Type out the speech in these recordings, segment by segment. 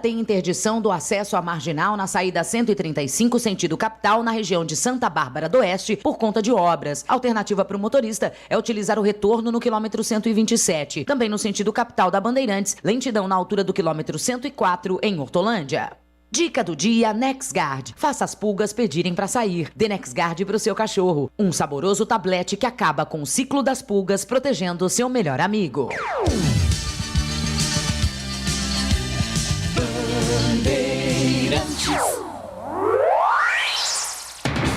Tem interdição do acesso à marginal na saída 135 sentido capital na região de Santa Bárbara do Oeste por conta de obras. A alternativa para o motorista é utilizar o retorno no quilômetro 127. Também no sentido capital da Bandeirantes, lentidão na altura do quilômetro 104 em Hortolândia. Dica do dia, NexGard. Faça as pulgas pedirem para sair. Dê NexGard para o seu cachorro. Um saboroso tablete que acaba com o ciclo das pulgas, protegendo o seu melhor amigo.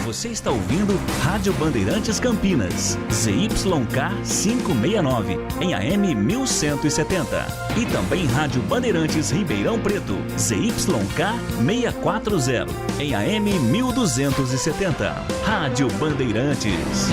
Você está ouvindo Rádio Bandeirantes Campinas, ZYK 569, em AM 1170. E também Rádio Bandeirantes Ribeirão Preto, ZYK 640, em AM 1270. Rádio Bandeirantes.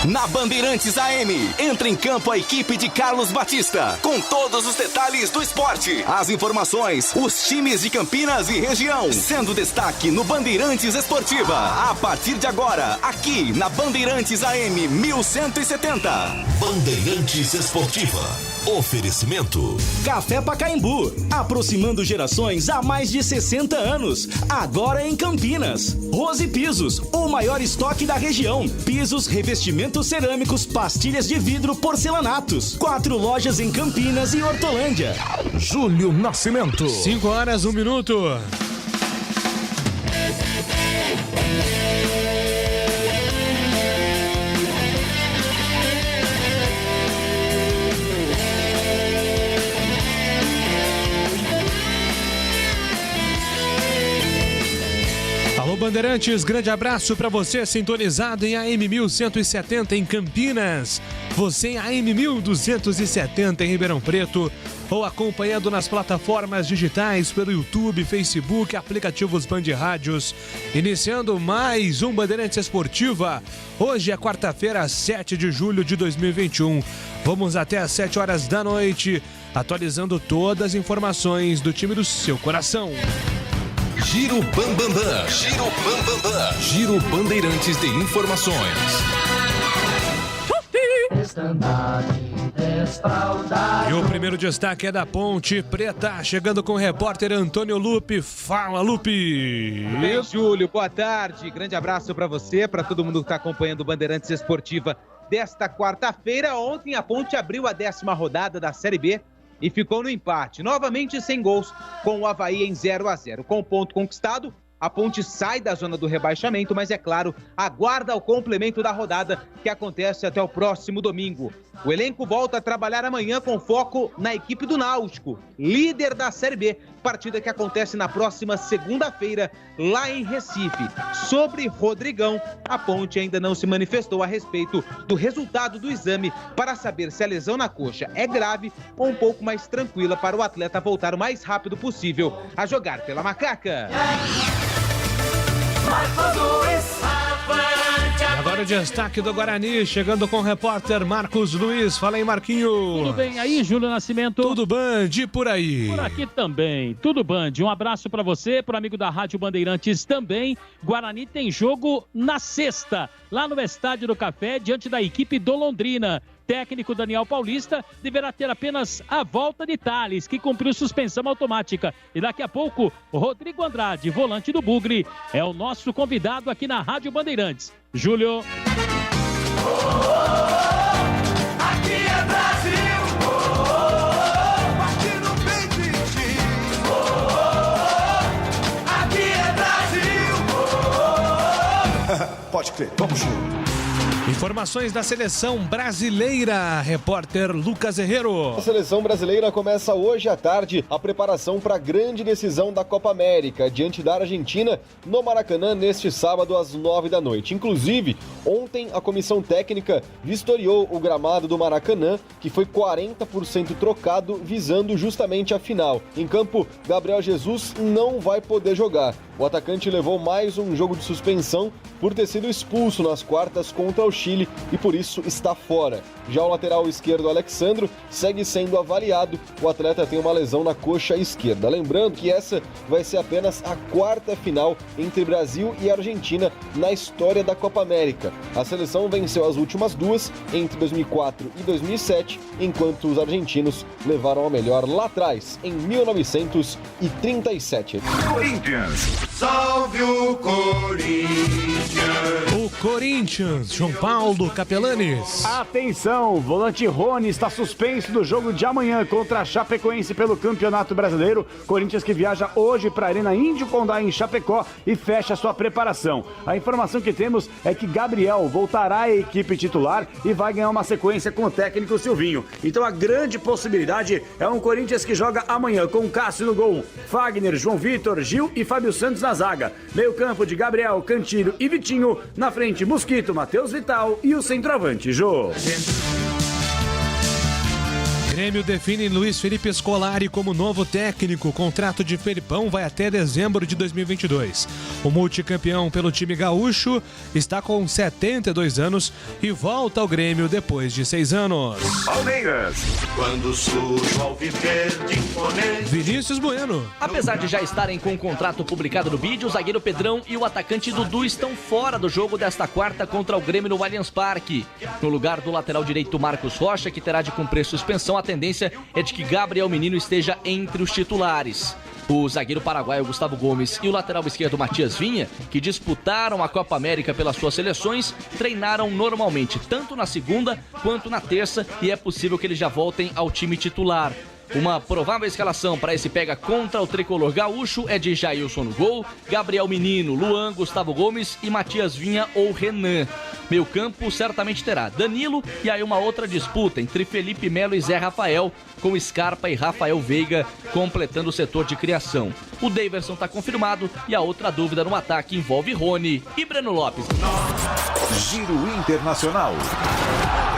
Na Bandeirantes AM, entra em campo a equipe de Carlos Batista, com todos os detalhes do esporte, as informações, os times de Campinas e região, sendo destaque no Bandeirantes Esportiva. A partir de agora, aqui na Bandeirantes AM 1170. Bandeirantes Esportiva. Oferecimento Café Pacaembu, aproximando gerações há mais de 60 anos, agora em Campinas. Rose Pisos, o maior estoque da região. Pisos, revestimentos cerâmicos, pastilhas de vidro, porcelanatos. 4 lojas em Campinas e Hortolândia. Júlio Nascimento. 5 horas, 1 minuto. Bandeirantes, grande abraço para você sintonizado em AM 1170 em Campinas, você em AM 1270 em Ribeirão Preto ou acompanhando nas plataformas digitais pelo YouTube, Facebook, aplicativos Band Rádios. Iniciando mais um Bandeirantes Esportiva. Hoje é quarta-feira, 7 de julho de 2021. Vamos até às 7 horas da noite, atualizando todas as informações do time do seu coração. Giro Bambambam. Giro Bambambam. Giro Bandeirantes de Informações. E o primeiro destaque é da Ponte Preta, chegando com o repórter Antônio Lupe. Fala, Lupe! Bem, Júlio, boa tarde. Grande abraço para você, para todo mundo que está acompanhando o Bandeirantes Esportiva desta quarta-feira. Ontem a Ponte abriu a 10ª rodada da Série B e ficou no empate, novamente sem gols, com o Avaí em 0-0. Com o ponto conquistado, a Ponte sai da zona do rebaixamento, mas é claro, aguarda o complemento da rodada que acontece até o próximo domingo. O elenco volta a trabalhar amanhã com foco na equipe do Náutico, líder da Série B, partida que acontece na próxima segunda-feira, lá em Recife. Sobre Rodrigão, a Ponte ainda não se manifestou a respeito do resultado do exame para saber se a lesão na coxa é grave ou um pouco mais tranquila para o atleta voltar o mais rápido possível a jogar pela Macaca. E agora o destaque do Guarani, chegando com o repórter Marcos Luiz. Fala aí, Marquinho. Tudo bem aí, Júlio Nascimento? Tudo Band por aí. Por aqui também, tudo Band. Um abraço pra você, pro amigo da Rádio Bandeirantes também. Guarani tem jogo na sexta, lá no Estádio do Café, diante da equipe do Londrina. Técnico Daniel Paulista deverá ter apenas a volta de Thales, que cumpriu suspensão automática. E daqui a pouco, Rodrigo Andrade, volante do Bugre, é o nosso convidado aqui na Rádio Bandeirantes. Júlio. Aqui é Brasil. Aqui no peito. Aqui é Brasil. Pode crer, vamos junto. Informações da seleção brasileira, repórter Lucas Herrero. A seleção brasileira começa hoje à tarde a preparação para a grande decisão da Copa América, diante da Argentina, no Maracanã, neste sábado às 9 da noite. Inclusive, ontem a comissão técnica vistoriou o gramado do Maracanã, que foi 40% trocado, visando justamente a final. Em campo, Gabriel Jesus não vai poder jogar. O atacante levou mais um jogo de suspensão por ter sido expulso nas quartas contra o Chile e por isso está fora. Já o lateral esquerdo Alexandro segue sendo avaliado. O atleta tem uma lesão na coxa esquerda. Lembrando que essa vai ser apenas a quarta final entre Brasil e Argentina na história da Copa América. A seleção venceu as últimas duas entre 2004 e 2007, enquanto os argentinos levaram a melhor lá atrás, em 1937. Corinthians, salve o Corinthians! O Corinthians, João Paulo Capelanes. Atenção, volante Rony está suspenso do jogo de amanhã contra a Chapecoense pelo Campeonato Brasileiro. Corinthians que viaja hoje para a Arena Índio Condá em Chapecó e fecha sua preparação. A informação que temos é que Gabriel voltará à equipe titular e vai ganhar uma sequência com o técnico Silvinho. Então a grande possibilidade é um Corinthians que joga amanhã com Cássio no gol, Fagner, João Vitor, Gil e Fábio Santos na zaga. Meio campo de Gabriel, Cantilho e Vitinho. Na frente, Mosquito, Matheus Vital e o centroavante, Jô. Grêmio define Luiz Felipe Scolari como novo técnico. O contrato de Felipão vai até dezembro de 2022. O multicampeão pelo time gaúcho está com 72 anos e volta ao Grêmio depois de 6 anos. Palmeiras, quando sujo ao viver de imponente. Vinícius Bueno. Apesar de já estarem com o contrato publicado no BID, o zagueiro Pedrão e o atacante Dudu estão fora do jogo desta quarta contra o Grêmio no Allianz Parque. No lugar do lateral direito Marcos Rocha, que terá de cumprir suspensão, a tendência é de que Gabriel Menino esteja entre os titulares. O zagueiro paraguaio Gustavo Gomes e o lateral esquerdo Matias Vinha, que disputaram a Copa América pelas suas seleções, treinaram normalmente, tanto na segunda quanto na terça, e é possível que eles já voltem ao time titular. Uma provável escalação para esse pega contra o tricolor gaúcho é de Jailson no gol, Gabriel Menino, Luan, Gustavo Gomes e Matias Vinha ou Renan. Meio campo certamente terá Danilo e aí uma outra disputa entre Felipe Melo e Zé Rafael, com Scarpa e Rafael Veiga completando o setor de criação. O Daverson está confirmado e a outra dúvida no ataque envolve Rony e Breno Lopes. Giro Internacional.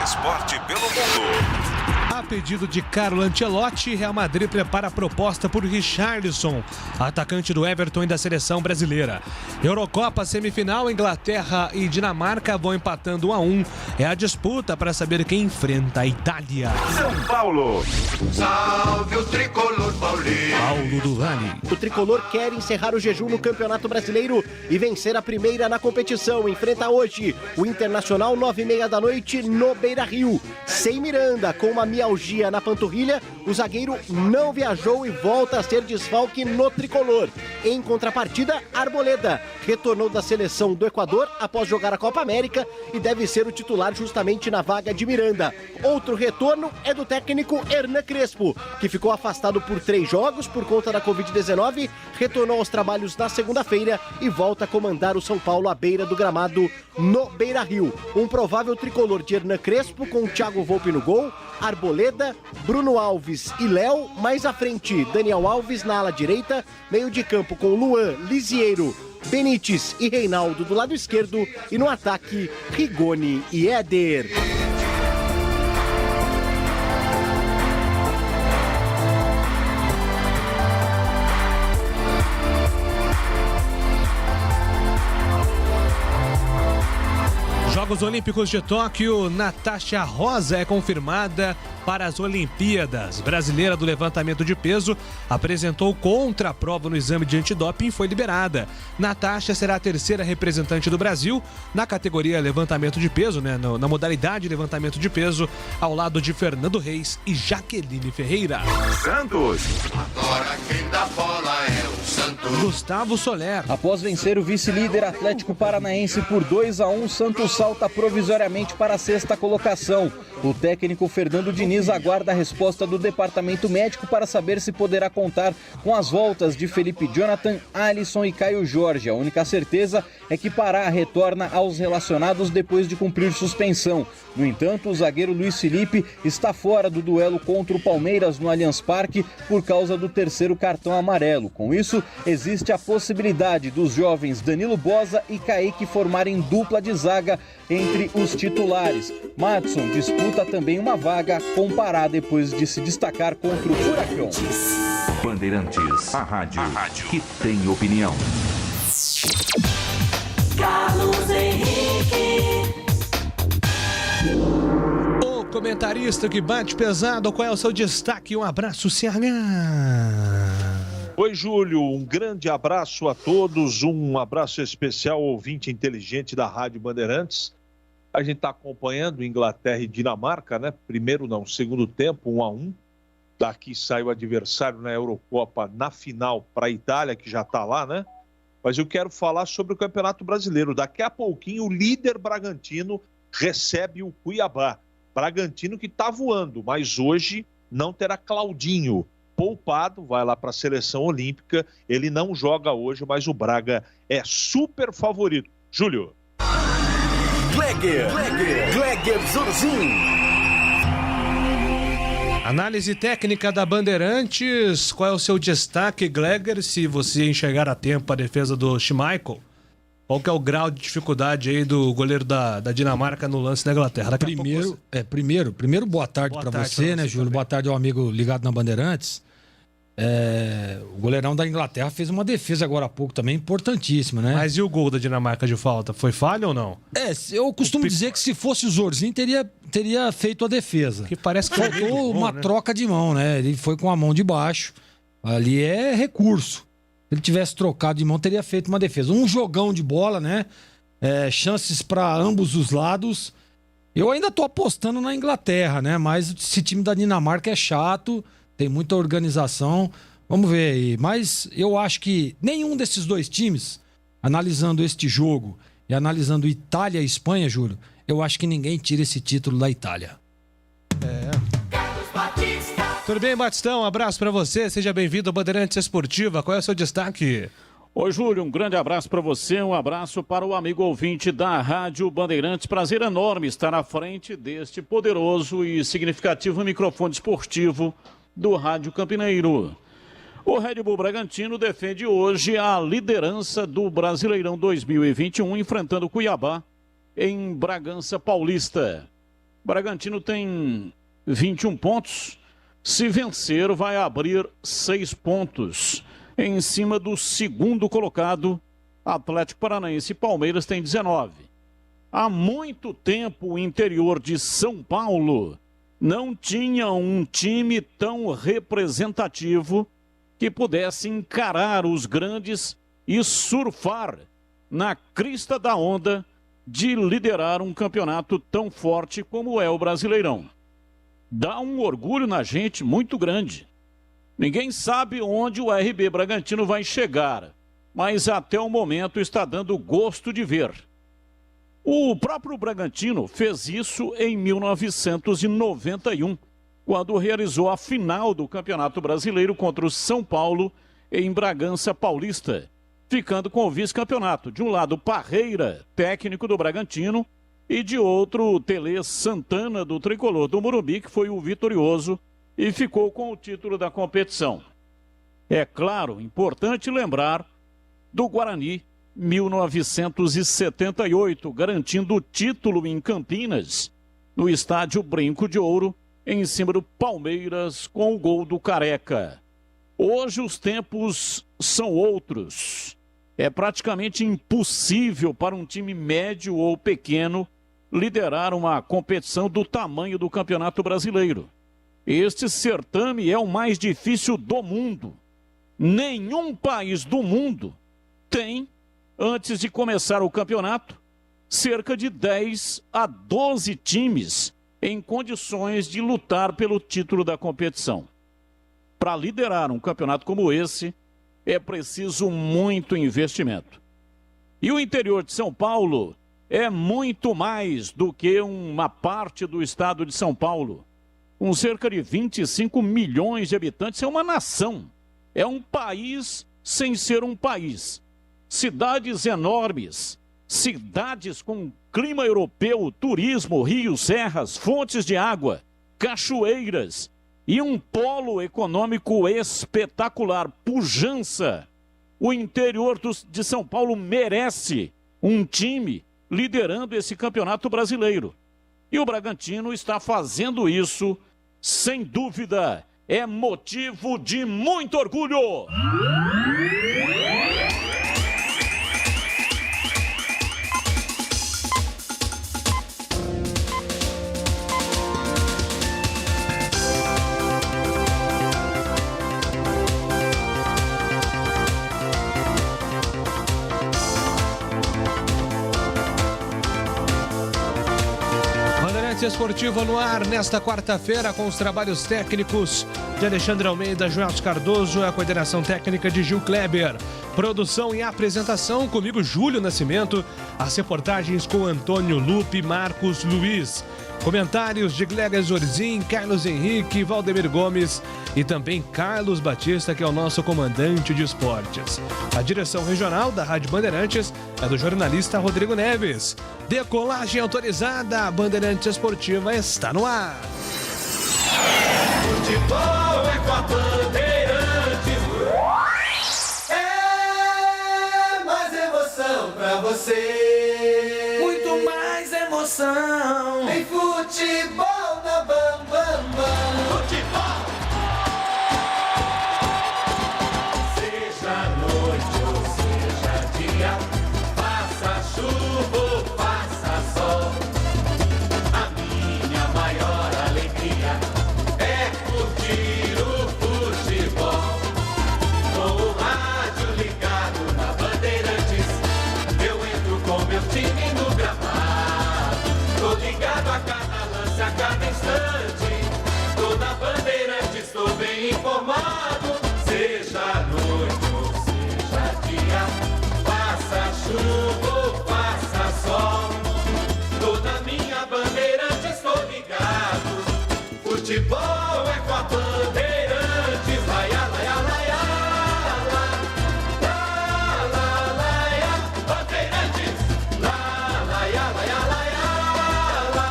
Esporte pelo mundo. A pedido de Carlo Ancelotti, Real Madrid prepara a proposta por Richarlison, atacante do Everton e da seleção brasileira. Eurocopa semifinal, Inglaterra e Dinamarca vão empatando 1-1. É a disputa para saber quem enfrenta a Itália. São Paulo, salve o tricolor paulista. Paulo do Vale. O tricolor quer encerrar o jejum no Campeonato Brasileiro e vencer a primeira na competição. Enfrenta hoje o Internacional 9h30 da noite no Beira-Rio. Sem Miranda, com uma mialgia na panturrilha, o zagueiro não viajou e volta a ser desfalque no tricolor. Em contrapartida, Arboleda retornou da seleção do Equador após jogar a Copa América e deve ser o titular justamente na vaga de Miranda. Outro retorno é do técnico Hernan Crespo, que ficou afastado por 3 jogos por conta da Covid-19, retornou aos trabalhos na segunda-feira e volta a comandar o São Paulo à beira do gramado no Beira-Rio. Um provável tricolor de Hernan Crespo com Thiago Volpe no gol, Arboleda, Bruno Alves e Léo, mais à frente Daniel Alves na ala direita, meio de campo com Luan, Lisieiro, Benítez e Reinaldo do lado esquerdo e no ataque Rigoni e Éder. Jogos Olímpicos de Tóquio, Natasha Rosa é confirmada para as Olimpíadas. Brasileira do levantamento de peso apresentou contraprova no exame de antidoping e foi liberada. Natasha será a terceira representante do Brasil na categoria levantamento de peso, na modalidade levantamento de peso, ao lado de Fernando Reis e Jaqueline Ferreira. Santos. Agora quem dá bola é o Santos. Gustavo Soler. Após vencer o vice-líder Atlético Paranaense por 2-1, Santos salta provisoriamente para a 6ª colocação. O técnico Fernando Diniz aguarda a resposta do departamento médico para saber se poderá contar com as voltas de Felipe Jonathan, Alisson e Caio Jorge. A única certeza é que Pará retorna aos relacionados depois de cumprir suspensão. No entanto, o zagueiro Luiz Felipe está fora do duelo contra o Palmeiras no Allianz Parque por causa do 3º cartão amarelo. Com isso, existe a possibilidade dos jovens Danilo Boza e Kaique formarem dupla de zaga entre os titulares. Madson disputa também uma vaga com Pará depois de se destacar contra o Furacão. Bandeirantes, a rádio que tem opinião. comentarista que bate pesado, qual é o seu destaque? Um abraço, CH. Oi, Júlio, um grande abraço a todos, um abraço especial ao ouvinte inteligente da Rádio Bandeirantes. A gente está acompanhando Inglaterra e Dinamarca, né? Segundo tempo, 1-1. Daqui sai o adversário na Eurocopa na final para a Itália, que já está lá, né? Mas eu quero falar sobre o Campeonato Brasileiro. Daqui a pouquinho, o líder Bragantino recebe o Cuiabá. Bragantino que está voando, mas hoje não terá Claudinho. Poupado, vai lá para a seleção olímpica. Ele não joga hoje, mas o Braga é super favorito. Júlio. Gleger Zorzin. Análise técnica da Bandeirantes. Qual é o seu destaque, Gleger, se você enxergar a tempo a defesa do Schmeichel? Qual que é o grau de dificuldade aí do goleiro da Dinamarca no lance da Inglaterra? Primeiro, boa tarde para você, né, Júlio? Boa tarde ao amigo ligado na Bandeirantes. O goleirão da Inglaterra fez uma defesa agora há pouco também importantíssima, né? Mas e o gol da Dinamarca de falta? Foi falha ou não? Eu costumo dizer que se fosse o Zorzin teria feito a defesa. Que parece que faltou uma troca de mão, né? Ele foi com a mão de baixo. Ali é recurso. Se ele tivesse trocado de mão, teria feito uma defesa. Um jogão de bola, né? Chances para ambos os lados. Eu ainda tô apostando na Inglaterra, né? Mas esse time da Dinamarca é chato, tem muita organização. Vamos ver aí. Mas eu acho que nenhum desses dois times, analisando este jogo e analisando Itália e Espanha, Júlio, eu acho que ninguém tira esse título da Itália. Tudo bem, Batistão? Um abraço pra você. Seja bem-vindo ao Bandeirantes Esportiva. Qual é o seu destaque? Oi, Júlio. Um grande abraço para você. Um abraço para o amigo ouvinte da Rádio Bandeirantes. Prazer enorme estar à frente deste poderoso e significativo microfone esportivo do Rádio Campineiro. O Red Bull Bragantino defende hoje a liderança do Brasileirão 2021, enfrentando o Cuiabá em Bragança Paulista. Bragantino tem 21 pontos. Se vencer, vai abrir 6 pontos. Em cima do segundo colocado, Atlético Paranaense e Palmeiras tem 19. Há muito tempo o interior de São Paulo não tinha um time tão representativo que pudesse encarar os grandes e surfar na crista da onda de liderar um campeonato tão forte como é o Brasileirão. Dá um orgulho na gente muito grande. Ninguém sabe onde o RB Bragantino vai chegar, mas até o momento está dando gosto de ver. O próprio Bragantino fez isso em 1991, quando realizou a final do Campeonato Brasileiro contra o São Paulo em Bragança Paulista, ficando com o vice-campeonato. De um lado, Parreira, técnico do Bragantino, e de outro, Tele Santana, do Tricolor do Morumbi, que foi o vitorioso e ficou com o título da competição. É claro, importante lembrar do Guarani 1978, garantindo o título em Campinas, no estádio Brinco de Ouro, em cima do Palmeiras, com o gol do Careca. Hoje os tempos são outros. É praticamente impossível para um time médio ou pequeno liderar uma competição do tamanho do Campeonato Brasileiro. Este certame é o mais difícil do mundo. Nenhum país do mundo tem, antes de começar o campeonato, cerca de 10 a 12 times em condições de lutar pelo título da competição. Para liderar um campeonato como esse, é preciso muito investimento. E o interior de São Paulo é muito mais do que uma parte do estado de São Paulo. Com cerca de 25 milhões de habitantes, é uma nação. É um país sem ser um país. Cidades enormes, cidades com clima europeu, turismo, rios, serras, fontes de água, cachoeiras e um polo econômico espetacular, pujança. O interior de São Paulo merece um time liderando esse campeonato brasileiro. E o Bragantino está fazendo isso, sem dúvida, é motivo de muito orgulho. Esportiva no ar nesta quarta-feira com os trabalhos técnicos de Alexandre Almeida, Joelson Cardoso, a coordenação técnica de Gil Kleber. Produção e apresentação comigo, Júlio Nascimento. As reportagens com Antônio Lupe e Marcos Luiz. Comentários de Glega Zorzin, Carlos Henrique, Valdemir Gomes e também Carlos Batista, que é o nosso comandante de esportes. A direção regional da Rádio Bandeirantes é do jornalista Rodrigo Neves. Decolagem autorizada, a Bandeirantes Esportiva está no ar. Futebol é com a Bandeirantes. É mais emoção pra você. Muito mais emoção. Em futebol na Bam Bam Bam. Futebol. Seja noite ou seja dia, faça chuva ou faça sol, a minha maior alegria é curtir o futebol. Com o rádio ligado na Bandeirantes, eu entro com meu time no gramado. Tô ligado a cada lance, a cada instante. Tô na Bandeirantes, tô bem informado. Seja noite ou seja dia, faça chuva ou faça sol, tô na minha Bandeirantes, tô ligado. Futebol é com a Bandeirantes. Laia, laia, laia, la, la, laia, Bandeirantes. La, laia, laia, laia, la.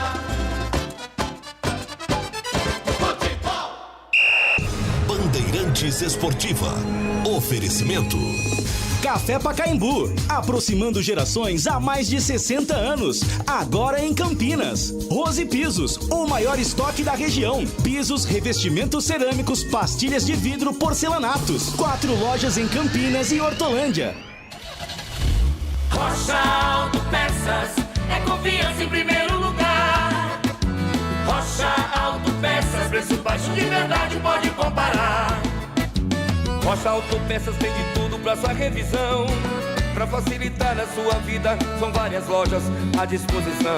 Bandeirantes Esportiva. Oferecimento. Café Pacaembu, aproximando gerações há mais de 60 anos. Agora em Campinas. Rose Pisos, o maior estoque da região. Pisos, revestimentos cerâmicos, pastilhas de vidro, porcelanatos. 4 lojas em Campinas e Hortolândia. Rocha Autopeças é confiança em primeiro lugar. Rocha Autopeças, preço baixo de verdade, pode comparar. Rocha Autopeças tem de tudo pra sua revisão. Pra facilitar a sua vida, são várias lojas à disposição.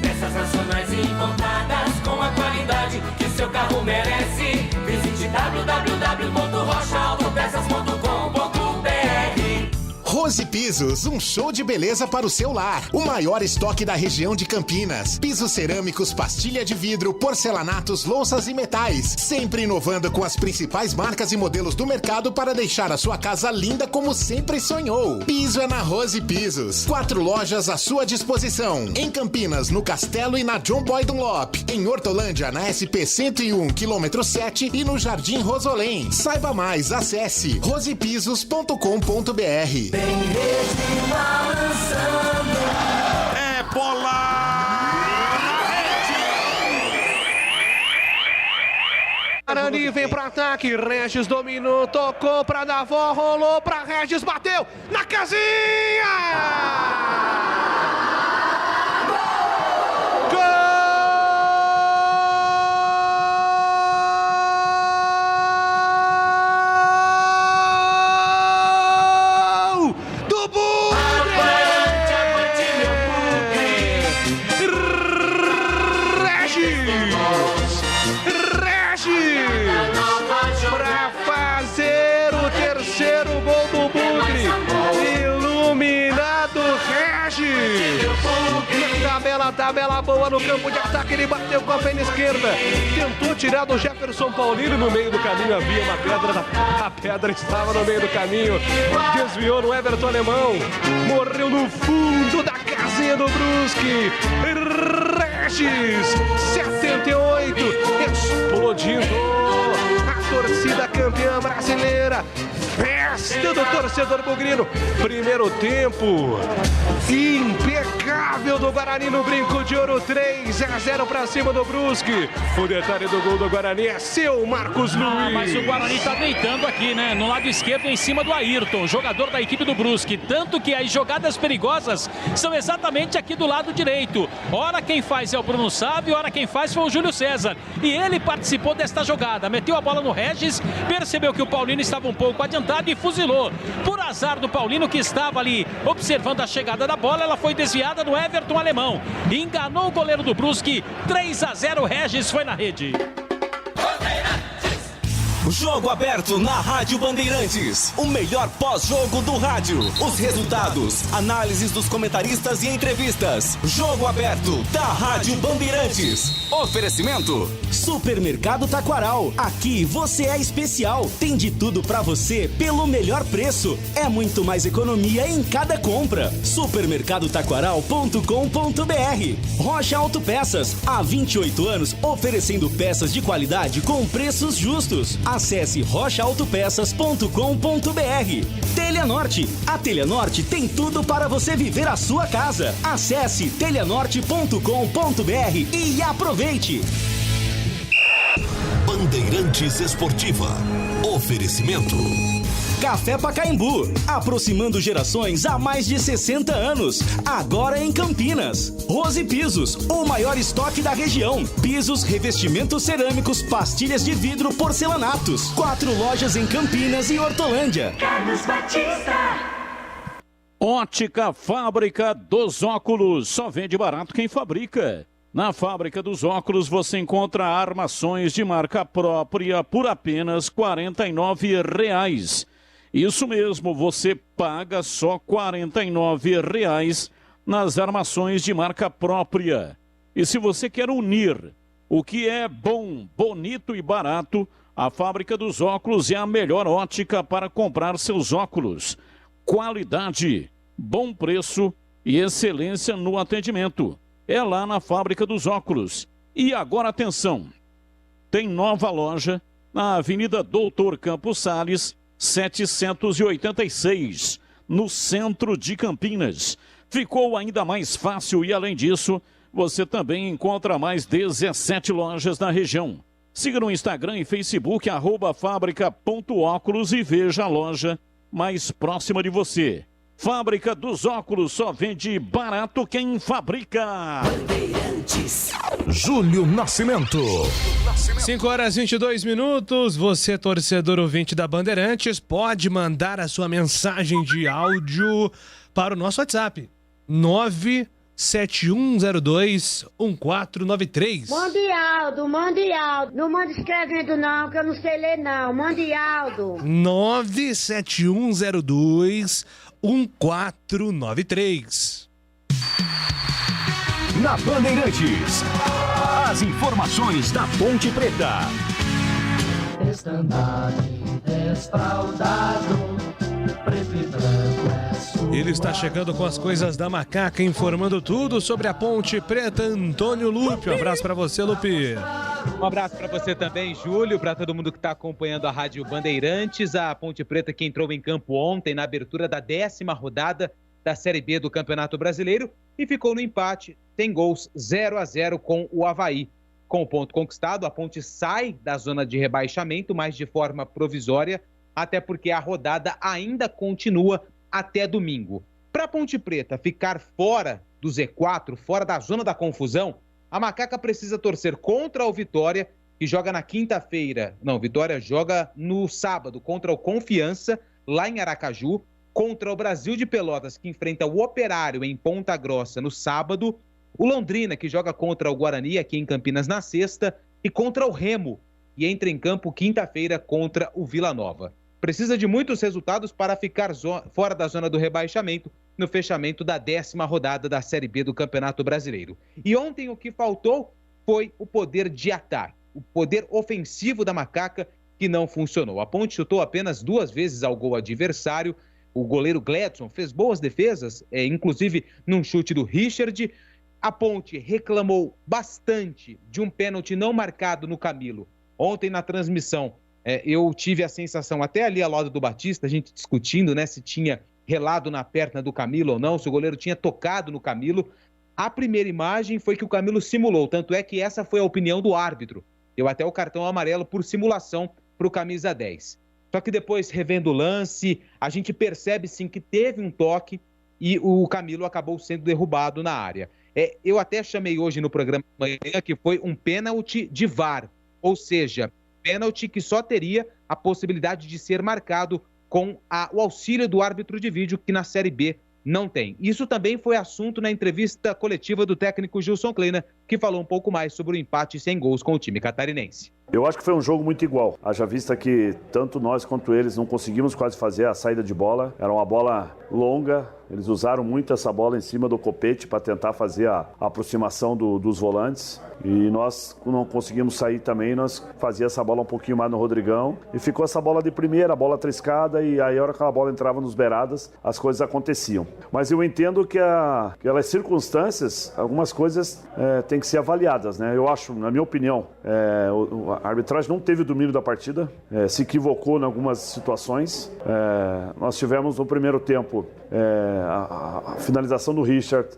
Peças nacionais e importadas com a qualidade que o seu carro merece. Visite www.rochaautopeças.com.br. Rose Pisos, um show de beleza para o seu lar. O maior estoque da região de Campinas. Pisos cerâmicos, pastilha de vidro, porcelanatos, louças e metais. Sempre inovando com as principais marcas e modelos do mercado para deixar a sua casa linda como sempre sonhou. Piso é na Rose Pisos. 4 lojas à sua disposição. Em Campinas, no Castelo e na John Boy Dunlop. Em Hortolândia, na SP 101, km 7 e no Jardim Rosolém. Saiba mais, acesse rosepisos.com.br. É bola na rede. Arani vem pro ataque, Regis dominou, tocou pra Davó, rolou pra Regis, bateu na casinha! Tabela boa no campo de ataque, ele bateu com a perna esquerda, tentou tirar do Jefferson Paulino, no meio do caminho havia uma pedra, a pedra estava no meio do caminho, desviou no Everton Alemão, morreu no fundo da casinha do Brusque. Regis, 78, explodindo a torcida campeã brasileira. Festa do torcedor bugrino. Primeiro tempo impecável do Guarani no Brinco de Ouro, 3-0 pra cima do Brusque. O detalhe do gol do Guarani é seu, Marcos Luiz. Mas o Guarani tá deitando aqui, né? No lado esquerdo, em cima do Ayrton, jogador da equipe do Brusque. Tanto que as jogadas perigosas são exatamente aqui do lado direito. Ora quem faz é o Bruno Sávio, ora quem faz foi o Júlio César. E ele participou desta jogada. Meteu a bola no Regis, percebeu que o Paulino estava um pouco adiantado e fuzilou. Por azar do Paulino, que estava ali observando a chegada da bola. Ela foi desviada do Everton Alemão. Enganou o goleiro do Brusque. 3-0, Regis foi na rede. Jogo aberto na Rádio Bandeirantes. O melhor pós-jogo do rádio. Os resultados, análises dos comentaristas e entrevistas. Jogo aberto da Rádio Bandeirantes. Oferecimento: Supermercado Taquaral. Aqui você é especial. Tem de tudo pra você pelo melhor preço. É muito mais economia em cada compra. Supermercadotaquaral.com.br. Rocha Autopeças. Há 28 anos oferecendo peças de qualidade com preços justos. Acesse rochaautopeças.com.br. Telha Norte. A Telha Norte tem tudo para você viver a sua casa. Acesse telhanorte.com.br e aproveite. Bandeirantes Esportiva. Oferecimento: Café Pacaembu, aproximando gerações há mais de 60 anos. Agora em Campinas. Rose Pisos, o maior estoque da região. Pisos, revestimentos cerâmicos, pastilhas de vidro, porcelanatos. 4 lojas em Campinas e Hortolândia. Carlos Batista. Ótica Fábrica dos Óculos. Só vende barato quem fabrica. Na Fábrica dos Óculos você encontra armações de marca própria por apenas R$ 49,00. Isso mesmo, você paga só R$ 49,00 nas armações de marca própria. E se você quer unir o que é bom, bonito e barato, a Fábrica dos Óculos é a melhor ótica para comprar seus óculos. Qualidade, bom preço e excelência no atendimento. É lá na Fábrica dos Óculos. E agora atenção, tem nova loja na Avenida Doutor Campos Sales, 786, no centro de Campinas. Ficou ainda mais fácil e, além disso, você também encontra mais 17 lojas na região. Siga no Instagram e Facebook, @fábrica.óculos, e veja a loja mais próxima de você. Fábrica dos Óculos, só vende barato quem fabrica. Júlio Nascimento. 5h22. Você, torcedor ouvinte da Bandeirantes, pode mandar a sua mensagem de áudio para o nosso WhatsApp. 971021493. Mande Aldo. Não manda escrevendo não, que eu não sei ler não. Mande Aldo. 971021493. Na Bandeirantes, as informações da Ponte Preta. Estandarte desfraldado, preto e branco é sua. Ele está chegando com as coisas da Macaca, informando tudo sobre a Ponte Preta. Antônio Lupe, um abraço para você, Lupe. Um abraço para você também, Júlio, para todo mundo que está acompanhando a Rádio Bandeirantes. A Ponte Preta que entrou em campo ontem na abertura da 10ª rodada da Série B do Campeonato Brasileiro e ficou no empate, tem gols 0-0 com o Avaí. Com o ponto conquistado, a Ponte sai da zona de rebaixamento, mas de forma provisória, até porque a rodada ainda continua até domingo. Para a Ponte Preta ficar fora do Z4, fora da zona da confusão, a Macaca precisa torcer contra o Vitória, que joga na quinta-feira. Não, Vitória joga no sábado contra o Confiança, lá em Aracaju, contra o Brasil de Pelotas, que enfrenta o Operário em Ponta Grossa no sábado, o Londrina, que joga contra o Guarani aqui em Campinas na sexta, e contra o Remo, e entra em campo quinta-feira contra o Vila Nova. Precisa de muitos resultados para ficar fora da zona do rebaixamento no fechamento da 10ª rodada da Série B do Campeonato Brasileiro. E ontem o que faltou foi o poder de ataque, o poder ofensivo da Macaca, que não funcionou. A Ponte chutou apenas 2 vezes ao gol adversário. O goleiro Gledson fez boas defesas, inclusive num chute do Richard. A Ponte reclamou bastante de um pênalti não marcado no Camilo. Ontem na transmissão, eu tive a sensação, até ali ao lado do Batista, a gente discutindo, né, se tinha relado na perna do Camilo ou não, se o goleiro tinha tocado no Camilo. A primeira imagem foi que o Camilo simulou, tanto é que essa foi a opinião do árbitro. Deu até o cartão amarelo por simulação para o camisa 10. Só que depois, revendo o lance, a gente percebe sim que teve um toque e o Camilo acabou sendo derrubado na área. Eu até chamei hoje no programa de manhã que foi um pênalti de VAR, ou seja, pênalti que só teria a possibilidade de ser marcado com o auxílio do árbitro de vídeo, que na Série B não tem. Isso também foi assunto na entrevista coletiva do técnico Gilson Kleina, que falou um pouco mais sobre o empate sem gols com o time catarinense. Eu acho que foi um jogo muito igual, haja vista que tanto nós quanto eles não conseguimos quase fazer a saída de bola. Era uma bola longa, eles usaram muito essa bola em cima do Copete para tentar fazer a aproximação dos volantes. E nós não conseguimos sair também, nós fazíamos essa bola um pouquinho mais no Rodrigão. E ficou essa bola de primeira, a bola triscada, e aí a hora que a bola entrava nos beiradas, as coisas aconteciam. Mas eu entendo que aquelas circunstâncias, algumas coisas têm que ser avaliadas, né? Eu acho, na minha opinião, a arbitragem não teve o domínio da partida, se equivocou em algumas situações. Nós tivemos no primeiro tempo a finalização do Richard,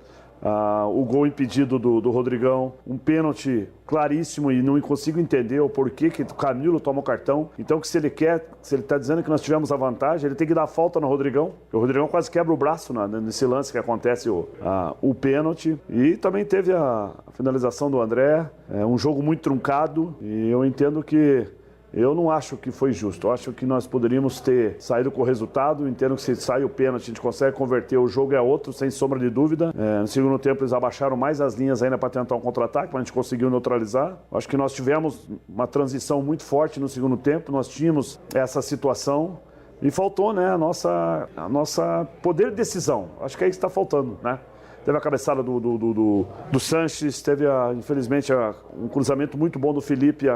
o gol impedido do Rodrigão, um pênalti claríssimo, e não consigo entender o porquê que o Camilo toma o cartão. Então, se ele está dizendo que nós tivemos a vantagem, ele tem que dar a falta no Rodrigão. O Rodrigão quase quebra o braço nesse lance que acontece o pênalti. E também teve a finalização do André, um jogo muito truncado, e eu entendo que eu não acho que foi justo. Eu acho que nós poderíamos ter saído com o resultado. Eu entendo que se sai o pênalti, a gente consegue converter, o jogo é outro, sem sombra de dúvida. No segundo tempo, eles abaixaram mais as linhas ainda para tentar um contra-ataque, mas a gente conseguiu neutralizar. Eu acho que nós tivemos uma transição muito forte no segundo tempo, nós tínhamos essa situação e faltou, né, a nossa poder de decisão. Acho que é isso que está faltando, né? Teve a cabeçada do Sanches, teve, infelizmente, um cruzamento muito bom do Felipe,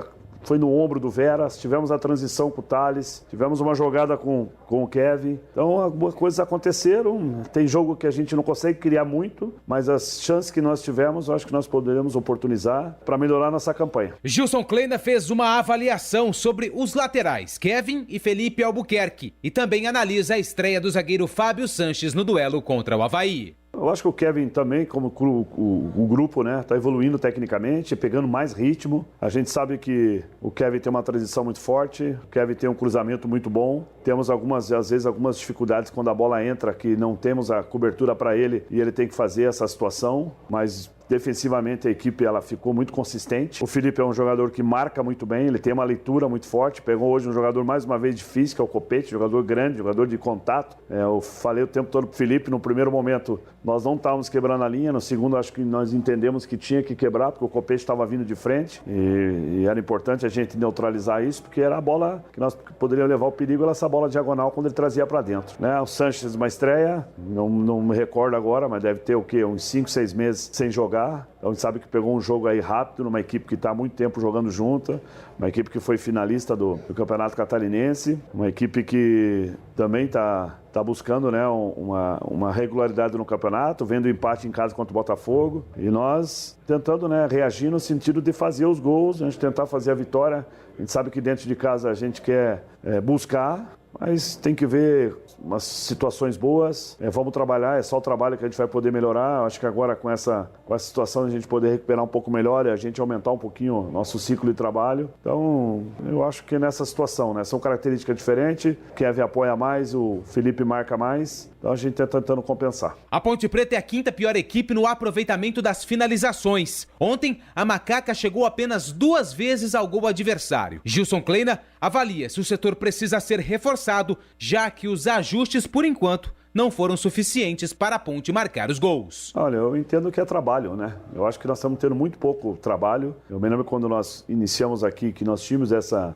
foi no ombro do Veras, tivemos a transição com o Thales, tivemos uma jogada com o Kevin. Então, algumas coisas aconteceram. Tem jogo que a gente não consegue criar muito, mas as chances que nós tivemos, eu acho que nós poderemos oportunizar para melhorar nossa campanha. Gilson Kleina fez uma avaliação sobre os laterais, Kevin e Felipe Albuquerque, e também analisa a estreia do zagueiro Fábio Sanches no duelo contra o Avaí. Eu acho que o Kevin também, como o grupo, né, tá evoluindo tecnicamente, pegando mais ritmo. A gente sabe que o Kevin tem uma transição muito forte, o Kevin tem um cruzamento muito bom. Temos às vezes algumas dificuldades quando a bola entra, que não temos a cobertura para ele e ele tem que fazer essa situação, mas defensivamente a equipe ela ficou muito consistente. O Felipe é um jogador que marca muito bem, ele tem uma leitura muito forte, pegou hoje um jogador mais uma vez difícil, que é o Copete, jogador grande, jogador de contato. Eu falei o tempo todo pro Felipe, no primeiro momento nós não estávamos quebrando a linha, no segundo acho que nós entendemos que tinha que quebrar, porque o Copete estava vindo de frente e era importante a gente neutralizar isso, porque era a bola que nós poderíamos levar o perigo, era essa bola diagonal quando ele trazia para dentro, né? O Sanches, uma estreia, não me recordo agora, mas deve ter o quê? Uns 5, 6 meses sem jogar. Então a gente sabe que pegou um jogo aí rápido, numa equipe que está há muito tempo jogando junta, uma equipe que foi finalista do Campeonato Catarinense, uma equipe que também está buscando, né, uma regularidade no campeonato, vendo o empate em casa contra o Botafogo, e nós tentando, né, reagir no sentido de fazer os gols, a gente tentar fazer a vitória. A gente sabe que dentro de casa a gente quer buscar, mas tem que ver umas situações boas, vamos trabalhar, é só o trabalho que a gente vai poder melhorar. Acho que agora com essa situação a gente poder recuperar um pouco melhor e a gente aumentar um pouquinho o nosso ciclo de trabalho. Então, eu acho que nessa situação, né, são características diferentes, o Kevin apoia mais, o Felipe marca mais, então a gente está tentando compensar. A Ponte Preta é a quinta pior equipe no aproveitamento das finalizações. Ontem, a Macaca chegou apenas 2 vezes ao gol adversário. Gilson Kleina avalia se o setor precisa ser reforçado, já que os ajustes, por enquanto, não foram suficientes para a Ponte marcar os gols. Olha, eu entendo que é trabalho, né? Eu acho que nós estamos tendo muito pouco trabalho. Eu me lembro quando nós iniciamos aqui que nós tínhamos essa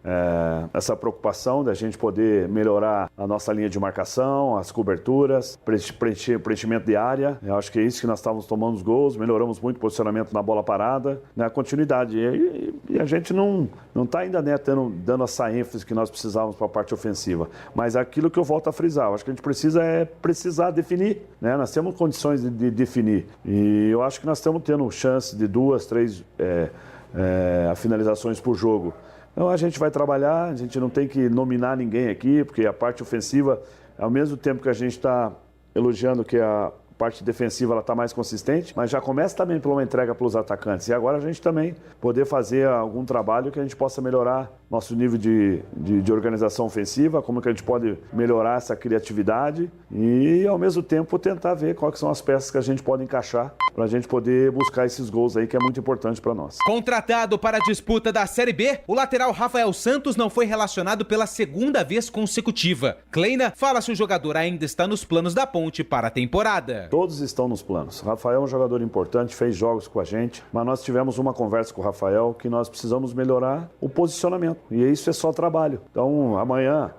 preocupação da gente poder melhorar a nossa linha de marcação, as coberturas, preenchimento de área. Eu acho que é isso que nós estávamos tomando os gols, melhoramos muito o posicionamento na bola parada, né? A continuidade. E a gente não está ainda, né, dando essa ênfase que nós precisávamos para a parte ofensiva. Mas aquilo que eu volto a frisar, eu acho que a gente precisar definir, né? Nós temos condições de definir e eu acho que nós estamos tendo chance de 2, 3 finalizações por jogo. Então a gente vai trabalhar, a gente não tem que nominar ninguém aqui, porque a parte ofensiva, ao mesmo tempo que a gente está elogiando que parte defensiva ela está mais consistente, mas já começa também por uma entrega para os atacantes. E agora a gente também poder fazer algum trabalho que a gente possa melhorar nosso nível de organização ofensiva, como que a gente pode melhorar essa criatividade e, ao mesmo tempo, tentar ver quais são as peças que a gente pode encaixar para a gente poder buscar esses gols aí, que é muito importante para nós. Contratado para a disputa da Série B, o lateral Rafael Santos não foi relacionado pela segunda vez consecutiva. Kleina fala se o jogador ainda está nos planos da Ponte para a temporada. Todos estão nos planos. O Rafael é um jogador importante, fez jogos com a gente, mas nós tivemos uma conversa com o Rafael que nós precisamos melhorar o posicionamento. E isso é só trabalho. Então, amanhã,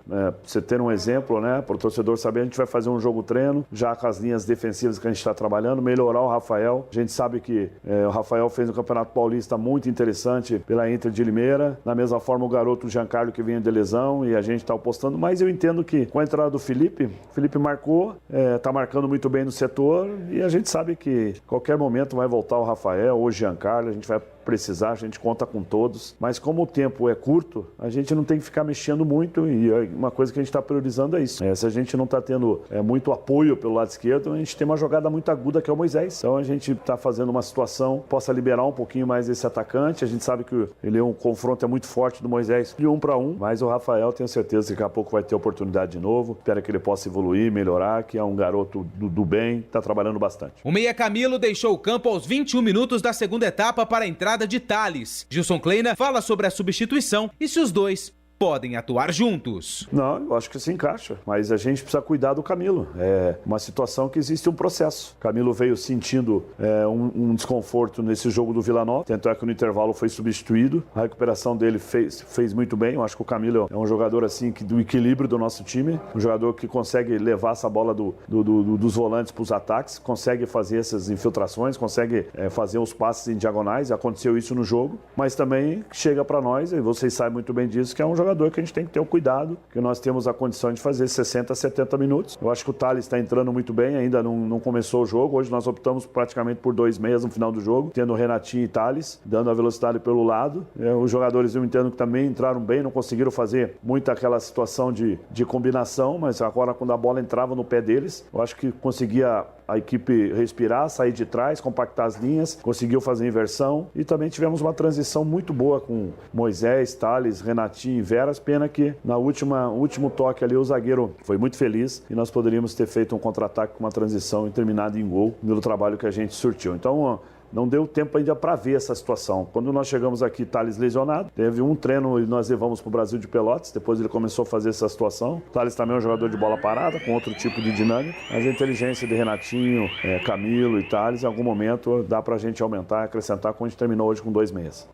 você ter um exemplo, né, para o torcedor saber, a gente vai fazer um jogo-treino, já com as linhas defensivas que a gente está trabalhando, melhorar o Rafael. A gente sabe que o Rafael fez um Campeonato Paulista muito interessante pela Inter de Limeira. Da mesma forma, o garoto Giancarlo que vinha de lesão e a gente está apostando. Mas eu entendo que com a entrada do Felipe marcou, está marcando muito bem no setor e a gente sabe que a qualquer momento vai voltar o Rafael ou o Giancarlo, a gente vai precisar, a gente conta com todos, mas como o tempo é curto, a gente não tem que ficar mexendo muito e uma coisa que a gente está priorizando é isso. Se a gente não está tendo muito apoio pelo lado esquerdo, a gente tem uma jogada muito aguda que é o Moisés. Então a gente está fazendo uma situação que possa liberar um pouquinho mais esse atacante. A gente sabe que ele é um confronto muito forte do Moisés de 1 para 1, mas o Rafael tenho certeza que daqui a pouco vai ter oportunidade de novo. Espero que ele possa evoluir, melhorar, que é um garoto do bem, está trabalhando bastante. O meia Camilo deixou o campo aos 21 minutos da segunda etapa para a entrada de Thales. Gilson Kleina fala sobre a substituição e se os dois podem atuar juntos. Não, eu acho que se encaixa, mas a gente precisa cuidar do Camilo. É uma situação que existe um processo. O Camilo veio sentindo um desconforto nesse jogo do Vila Nova, tanto é que no intervalo foi substituído. A recuperação dele fez muito bem. Eu acho que o Camilo é um jogador assim do equilíbrio do nosso time, um jogador que consegue levar essa bola dos volantes para os ataques, consegue fazer essas infiltrações, consegue fazer os passes em diagonais. Aconteceu isso no jogo, mas também chega para nós, e vocês sabem muito bem disso, que é um jogador que a gente tem que ter o cuidado, que nós temos a condição de fazer 60 a 70 minutos. Eu acho que o Thales está entrando muito bem, ainda não começou o jogo. Hoje nós optamos praticamente por 2 meias no final do jogo, tendo Renatinho e Thales, dando a velocidade pelo lado. Os jogadores, eu entendo que também entraram bem, não conseguiram fazer muito aquela situação de combinação, mas agora quando a bola entrava no pé deles, eu acho que conseguia a equipe respirar, sair de trás, compactar as linhas, conseguiu fazer inversão e também tivemos uma transição muito boa com Moisés, Thales, Renatinho e Veras. Pena que no último toque ali o zagueiro foi muito feliz e nós poderíamos ter feito um contra-ataque com uma transição e terminado em gol pelo trabalho que a gente surtiu. Então, não deu tempo ainda para ver essa situação. Quando nós chegamos aqui, Thales lesionado, teve um treino e nós levamos para o Brasil de Pelotas, depois ele começou a fazer essa situação. Thales também é um jogador de bola parada, com outro tipo de dinâmica, mas a inteligência de Renatinho, Camilo e Thales, em algum momento dá para a gente aumentar, acrescentar, como a gente terminou hoje com 2 meias.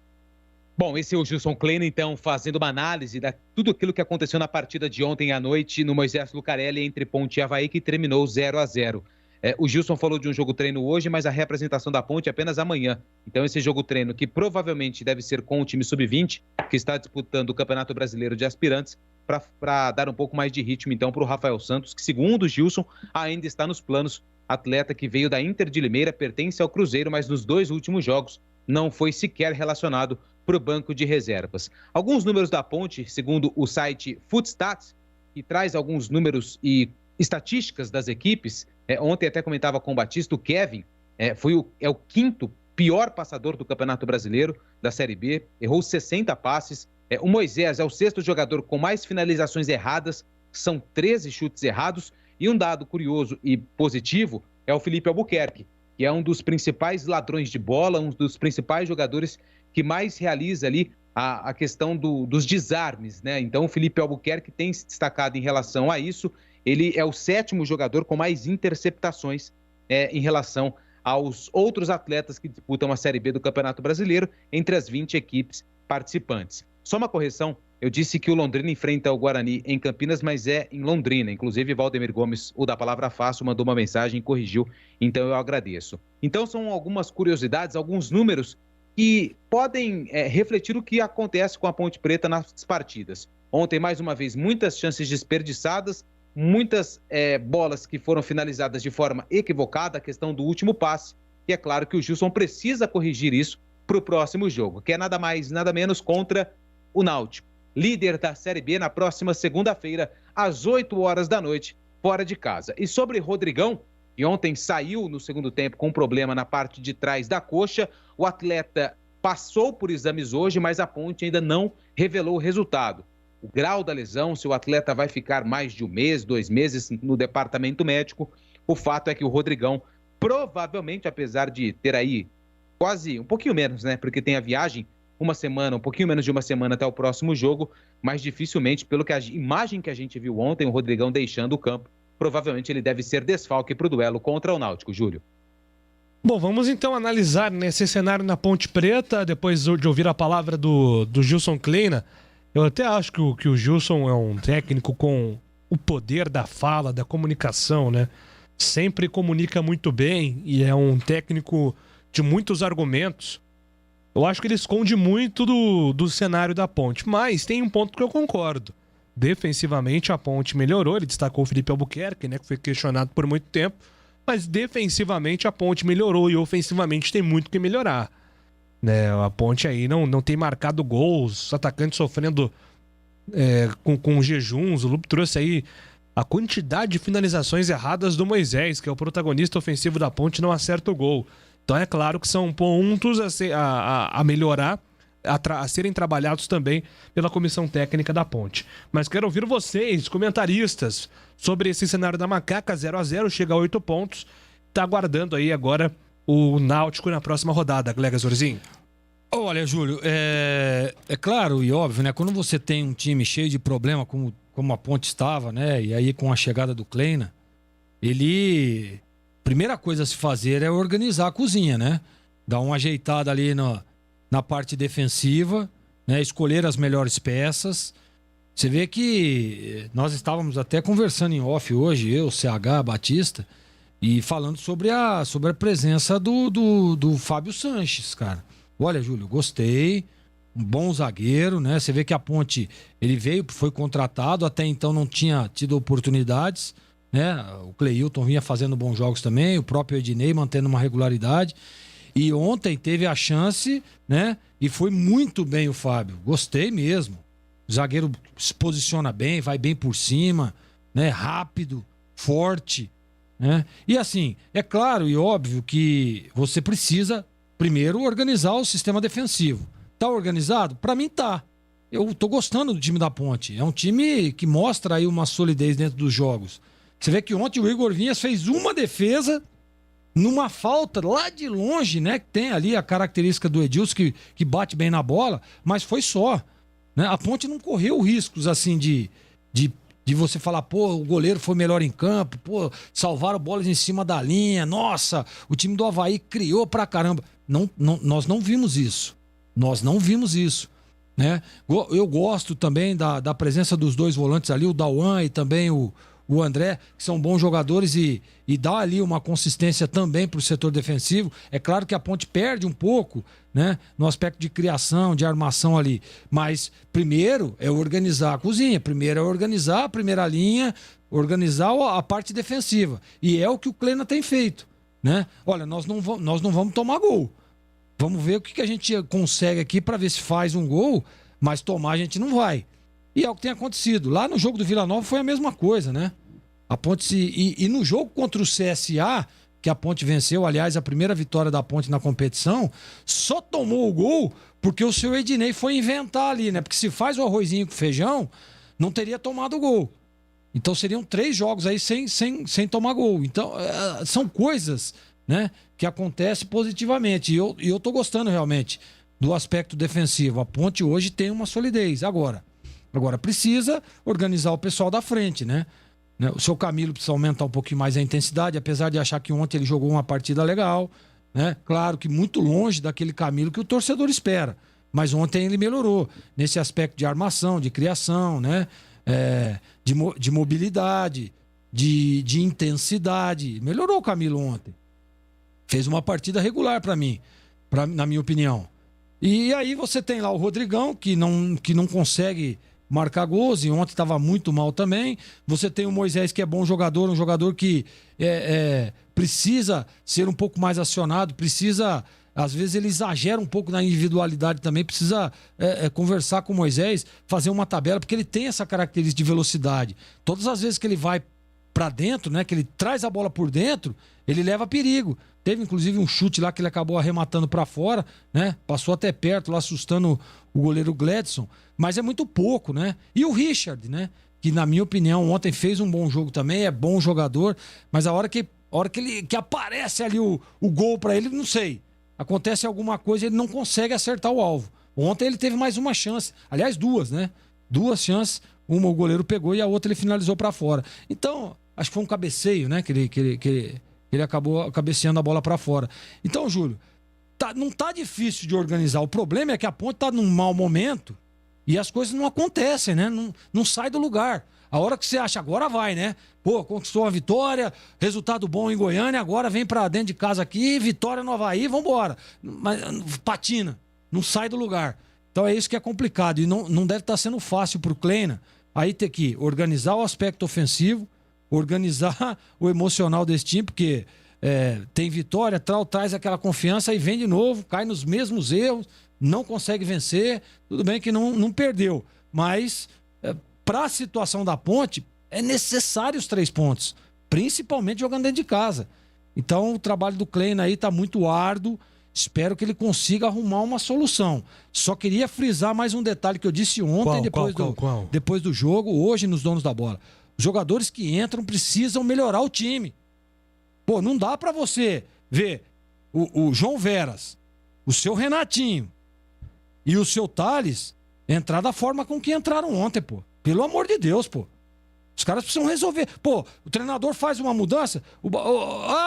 Bom, esse é o Gilson Kleina, então, fazendo uma análise de tudo aquilo que aconteceu na partida de ontem à noite no Moisés Lucarelli entre Ponte e Avaí, que terminou 0-0. O Gilson falou de um jogo-treino hoje, mas a representação da Ponte é apenas amanhã. Então esse jogo-treino, que provavelmente deve ser com o time sub-20, que está disputando o Campeonato Brasileiro de Aspirantes, para dar um pouco mais de ritmo, então, para o Rafael Santos, que segundo o Gilson, ainda está nos planos. Atleta que veio da Inter de Limeira, pertence ao Cruzeiro, mas nos 2 últimos jogos não foi sequer relacionado para o banco de reservas. Alguns números da Ponte, segundo o site Footstats, que traz alguns números e estatísticas das equipes. Ontem até comentava com o Batista, o Kevin é o 5º pior passador do Campeonato Brasileiro da Série B, errou 60 passes. O Moisés é o 6º jogador com mais finalizações erradas, são 13 chutes errados. E um dado curioso e positivo é o Felipe Albuquerque, que é um dos principais ladrões de bola, um dos principais jogadores que mais realiza ali a questão dos desarmes, né? Então o Felipe Albuquerque tem se destacado em relação a isso. Ele é o 7º jogador com mais interceptações em relação aos outros atletas que disputam a Série B do Campeonato Brasileiro entre as 20 equipes participantes. Só uma correção, eu disse que o Londrina enfrenta o Guarani em Campinas, mas é em Londrina. Inclusive, Valdemir Gomes, o da Palavra Fácil, mandou uma mensagem e corrigiu, então eu agradeço. Então são algumas curiosidades, alguns números que podem refletir o que acontece com a Ponte Preta nas partidas. Ontem, mais uma vez, muitas chances desperdiçadas, muitas bolas que foram finalizadas de forma equivocada, a questão do último passe, e é claro que o Gilson precisa corrigir isso para o próximo jogo, que é nada mais, nada menos contra o Náutico, líder da Série B, na próxima segunda-feira, às 8 horas da noite, fora de casa. E sobre Rodrigão, e ontem saiu no segundo tempo com um problema na parte de trás da coxa. O atleta passou por exames hoje, mas a Ponte ainda não revelou o resultado. O grau da lesão, se o atleta vai ficar mais de 1 mês, 2 meses no departamento médico, o fato é que o Rodrigão provavelmente, apesar de ter aí quase um pouquinho menos, né? Porque tem a viagem, uma semana, um pouquinho menos de uma semana até o próximo jogo, mas dificilmente, pelo que a imagem que a gente viu ontem, o Rodrigão deixando o campo, provavelmente ele deve ser desfalque para o duelo contra o Náutico, Júlio. Bom, vamos então analisar nesse cenário na Ponte Preta, depois de ouvir a palavra do Gilson Kleina. Eu até acho que o Gilson é um técnico com o poder da fala, da comunicação, né? Sempre comunica muito bem e é um técnico de muitos argumentos. Eu acho que ele esconde muito do cenário da Ponte, mas tem um ponto que eu concordo. Defensivamente a Ponte melhorou, ele destacou o Felipe Albuquerque, né, que foi questionado por muito tempo, mas defensivamente a Ponte melhorou e ofensivamente tem muito que melhorar. Né, a Ponte aí não tem marcado gols, os atacantes sofrendo com jejuns. O Lupe trouxe aí a quantidade de finalizações erradas do Moisés, que é o protagonista ofensivo da Ponte, não acerta o gol. Então é claro que são pontos a melhorar, a serem trabalhados também pela comissão técnica da Ponte. Mas quero ouvir vocês, comentaristas, sobre esse cenário da Macaca. 0-0, chega a 8 pontos. Tá aguardando aí agora o Náutico na próxima rodada, Glega Zorzinho. Olha, Júlio, é claro e óbvio, né? Quando você tem um time cheio de problema, como a Ponte estava, né? E aí com a chegada do Kleina, primeira coisa a se fazer é organizar a cozinha, né? Dar uma ajeitada ali na parte defensiva, né? Escolher as melhores peças. Você vê que nós estávamos até conversando em off hoje, eu, CH, Batista, e falando sobre a presença do Fábio Sanches, cara. Olha, Júlio, gostei, um bom zagueiro, né? Você vê que a Ponte, ele veio, foi contratado, até então não tinha tido oportunidades, né? O Cleilton vinha fazendo bons jogos também, o próprio Ednei mantendo uma regularidade. E ontem teve a chance, né? E foi muito bem o Fábio, gostei mesmo. O zagueiro se posiciona bem, vai bem por cima, né? Rápido, forte, né? E assim, é claro e óbvio que você precisa primeiro organizar o sistema defensivo. Tá organizado? Pra mim tá. Eu tô gostando do time da Ponte. É um time que mostra aí uma solidez dentro dos jogos. Você vê que ontem o Igor Vinhas fez uma defesa numa falta lá de longe, né? Que tem ali a característica do Edilson que bate bem na bola, mas foi só. Né? A Ponte não correu riscos assim de você falar, pô, o goleiro foi melhor em campo, pô, salvaram bolas em cima da linha, nossa, o time do Avaí criou pra caramba. Nós não vimos isso. Nós não vimos isso. Né? Eu gosto também da presença dos dois volantes ali, o Dauan e também o André, que são bons jogadores e dá ali uma consistência também para o setor defensivo. É claro que a Ponte perde um pouco, né, no aspecto de criação, de armação ali, mas primeiro é organizar a cozinha, primeiro é organizar a primeira linha, organizar a parte defensiva, e é o que o Kleina tem feito, né? Olha, nós não vamos tomar gol, vamos ver o que a gente consegue aqui para ver se faz um gol, mas tomar a gente não vai. E é o que tem acontecido. Lá no jogo do Vila Nova foi a mesma coisa, né? A Ponte e no jogo contra o CSA, que a Ponte venceu, aliás, a primeira vitória da Ponte na competição, só tomou o gol porque o seu Ednei foi inventar ali, né? Porque se faz o arrozinho com feijão, não teria tomado o gol. Então seriam 3 jogos aí sem tomar gol. Então, são coisas, né, que acontecem positivamente. E eu tô gostando realmente do aspecto defensivo. A Ponte hoje tem uma solidez. Agora precisa organizar o pessoal da frente, né? O seu Camilo precisa aumentar um pouquinho mais a intensidade, apesar de achar que ontem ele jogou uma partida legal, né? Claro que muito longe daquele Camilo que o torcedor espera, mas ontem ele melhorou nesse aspecto de armação, de criação, né? De mobilidade, de intensidade. Melhorou o Camilo ontem. Fez uma partida regular para mim, na minha opinião. E aí você tem lá o Rodrigão, que não consegue marcar gols, e ontem estava muito mal também. Você tem o Moisés, que é bom jogador, um jogador que precisa ser um pouco mais acionado, precisa, às vezes ele exagera um pouco na individualidade também, precisa conversar com o Moisés, fazer uma tabela, porque ele tem essa característica de velocidade. Todas as vezes que ele vai pra dentro, né? Que ele traz a bola por dentro, ele leva perigo. Teve inclusive um chute lá que ele acabou arrematando pra fora, né? Passou até perto lá, assustando o goleiro Gladson, mas é muito pouco, né? E o Richard, né? Que na minha opinião ontem fez um bom jogo também, é bom jogador, mas a hora que que aparece ali o gol pra ele, não sei. Acontece alguma coisa, ele não consegue acertar o alvo. Ontem ele teve mais uma chance, aliás 2, né? 2 chances, uma o goleiro pegou e a outra ele finalizou pra fora. Então, acho que foi um cabeceio, né? Que ele acabou cabeceando a bola pra fora. Então, Júlio, não tá difícil de organizar. O problema é que a Ponte tá num mau momento e as coisas não acontecem, né? Não sai do lugar. A hora que você acha, agora vai, né? Pô, conquistou a vitória, resultado bom em Goiânia, agora vem pra dentro de casa aqui, vitória no Avaí, vambora. Mas patina, não sai do lugar. Então é isso que é complicado e não deve estar sendo fácil pro Kleina aí ter que organizar o aspecto ofensivo, organizar o emocional desse time, porque tem vitória, traz aquela confiança e vem de novo, cai nos mesmos erros, não consegue vencer. Tudo bem que não perdeu, mas para a situação da Ponte é necessário os 3 pontos, principalmente jogando dentro de casa. Então o trabalho do Kleina aí está muito árduo. Espero que ele consiga arrumar uma solução. Só queria frisar mais um detalhe que eu disse ontem, depois do jogo, hoje nos Donos da Bola. Os jogadores que entram precisam melhorar o time. Pô, não dá pra você ver o João Veras, o seu Renatinho e o seu Thales entrar da forma com que entraram ontem, pô. Pelo amor de Deus, pô. Os caras precisam resolver. Pô, o treinador faz uma mudança.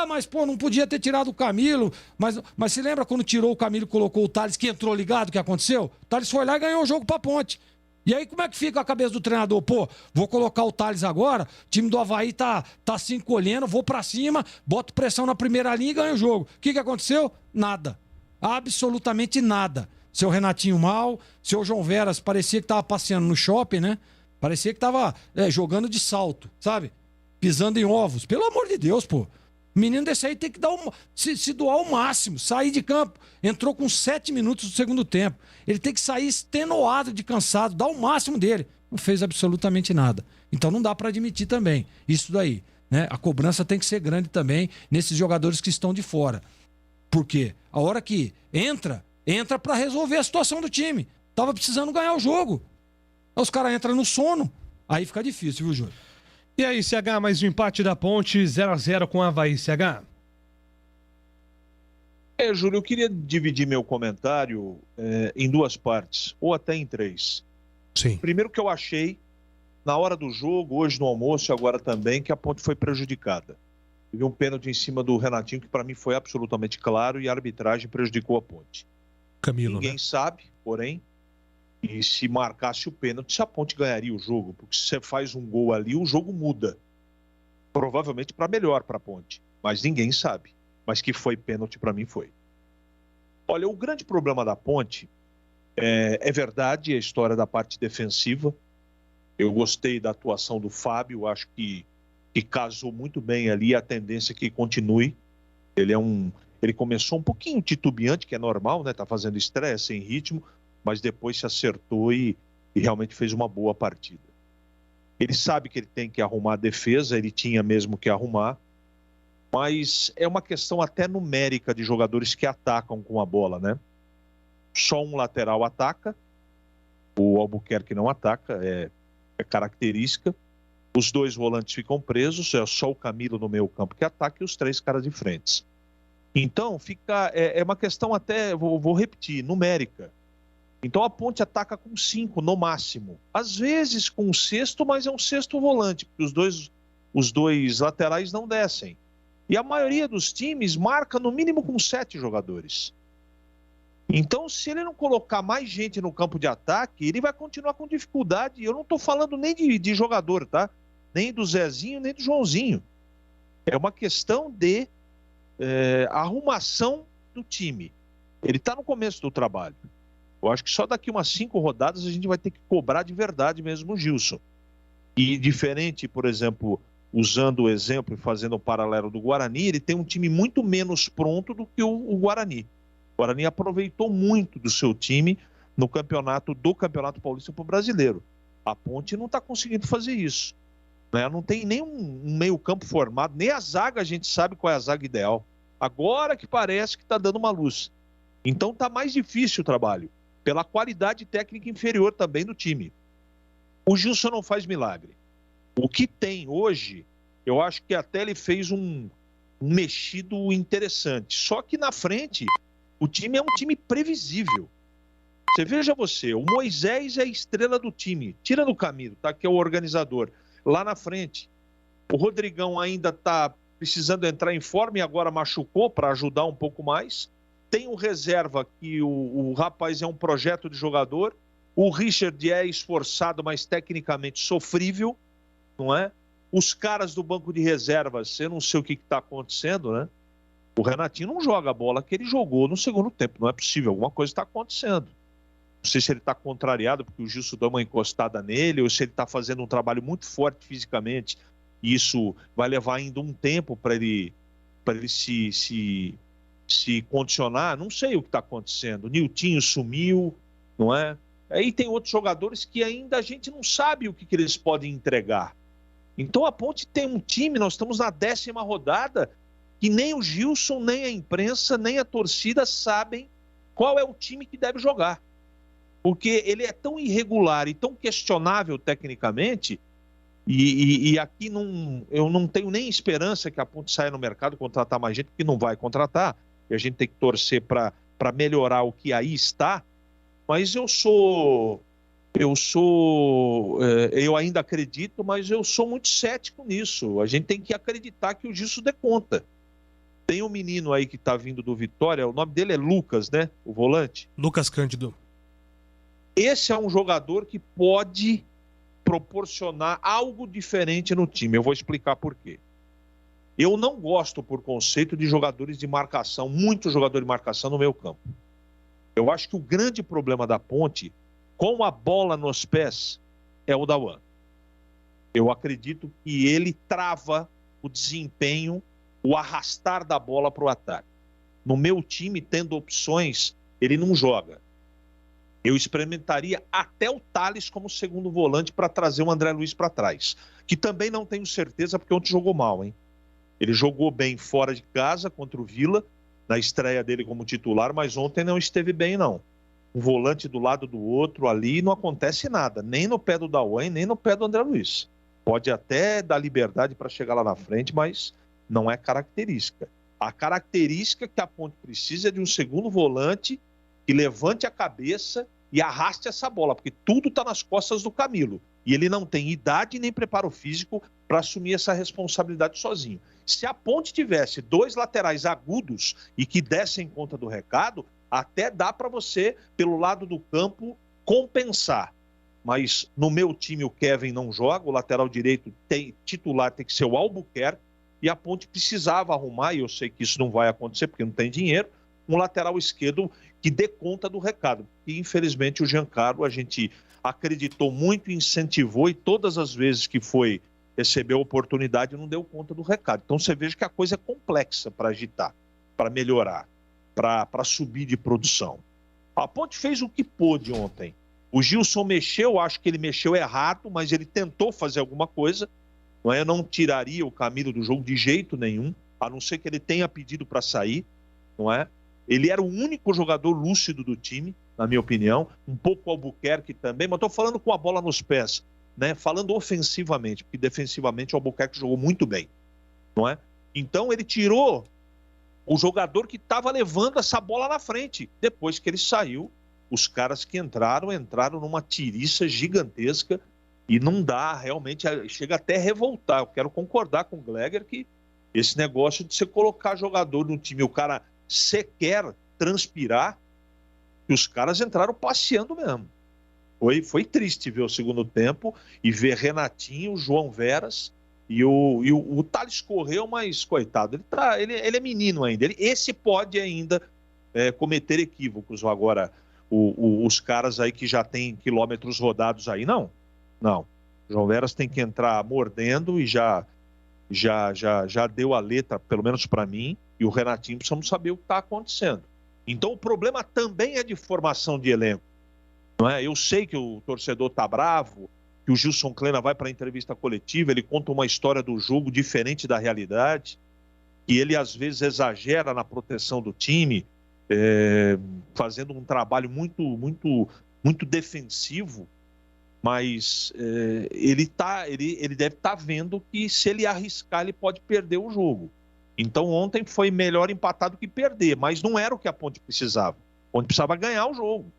Mas pô, não podia ter tirado o Camilo. Mas se lembra quando tirou o Camilo e colocou o Thales, que entrou ligado, o que aconteceu? O Thales foi lá e ganhou o jogo pra Ponte. E aí como é que fica a cabeça do treinador? Pô, vou colocar o Thales agora, o time do Avaí tá se encolhendo, vou pra cima, boto pressão na primeira linha e ganho o jogo. O que aconteceu? Nada. Absolutamente nada. Seu Renatinho mal, seu João Veras parecia que tava passeando no shopping, né? Parecia que tava jogando de salto, sabe? Pisando em ovos. Pelo amor de Deus, pô. O menino desse aí tem que dar se doar ao máximo, sair de campo. Entrou com 7 minutos do segundo tempo. Ele tem que sair extenuado de cansado, dar o máximo dele. Não fez absolutamente nada. Então não dá para admitir também isso daí, né? A cobrança tem que ser grande também nesses jogadores que estão de fora. Por quê? A hora que entra para resolver a situação do time. Tava precisando ganhar o jogo. Os caras entram no sono, aí fica difícil, viu, Júlio? E aí, CH, mais um empate da Ponte, 0-0 com a Avaí, CH. Júlio, eu queria dividir meu comentário em 2 partes, ou até em 3. Sim. Primeiro que eu achei, na hora do jogo, hoje no almoço e agora também, que a Ponte foi prejudicada. Teve um pênalti em cima do Renatinho, que para mim foi absolutamente claro, e a arbitragem prejudicou a Ponte. Camilo, Ninguém sabe, porém, e se marcasse o pênalti, se a Ponte ganharia o jogo, porque se você faz um gol ali, o jogo muda. Provavelmente para melhor para a Ponte, mas ninguém sabe. Mas que foi pênalti para mim foi. Olha, o grande problema da Ponte é verdade a história da parte defensiva. Eu gostei da atuação do Fábio, acho que casou muito bem ali, a tendência é que continue. Ele começou um pouquinho titubeante, que é normal, né? Tá fazendo estreia, sem ritmo, mas depois se acertou e realmente fez uma boa partida. Ele sabe que ele tem que arrumar a defesa, ele tinha mesmo que arrumar, mas é uma questão até numérica de jogadores que atacam com a bola, né? Só um lateral ataca, o Albuquerque não ataca, é característica. Os 2 volantes ficam presos, é só o Camilo no meio campo que ataca e os 3 caras de frente. Então, é uma questão até, vou repetir, numérica. Então a Ponte ataca com 5 no máximo. Às vezes com 6º, mas é um 6º volante, porque os dois laterais não descem. E a maioria dos times marca no mínimo com 7 jogadores. Então, se ele não colocar mais gente no campo de ataque, ele vai continuar com dificuldade. Eu não estou falando nem de jogador, tá? Nem do Zezinho, nem do Joãozinho. É uma questão de arrumação do time. Ele está no começo do trabalho. Eu acho que só daqui umas 5 rodadas a gente vai ter que cobrar de verdade mesmo o Gilson. E diferente, por exemplo, usando o exemplo e fazendo o paralelo do Guarani, ele tem um time muito menos pronto do que o Guarani. O Guarani aproveitou muito do seu time no Campeonato Paulista para o Brasileiro. A Ponte não está conseguindo fazer isso. né? Não tem nem um meio-campo formado, nem a zaga a gente sabe qual é a zaga ideal. Agora que parece que está dando uma luz. Então está mais difícil o trabalho, pela qualidade técnica inferior também do time. O Gilson não faz milagre. O que tem hoje, eu acho que até ele fez um mexido interessante. Só que na frente, o time é um time previsível. Você veja o Moisés é a estrela do time. Tira do Camilo, tá? Que é o organizador. Lá na frente, o Rodrigão ainda está precisando entrar em forma e agora machucou para ajudar um pouco mais. Tem o reserva, que o rapaz é um projeto de jogador. O Richard é esforçado, mas tecnicamente sofrível, não é? Os caras do banco de reservas, eu não sei o que está acontecendo, né? O Renatinho não joga a bola que ele jogou no segundo tempo. Não é possível, alguma coisa está acontecendo. Não sei se ele está contrariado porque o Gilson deu uma encostada nele, ou se ele está fazendo um trabalho muito forte fisicamente. E isso vai levar ainda um tempo para ele se condicionar. Não sei o que está acontecendo. O Niltinho sumiu, não é? Aí tem outros jogadores que ainda a gente não sabe o que eles podem entregar. Então a Ponte tem um time, nós estamos na 10ª rodada, que nem o Gilson, nem a imprensa, nem a torcida sabem qual é o time que deve jogar. Porque ele é tão irregular e tão questionável tecnicamente, e aqui eu não tenho nem esperança que a Ponte saia no mercado contratar mais gente, porque não vai contratar, e a gente tem que torcer para melhorar o que aí está. Mas eu ainda acredito, mas eu sou muito cético nisso. A gente tem que acreditar que o Gilson dê conta. Tem um menino aí que está vindo do Vitória, o nome dele é Lucas, né? O volante. Lucas Cândido. Esse é um jogador que pode proporcionar algo diferente no time. Eu vou explicar por quê. Eu não gosto, por conceito, de jogadores de marcação, muito jogador de marcação no meio campo. Eu acho que o grande problema da Ponte, com a bola nos pés, é o Dauan. Eu acredito que ele trava o desempenho, o arrastar da bola para o ataque. No meu time, tendo opções, ele não joga. Eu experimentaria até o Thales como segundo volante para trazer o André Luiz para trás. Que também não tenho certeza, porque ontem jogou mal, hein? Ele jogou bem fora de casa contra o Vila, na estreia dele como titular, mas ontem não esteve bem, não. Um volante do lado do outro ali, não acontece nada, nem no pé do Dauan, nem no pé do André Luiz. Pode até dar liberdade para chegar lá na frente, mas não é característica. A característica que a Ponte precisa é de um segundo volante que levante a cabeça e arraste essa bola, porque tudo está nas costas do Camilo. E ele não tem idade nem preparo físico para assumir essa responsabilidade sozinho. Se a Ponte tivesse 2 laterais agudos e que dessem conta do recado, até dá para você, pelo lado do campo, compensar. Mas no meu time o Kevin não joga, o lateral direito titular tem que ser o Albuquerque, e a Ponte precisava arrumar, e eu sei que isso não vai acontecer porque não tem dinheiro, um lateral esquerdo que dê conta do recado. E infelizmente o Giancarlo, a gente acreditou muito, incentivou, e todas as vezes que foi receber a oportunidade não deu conta do recado. Então você veja que a coisa é complexa para agitar, para melhorar, para subir de produção. A Ponte fez o que pôde ontem. O Gilson mexeu, acho que ele mexeu errado, mas ele tentou fazer alguma coisa. Não é? Eu não tiraria o Camilo do jogo de jeito nenhum, a não ser que ele tenha pedido para sair, não é? Ele era o único jogador lúcido do time, na minha opinião. Um pouco o Albuquerque também, mas estou falando com a bola nos pés, né? Falando ofensivamente, porque defensivamente o Albuquerque jogou muito bem, não é? Então ele tirou o jogador que estava levando essa bola na frente. Depois que ele saiu, os caras que entraram numa tiriça gigantesca e não dá, realmente, chega até a revoltar. Eu quero concordar com o Gleger que esse negócio de você colocar jogador no time, o cara sequer transpirar, que os caras entraram passeando mesmo. Foi triste ver o segundo tempo e ver Renatinho, João Veras e o Thales correu, mas coitado, ele é menino ainda. Esse pode ainda cometer equívocos. Agora, os caras aí que já tem quilômetros rodados aí, não. João Veras tem que entrar mordendo e já deu a letra, pelo menos para mim, e o Renatinho precisamos saber o que está acontecendo. Então o problema também é de formação de elenco. Não é? Eu sei que o torcedor está bravo, que o Gilson Kleina vai para a entrevista coletiva, ele conta uma história do jogo diferente da realidade, e ele às vezes exagera na proteção do time, fazendo um trabalho muito defensivo, mas ele deve estar vendo que se ele arriscar, ele pode perder o jogo. Então ontem foi melhor empatar do que perder, mas não era o que a Ponte precisava. A Ponte precisava ganhar o jogo.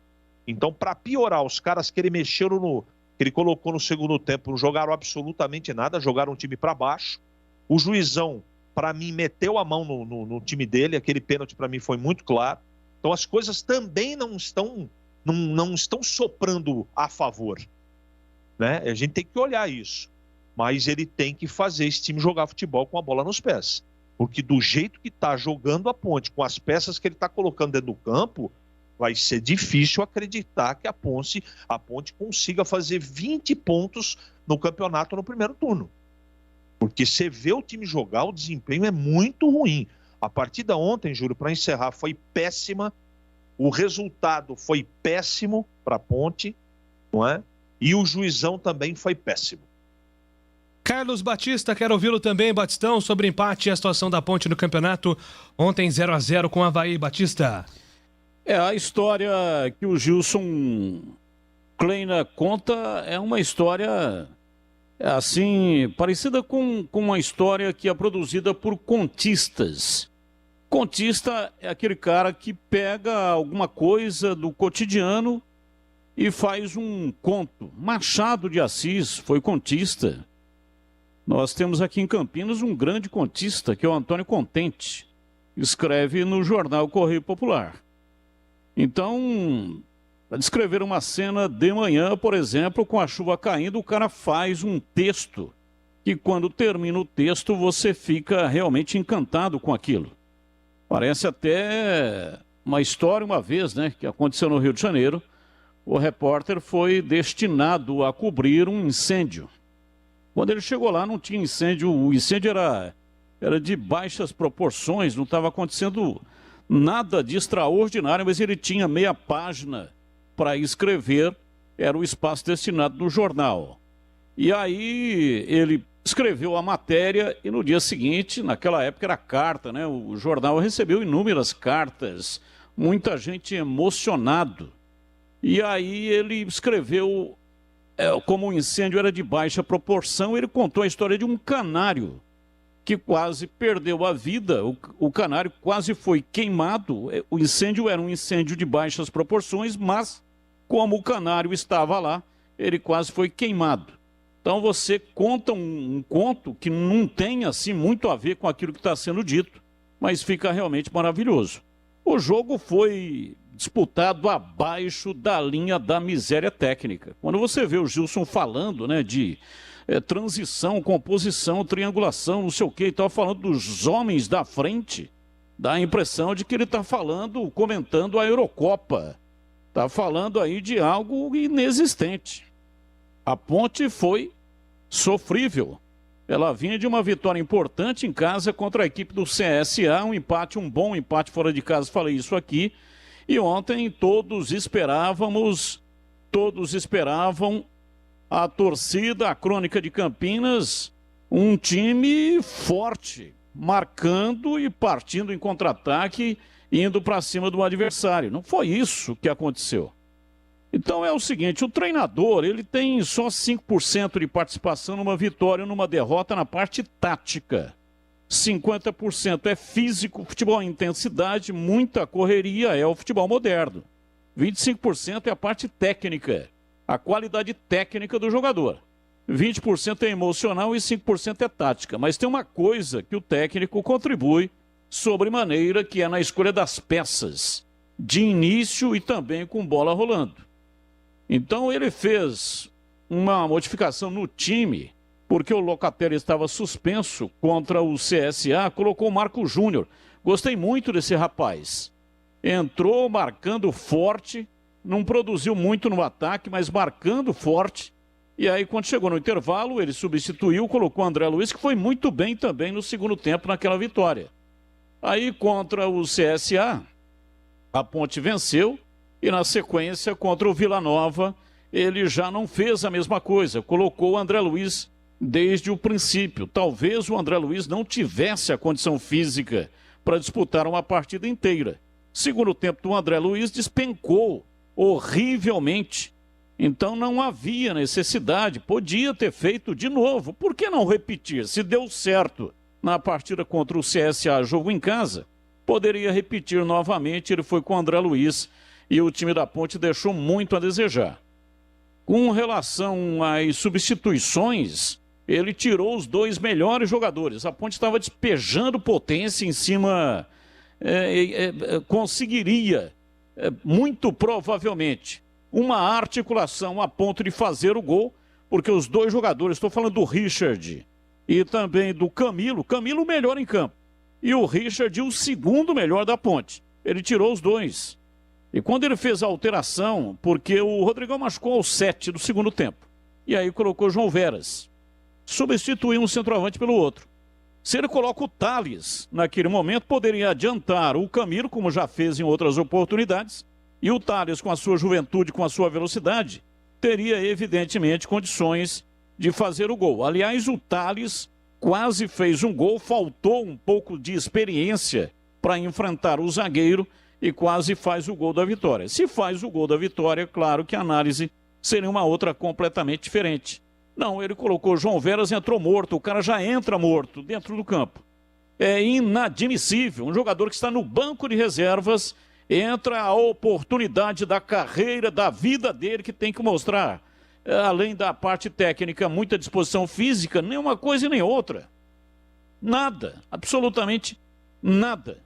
Então, para piorar, os caras que ele mexeram que ele colocou no segundo tempo, não jogaram absolutamente nada, jogaram o time para baixo. O juizão, para mim, meteu a mão no time dele, aquele pênalti para mim foi muito claro. Então as coisas também não estão soprando a favor, né? A gente tem que olhar isso, mas ele tem que fazer esse time jogar futebol com a bola nos pés, porque do jeito que está jogando a Ponte, com as peças que ele está colocando dentro do campo, vai ser difícil acreditar que a Ponte consiga fazer 20 pontos no campeonato no primeiro turno. Porque você vê o time jogar, o desempenho é muito ruim. A partida ontem, Júlio, para encerrar, foi péssima. O resultado foi péssimo para a Ponte, não é? E o juizão também foi péssimo. Carlos Batista, quero ouvi-lo também, Batistão, sobre o empate e a situação da Ponte no campeonato. Ontem 0-0 com o Avaí, Batista. A história que o Gilson Kleina conta é uma história, assim, parecida com uma história que é produzida por contistas. Contista é aquele cara que pega alguma coisa do cotidiano e faz um conto. Machado de Assis foi contista. Nós temos aqui em Campinas um grande contista, que é o Antônio Contente. Escreve no jornal Correio Popular. Então, para descrever uma cena de manhã, por exemplo, com a chuva caindo, o cara faz um texto que quando termina o texto você fica realmente encantado com aquilo. Parece até uma história uma vez, né, que aconteceu no Rio de Janeiro. O repórter foi destinado a cobrir um incêndio. Quando ele chegou lá não tinha incêndio, o incêndio era de baixas proporções, não estava acontecendo nada de extraordinário, mas ele tinha meia página para escrever, era o espaço destinado no jornal. E aí ele escreveu a matéria e no dia seguinte, naquela época era carta, né? O jornal recebeu inúmeras cartas, muita gente emocionado. E aí ele escreveu, como o incêndio era de baixa proporção, ele contou a história de um canário que quase perdeu a vida, o canário quase foi queimado. O incêndio era um incêndio de baixas proporções, mas como o canário estava lá, ele quase foi queimado. Então você conta um conto que não tem assim muito a ver com aquilo que está sendo dito, mas fica realmente maravilhoso. O jogo foi disputado abaixo da linha da miséria técnica. Quando você vê o Gilson falando, né, de transição, composição, triangulação, não sei o que, estava falando dos homens da frente, dá a impressão de que ele está falando, comentando a Eurocopa. Está falando aí de algo inexistente. A Ponte foi sofrível. Ela vinha de uma vitória importante em casa contra a equipe do CSA, um bom empate fora de casa, falei isso aqui. E ontem todos esperavam a torcida, a Crônica de Campinas, um time forte, marcando e partindo em contra-ataque, indo para cima do adversário. Não foi isso que aconteceu. Então é o seguinte, o treinador, ele tem só 5% de participação numa vitória ou numa derrota na parte tática. 50% é físico, futebol em intensidade, muita correria, é o futebol moderno. 25% é a parte técnica, a qualidade técnica do jogador. 20% é emocional e 5% é tática. Mas tem uma coisa que o técnico contribui sobremaneira, que é na escolha das peças, de início e também com bola rolando. Então ele fez uma modificação no time, porque o Locatelli estava suspenso contra o CSA, colocou o Marco Júnior. Gostei muito desse rapaz. Entrou marcando forte, não produziu muito no ataque, mas marcando forte. E aí, quando chegou no intervalo, ele substituiu, colocou o André Luiz, que foi muito bem também no segundo tempo naquela vitória. Aí, contra o CSA, a Ponte venceu. E na sequência, contra o Vila Nova, ele já não fez a mesma coisa, colocou o André Luiz desde o princípio. Talvez o André Luiz não tivesse a condição física para disputar uma partida inteira. Segundo tempo do André Luiz despencou horrivelmente. Então não havia necessidade, podia ter feito de novo. Por que não repetir? Se deu certo na partida contra o CSA, jogo em casa, poderia repetir novamente. Ele foi com o André Luiz e o time da Ponte deixou muito a desejar. Com relação às substituições, ele tirou os 2 melhores jogadores. A Ponte estava despejando potência em cima, conseguiria, muito provavelmente, uma articulação a ponto de fazer o gol, porque os 2 jogadores, estou falando do Richard e também do Camilo, Camilo o melhor em campo, e o Richard o segundo melhor da Ponte. Ele tirou os 2. E quando ele fez a alteração, porque o Rodrigão machucou aos 7 do segundo tempo, e aí colocou João Veras, substituiu um centroavante pelo outro. Se ele coloca o Thales, naquele momento, poderia adiantar o Camilo, como já fez em outras oportunidades, e o Thales, com a sua juventude, com a sua velocidade, teria, evidentemente, condições de fazer o gol. Aliás, o Thales quase fez um gol, faltou um pouco de experiência para enfrentar o zagueiro e quase faz o gol da vitória. Se faz o gol da vitória, claro que a análise seria uma outra completamente diferente. Não, ele colocou João Veras, entrou morto, o cara já entra morto dentro do campo. É inadmissível, um jogador que está no banco de reservas, entra a oportunidade da carreira, da vida dele, que tem que mostrar, além da parte técnica, muita disposição física, nem uma coisa e nem outra. Nada, absolutamente nada.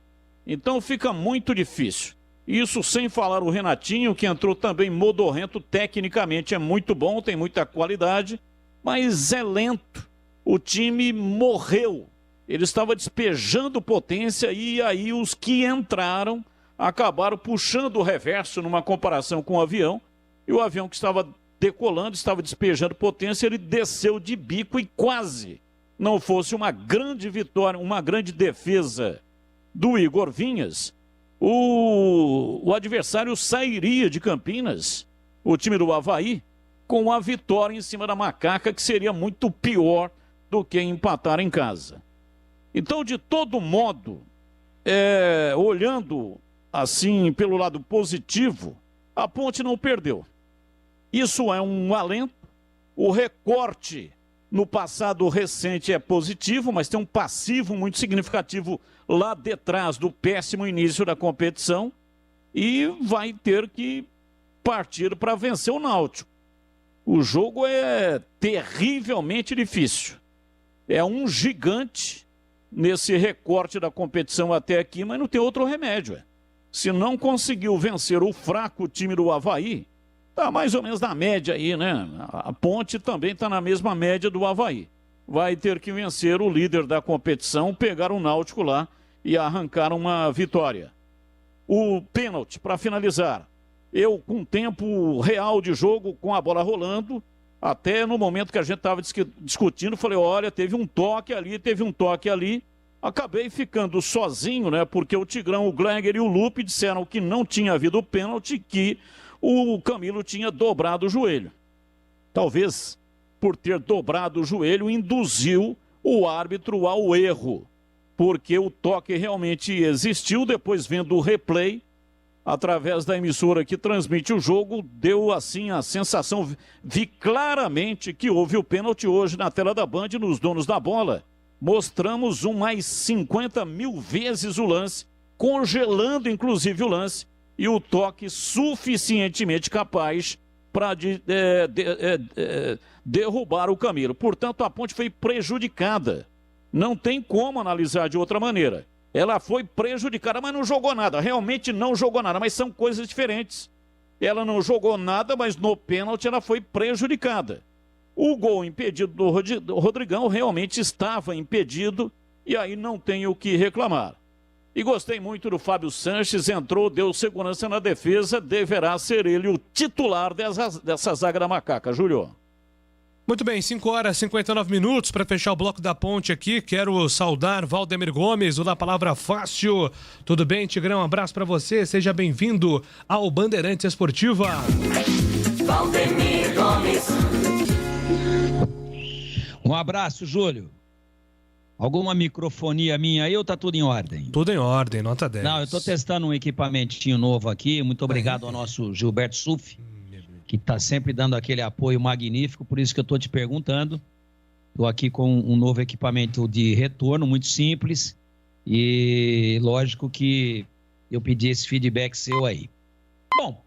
Então fica muito difícil. Isso sem falar o Renatinho, que entrou também modorrento, tecnicamente é muito bom, tem muita qualidade, mas é lento. O time morreu. Ele estava despejando potência e aí os que entraram acabaram puxando o reverso numa comparação com o avião. E o avião que estava decolando, estava despejando potência, ele desceu de bico e quase não fosse uma grande vitória, uma grande defesa do Igor Vinhas, o adversário sairia de Campinas, o time do Avaí, com a vitória em cima da Macaca, que seria muito pior do que empatar em casa. Então, de todo modo, olhando assim pelo lado positivo, a Ponte não perdeu. Isso é um alento. O recorte no passado recente é positivo, mas tem um passivo muito significativo lá detrás do péssimo início da competição e vai ter que partir para vencer o Náutico. O jogo é terrivelmente difícil. É um gigante nesse recorte da competição até aqui, mas não tem outro remédio. Se não conseguiu vencer o fraco time do Avaí, está mais ou menos na média aí, né? A Ponte também está na mesma média do Avaí. Vai ter que vencer o líder da competição, pegar o Náutico lá e arrancar uma vitória. O pênalti, para finalizar. Eu, com tempo real de jogo, com a bola rolando, até no momento que a gente estava discutindo, falei, olha, teve um toque ali. Acabei ficando sozinho, né? Porque o Tigrão, o Gleger e o Lupe disseram que não tinha havido pênalti, que o Camilo tinha dobrado o joelho. Talvez, por ter dobrado o joelho, induziu o árbitro ao erro, porque o toque realmente existiu. Depois, vendo o replay, através da emissora que transmite o jogo, deu assim a sensação, vi claramente que houve o pênalti hoje na tela da Band, nos donos da bola. Mostramos mais 50 mil vezes o lance, congelando inclusive o lance, e o toque suficientemente capaz para derrubar o Camilo. Portanto, a Ponte foi prejudicada. Não tem como analisar de outra maneira. Ela foi prejudicada, mas não jogou nada. Realmente não jogou nada, mas são coisas diferentes. Ela não jogou nada, mas no pênalti ela foi prejudicada. O gol impedido do Rodrigão realmente estava impedido e aí não tem o que reclamar. E gostei muito do Fábio Sanches, entrou, deu segurança na defesa, deverá ser ele o titular dessa zaga da Macaca. Júlio. Muito bem, 5 horas e 59 minutos para fechar o bloco da Ponte aqui. Quero saudar Valdemir Gomes, o da Palavra Fácil. Tudo bem, Tigrão? Um abraço para você, seja bem-vindo ao Bandeirantes Esportiva. Valdemir Gomes. Um abraço, Júlio. Alguma microfonia minha aí ou tá tudo em ordem? Tudo em ordem, nota 10. Não, eu tô testando um equipamentinho novo aqui. Muito obrigado ao nosso Gilberto Suff, que tá sempre dando aquele apoio magnífico. Por isso que eu tô te perguntando. Tô aqui com um novo equipamento de retorno, muito simples. E lógico que eu pedi esse feedback seu aí. Bom,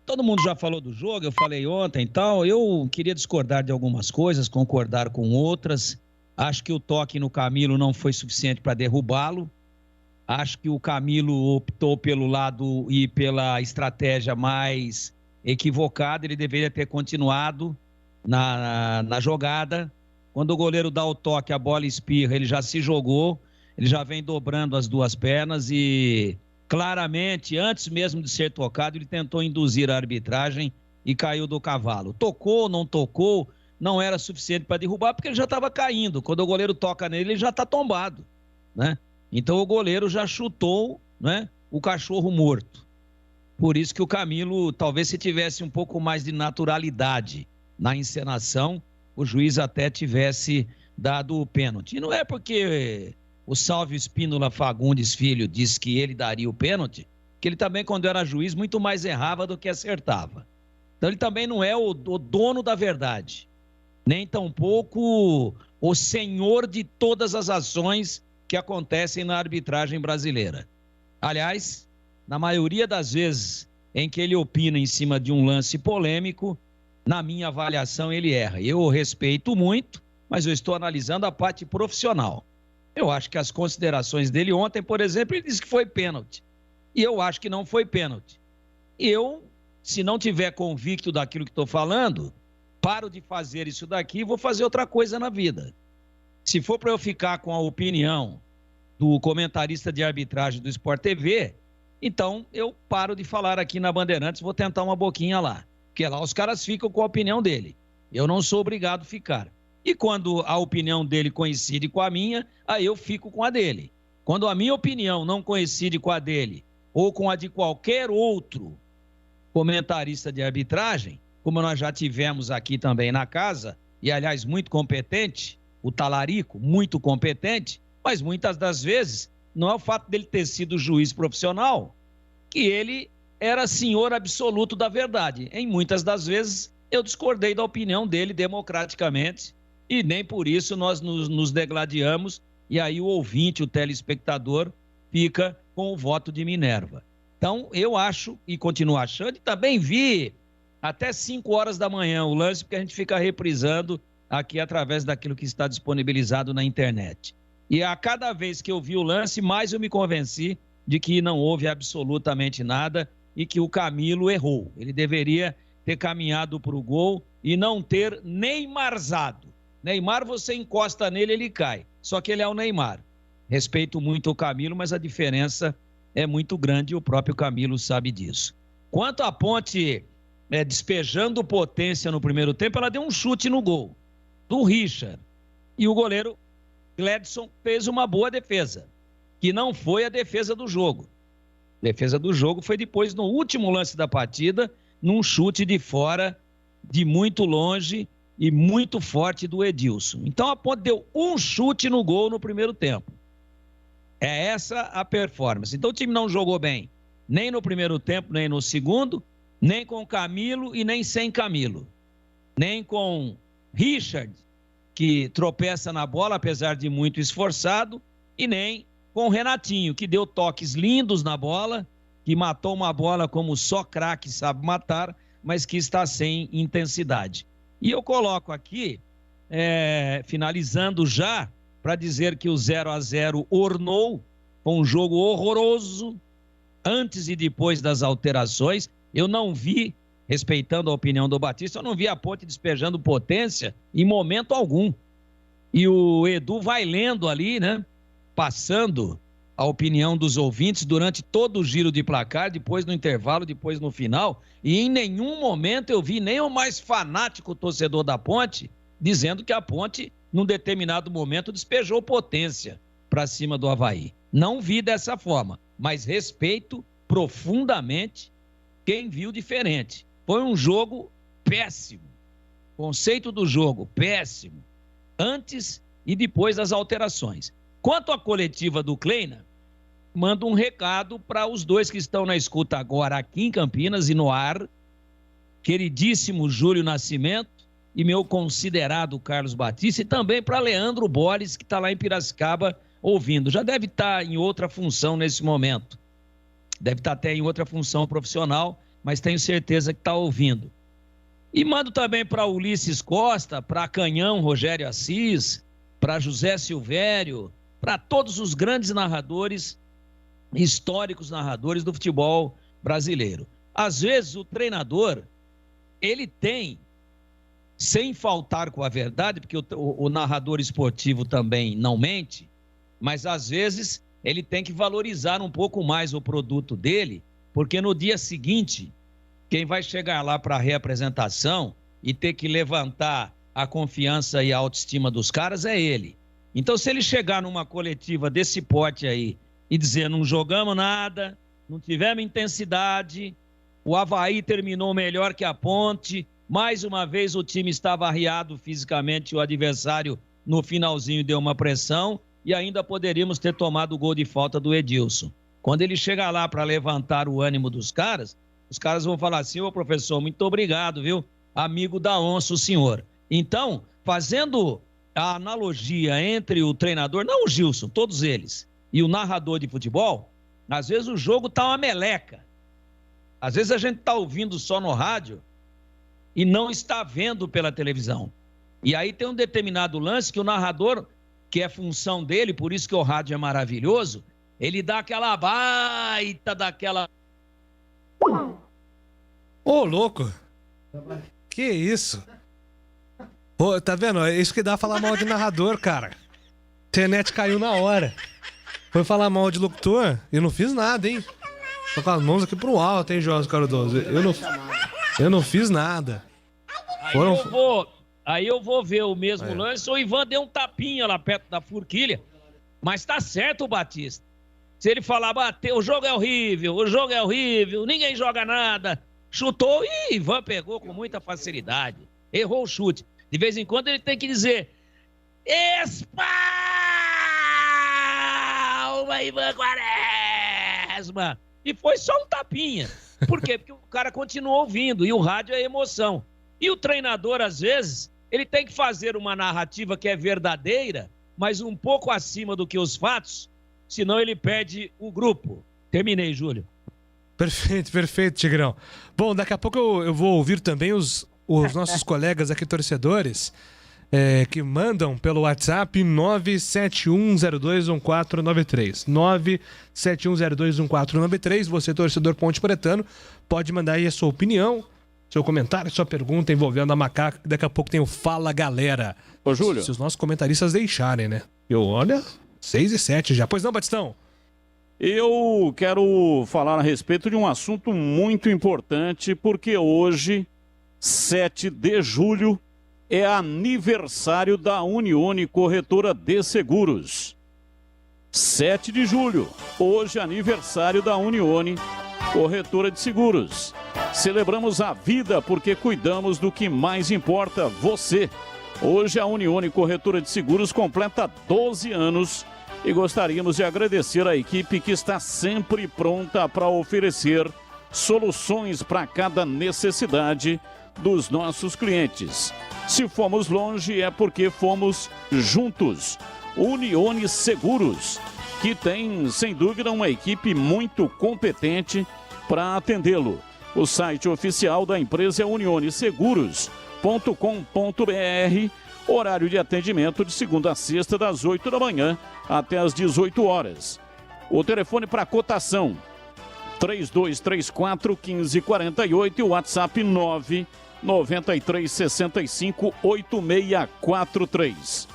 todo mundo já falou do jogo, eu falei ontem e tal. Eu queria discordar de algumas coisas, concordar com outras. Acho que o toque no Camilo não foi suficiente para derrubá-lo. Acho que o Camilo optou pelo lado e pela estratégia mais equivocada. Ele deveria ter continuado na jogada. Quando o goleiro dá o toque, a bola espirra, ele já se jogou. Ele já vem dobrando as duas pernas e claramente, antes mesmo de ser tocado, ele tentou induzir a arbitragem e caiu do cavalo. Tocou, não tocou, não era suficiente para derrubar, porque ele já estava caindo. Quando o goleiro toca nele, ele já está tombado, né? Então o goleiro já chutou, né, o cachorro morto. Por isso que o Camilo, talvez se tivesse um pouco mais de naturalidade na encenação, o juiz até tivesse dado o pênalti. E não é porque o Sálvio Espínola Fagundes Filho disse que ele daria o pênalti, que ele também, quando era juiz, muito mais errava do que acertava. Então ele também não é o dono da verdade, nem tampouco o senhor de todas as ações que acontecem na arbitragem brasileira. Aliás, na maioria das vezes em que ele opina em cima de um lance polêmico, na minha avaliação ele erra. Eu o respeito muito, mas eu estou analisando a parte profissional. Eu acho que as considerações dele ontem, por exemplo, ele disse que foi pênalti. E eu acho que não foi pênalti. Eu, se não tiver convicto daquilo que estou falando, paro de fazer isso daqui e vou fazer outra coisa na vida. Se for para eu ficar com a opinião do comentarista de arbitragem do Sport TV, então eu paro de falar aqui na Bandeirantes, vou tentar uma boquinha lá. Porque lá os caras ficam com a opinião dele. Eu não sou obrigado a ficar. E quando a opinião dele coincide com a minha, aí eu fico com a dele. Quando a minha opinião não coincide com a dele, ou com a de qualquer outro comentarista de arbitragem, como nós já tivemos aqui também na casa, e aliás muito competente, o Talarico, muito competente, mas muitas das vezes não é o fato dele ter sido juiz profissional que ele era senhor absoluto da verdade. Em muitas das vezes eu discordei da opinião dele democraticamente e nem por isso nós nos degladiamos e aí o ouvinte, o telespectador, fica com o voto de Minerva. Então eu acho e continuo achando, e também vi até 5 horas da manhã o lance, porque a gente fica reprisando aqui através daquilo que está disponibilizado na internet. E a cada vez que eu vi o lance, mais eu me convenci de que não houve absolutamente nada e que o Camilo errou. Ele deveria ter caminhado para o gol e não ter neymarzado. Neymar, você encosta nele, ele cai. Só que ele é o Neymar. Respeito muito o Camilo, mas a diferença é muito grande e o próprio Camilo sabe disso. Quanto à Ponte despejando potência no primeiro tempo, ela deu um chute no gol do Richard. E o goleiro Gledson fez uma boa defesa, que não foi a defesa do jogo. A defesa do jogo foi depois, no último lance da partida, num chute de fora, de muito longe e muito forte do Edilson. Então a Ponte deu um chute no gol no primeiro tempo. É essa a performance. Então o time não jogou bem, nem no primeiro tempo, nem no segundo, nem com Camilo e nem sem Camilo. Nem com Richard, que tropeça na bola, apesar de muito esforçado, e nem com o Renatinho, que deu toques lindos na bola, que matou uma bola como só craque sabe matar, mas que está sem intensidade. E eu coloco aqui, finalizando já, para dizer que o 0-0 ornou, foi um jogo horroroso, antes e depois das alterações. Eu não vi, respeitando a opinião do Batista, eu não vi a Ponte despejando potência em momento algum. E o Edu vai lendo ali, né? Passando a opinião dos ouvintes durante todo o giro de placar, depois no intervalo, depois no final, e em nenhum momento eu vi nem o mais fanático torcedor da Ponte dizendo que a Ponte, num determinado momento, despejou potência para cima do Avaí. Não vi dessa forma, mas respeito profundamente quem viu diferente. Foi um jogo péssimo. Conceito do jogo, péssimo. Antes e depois das alterações. Quanto à coletiva do Kleina, mando um recado para os dois que estão na escuta agora aqui em Campinas e no ar, queridíssimo Júlio Nascimento e meu considerado Carlos Batista, e também para Leandro Borges, que está lá em Piracicaba ouvindo. Já deve estar em outra função nesse momento. Deve estar até em outra função profissional, mas tenho certeza que está ouvindo. E mando também para Ulisses Costa, para Canhão Rogério Assis, para José Silvério, para todos os grandes narradores, históricos narradores do futebol brasileiro. Às vezes o treinador, ele tem, sem faltar com a verdade, porque o narrador esportivo também não mente, mas às vezes ele tem que valorizar um pouco mais o produto dele, porque no dia seguinte, quem vai chegar lá para a reapresentação e ter que levantar a confiança e a autoestima dos caras é ele. Então, se ele chegar numa coletiva desse porte aí e dizer não jogamos nada, não tivemos intensidade, o Avaí terminou melhor que a Ponte, mais uma vez o time estava arriado fisicamente, o adversário no finalzinho deu uma pressão e ainda poderíamos ter tomado o gol de falta do Edilson. Quando ele chegar lá para levantar o ânimo dos caras, os caras vão falar assim: ô professor, muito obrigado, viu? Amigo da onça, o senhor. Então, fazendo a analogia entre o treinador, não o Gilson, todos eles, e o narrador de futebol, às vezes o jogo tá uma meleca. Às vezes a gente tá ouvindo só no rádio e não está vendo pela televisão. E aí tem um determinado lance que o narrador, que é função dele, por isso que o rádio é maravilhoso, ele dá aquela baita daquela... Ô, louco! Que isso? Ô, tá vendo? É isso que dá falar mal de narrador, cara. Internet caiu na hora. Foi falar mal de locutor? Eu não fiz nada, hein? Tô com as mãos aqui pro alto, hein, Jorge Cardoso? Eu não fiz nada. Aí eu vou ver o mesmo lance. O Ivan deu um tapinha lá perto da forquilha. Mas tá certo o Batista. Se ele falar, bateu, o jogo é horrível, ninguém joga nada. Chutou e Ivan pegou com muita facilidade. Errou o chute. De vez em quando ele tem que dizer: espalma, Ivan Quaresma. E foi só um tapinha. Por quê? Porque o cara continuou ouvindo e o rádio é emoção. E o treinador, às vezes, ele tem que fazer uma narrativa que é verdadeira, mas um pouco acima do que os fatos, senão ele perde o grupo. Terminei, Júlio. Perfeito, Tigrão. Bom, daqui a pouco eu vou ouvir também os nossos colegas aqui, torcedores, que mandam pelo WhatsApp 971021493. 971021493. Você, torcedor Ponte Pretano, pode mandar aí a sua opinião, seu comentário, sua pergunta envolvendo a Macaca. Daqui a pouco tem o Fala Galera. Ô, Júlio. Se os nossos comentaristas deixarem, né? Olha, 6h07 já. Pois não, Batistão? Eu quero falar a respeito de um assunto muito importante, porque hoje, 7 de julho, é aniversário da Unione Corretora de Seguros. 7 de julho, hoje é aniversário da Unione Corretora de Seguros. Celebramos a vida porque cuidamos do que mais importa, você. Hoje a Unione Corretora de Seguros completa 12 anos e gostaríamos de agradecer a equipe que está sempre pronta para oferecer soluções para cada necessidade dos nossos clientes. Se fomos longe é porque fomos juntos. Unione Seguros, que tem, sem dúvida, uma equipe muito competente para atendê-lo. O site oficial da empresa é unioneseguros.com.br. Horário de atendimento de segunda a sexta, das 8 da manhã até as 18 horas. O telefone para cotação, 3234-1548 e o WhatsApp 993658643.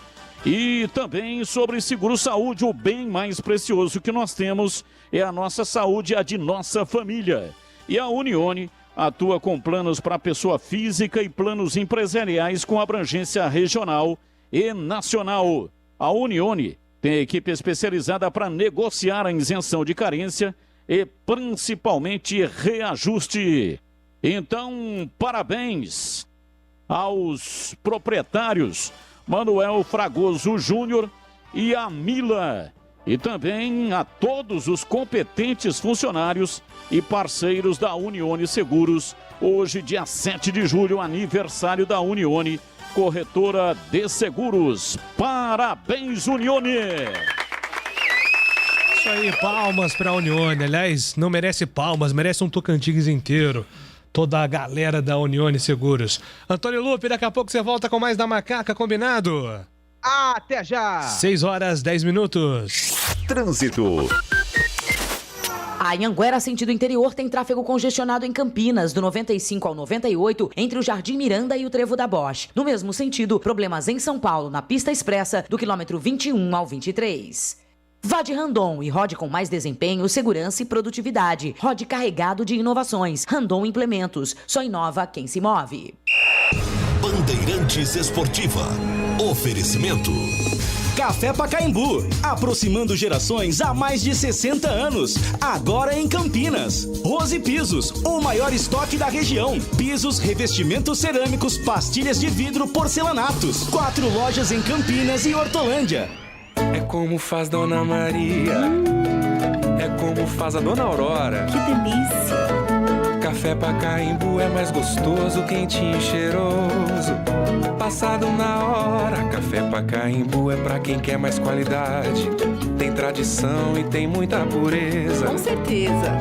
E também sobre seguro-saúde, o bem mais precioso que nós temos é a nossa saúde, a de nossa família. E a Unione atua com planos para pessoa física e planos empresariais com abrangência regional e nacional. A Unione tem equipe especializada para negociar a isenção de carência e principalmente reajuste. Então, parabéns aos proprietários Manuel Fragoso Júnior e a Mila, e também a todos os competentes funcionários e parceiros da Unione Seguros. Hoje, dia 7 de julho, aniversário da Unione, corretora de seguros. Parabéns, Unione! Isso aí, palmas pra Unione. Aliás, não merece palmas, merece um Tocantins inteiro. Toda a galera da Unione Seguros. Antônio Lupe, daqui a pouco você volta com mais da Macaca, combinado? Até já! 6h10. Trânsito. A Anhanguera, sentido interior, tem tráfego congestionado em Campinas, do 95 ao 98, entre o Jardim Miranda e o Trevo da Bosch. No mesmo sentido, problemas em São Paulo, na pista expressa, do quilômetro 21 ao 23. Vá de Randon e rode com mais desempenho, segurança e produtividade. Rode carregado de inovações. Randon Implementos. Só inova quem se move. Bandeirantes Esportiva. Oferecimento. Café Pacaembu, aproximando gerações há mais de 60 anos. Agora em Campinas. Rose Pisos, o maior estoque da região. Pisos, revestimentos cerâmicos, pastilhas de vidro, porcelanatos. 4 lojas em Campinas e Hortolândia. É como faz Dona Maria, é como faz a Dona Aurora. Que delícia! Café Pacaembu é mais gostoso, quentinho e cheiroso. Passado na hora, Café Pacaembu é pra quem quer mais qualidade. Tem tradição e tem muita pureza. Com certeza!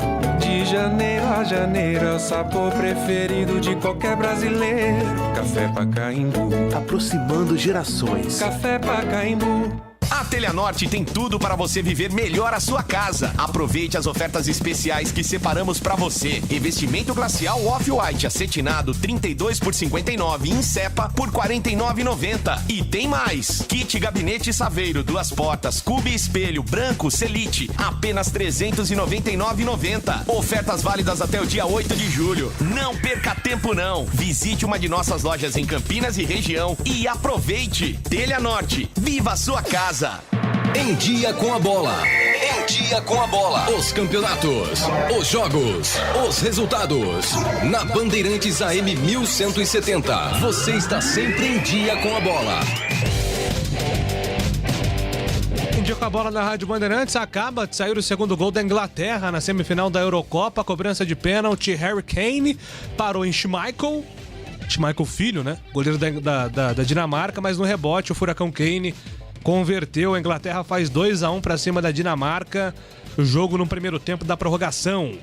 De janeiro a janeiro é o sabor preferido de qualquer brasileiro. Café Pacaembu, aproximando gerações. Café Pacaembu. A Teleanorte tem tudo para você viver melhor a sua casa. Aproveite as ofertas especiais que separamos para você. Revestimento glacial Off-White acetinado 32 por 59 em cepa por R$ 49,90. E tem mais. Kit gabinete Saveiro, 2 portas, cube espelho, branco, Selite, apenas R$ 399,90. Ofertas válidas até o dia 8 de julho. Não perca tempo não. Visite uma de nossas lojas em Campinas e região e aproveite. Teleanorte, viva a sua casa. Em dia com a bola. Em dia com a bola. Os campeonatos, os jogos, os resultados. Na Bandeirantes AM 1170. Você está sempre em dia com a bola. Em dia com a bola na Rádio Bandeirantes. Acaba de sair o segundo gol da Inglaterra na semifinal da Eurocopa. Cobrança de pênalti. Harry Kane parou em Schmeichel. Schmeichel filho, né? Goleiro da Dinamarca. Mas no rebote o furacão Kane converteu. A Inglaterra faz 2-1 para cima da Dinamarca. O jogo no primeiro tempo da prorrogação.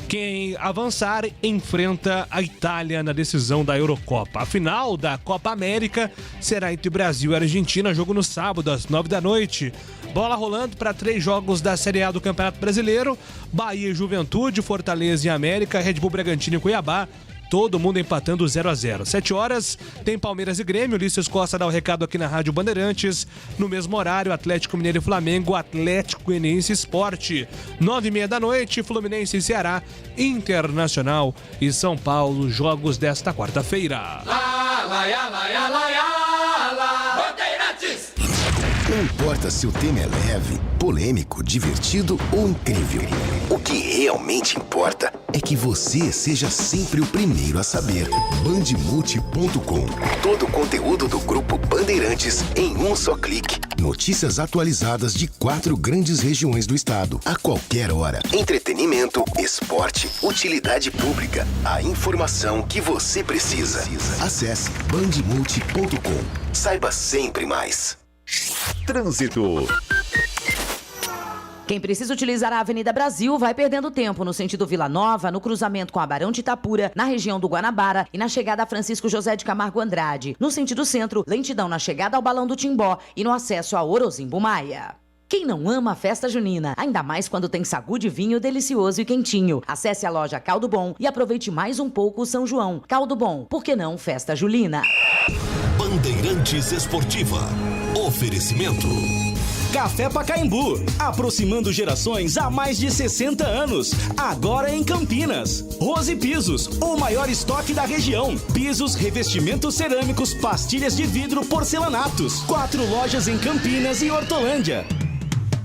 Quem avançar enfrenta a Itália na decisão da Eurocopa. A final da Copa América será entre Brasil e Argentina. Jogo no sábado às 9 da noite. Bola rolando para 3 jogos da Série A do Campeonato Brasileiro. Bahia e Juventude, Fortaleza e América, Red Bull Bragantino e Cuiabá. Todo mundo empatando 0-0. 7 horas, tem Palmeiras e Grêmio. Ulisses Costa dá o recado aqui na Rádio Bandeirantes. No mesmo horário, Atlético Mineiro e Flamengo, Atlético Goianiense Esporte. 9h30 da noite, Fluminense e Ceará, Internacional e São Paulo. Jogos desta quarta-feira. Não importa se o tema é leve, polêmico, divertido ou incrível. O que realmente importa é que você seja sempre o primeiro a saber. Bandemulti.com. Todo o conteúdo do Grupo Bandeirantes em um só clique. Notícias atualizadas de 4 grandes regiões do estado, a qualquer hora. Entretenimento, esporte, utilidade pública. A informação que você precisa. Acesse bandemulti.com. Saiba sempre mais. Trânsito. Quem precisa utilizar a Avenida Brasil vai perdendo tempo no sentido Vila Nova, no cruzamento com a Barão de Itapura, na região do Guanabara e na chegada a Francisco José de Camargo Andrade. No sentido centro, lentidão na chegada ao Balão do Timbó e no acesso a Orozimbo Maia. Quem não ama a festa junina, ainda mais quando tem sagu de vinho delicioso e quentinho. Acesse a loja Caldo Bom e aproveite mais um pouco o São João. Caldo Bom, por que não festa julina? Bandeirantes Esportiva. Oferecimento. Café Pacaembu, aproximando gerações há mais de 60 anos. Agora em Campinas. Rose Pisos, o maior estoque da região. Pisos, revestimentos cerâmicos, pastilhas de vidro, porcelanatos. 4 lojas em Campinas e Hortolândia.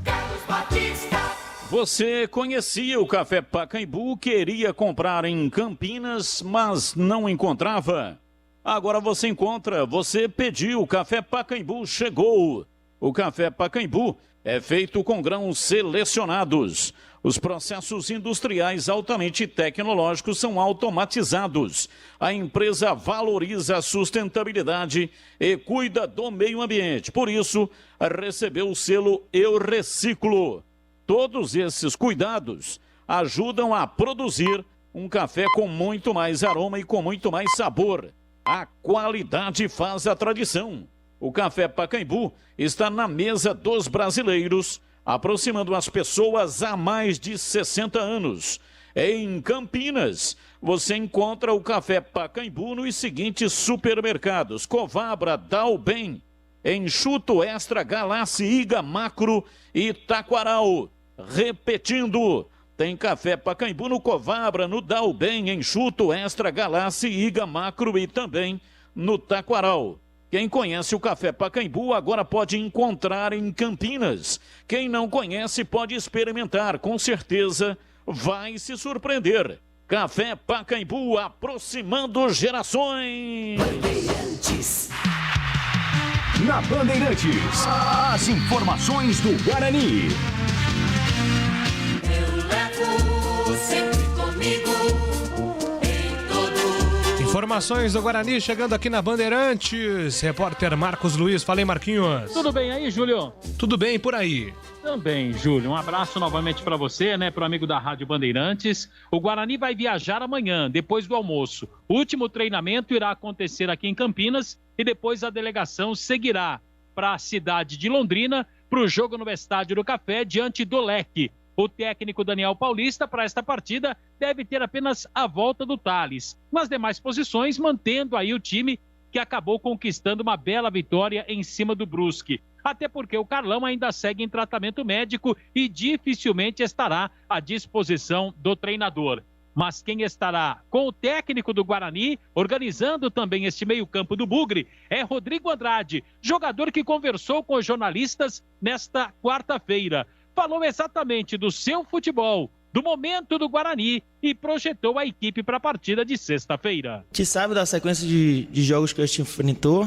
Carlos Batista, Você conhecia o Café Pacaembu, queria comprar em Campinas, mas não encontrava? Agora você encontra, você pediu, o Café Pacaembu chegou. O Café Pacaembu é feito com grãos selecionados. Os processos industriais altamente tecnológicos são automatizados. A empresa valoriza a sustentabilidade e cuida do meio ambiente. Por isso, recebeu o selo Eu Reciclo. Todos esses cuidados ajudam a produzir um café com muito mais aroma e com muito mais sabor. A qualidade faz a tradição. O Café Pacaembu está na mesa dos brasileiros, aproximando as pessoas há mais de 60 anos. Em Campinas, você encontra o Café Pacaembu nos seguintes supermercados: Covabra, Dalben, Enxuto Extra, Galassi, Iga, Macro e Taquaral. Repetindo, tem Café Pacaembu no Covabra, no Dalben, Enxuto Extra, Galassi, Iga, Macro e também no Taquaral. Quem conhece o Café Pacaembu agora pode encontrar em Campinas. Quem não conhece pode experimentar, com certeza vai se surpreender. Café Pacaembu, aproximando gerações. Na Bandeirantes, as informações do Guarani. Eu levo sempre comigo em todo. Informações do Guarani chegando aqui na Bandeirantes. Repórter Marcos Luiz. Fala aí, Marquinhos. Tudo bem aí, Júlio? Tudo bem por aí. Também, Júlio. Um abraço novamente para você, né, para o amigo da Rádio Bandeirantes. O Guarani vai viajar amanhã, depois do almoço. O último treinamento irá acontecer aqui em Campinas e depois a delegação seguirá para a cidade de Londrina para o jogo no Estádio do Café diante do Leque. O técnico Daniel Paulista, para esta partida, deve ter apenas a volta do Thales. Nas demais posições, mantendo aí o time que acabou conquistando uma bela vitória em cima do Brusque. Até porque o Carlão ainda segue em tratamento médico e dificilmente estará à disposição do treinador. Mas quem estará com o técnico do Guarani, organizando também este meio-campo do Bugre, é Rodrigo Andrade, jogador que conversou com os jornalistas nesta quarta-feira. Falou exatamente do seu futebol, do momento do Guarani e projetou a equipe para a partida de sexta-feira. A gente sabe da sequência de jogos que a gente enfrentou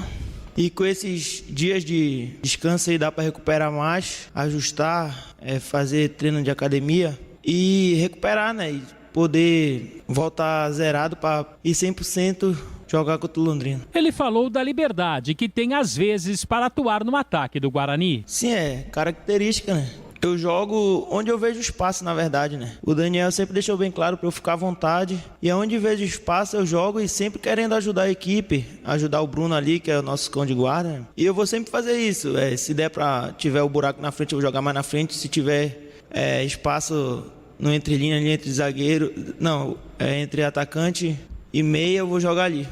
e com esses dias de descanso aí dá para recuperar mais, ajustar, fazer treino de academia e recuperar, né? E poder voltar zerado para ir 100% jogar contra o Londrina. Ele falou da liberdade que tem às vezes para atuar no ataque do Guarani. Sim, é característica, né? Eu jogo onde eu vejo espaço, na verdade, né? O Daniel sempre deixou bem claro para eu ficar à vontade. E aonde vejo espaço, eu jogo e sempre querendo ajudar a equipe. Ajudar o Bruno ali, que é o nosso cão de guarda. Né? E eu vou sempre fazer isso. Se der para tiver o buraco na frente, eu vou jogar mais na frente. Se tiver espaço no entrelinha ali, entre zagueiro... Não, entre atacante e meia, eu vou jogar ali.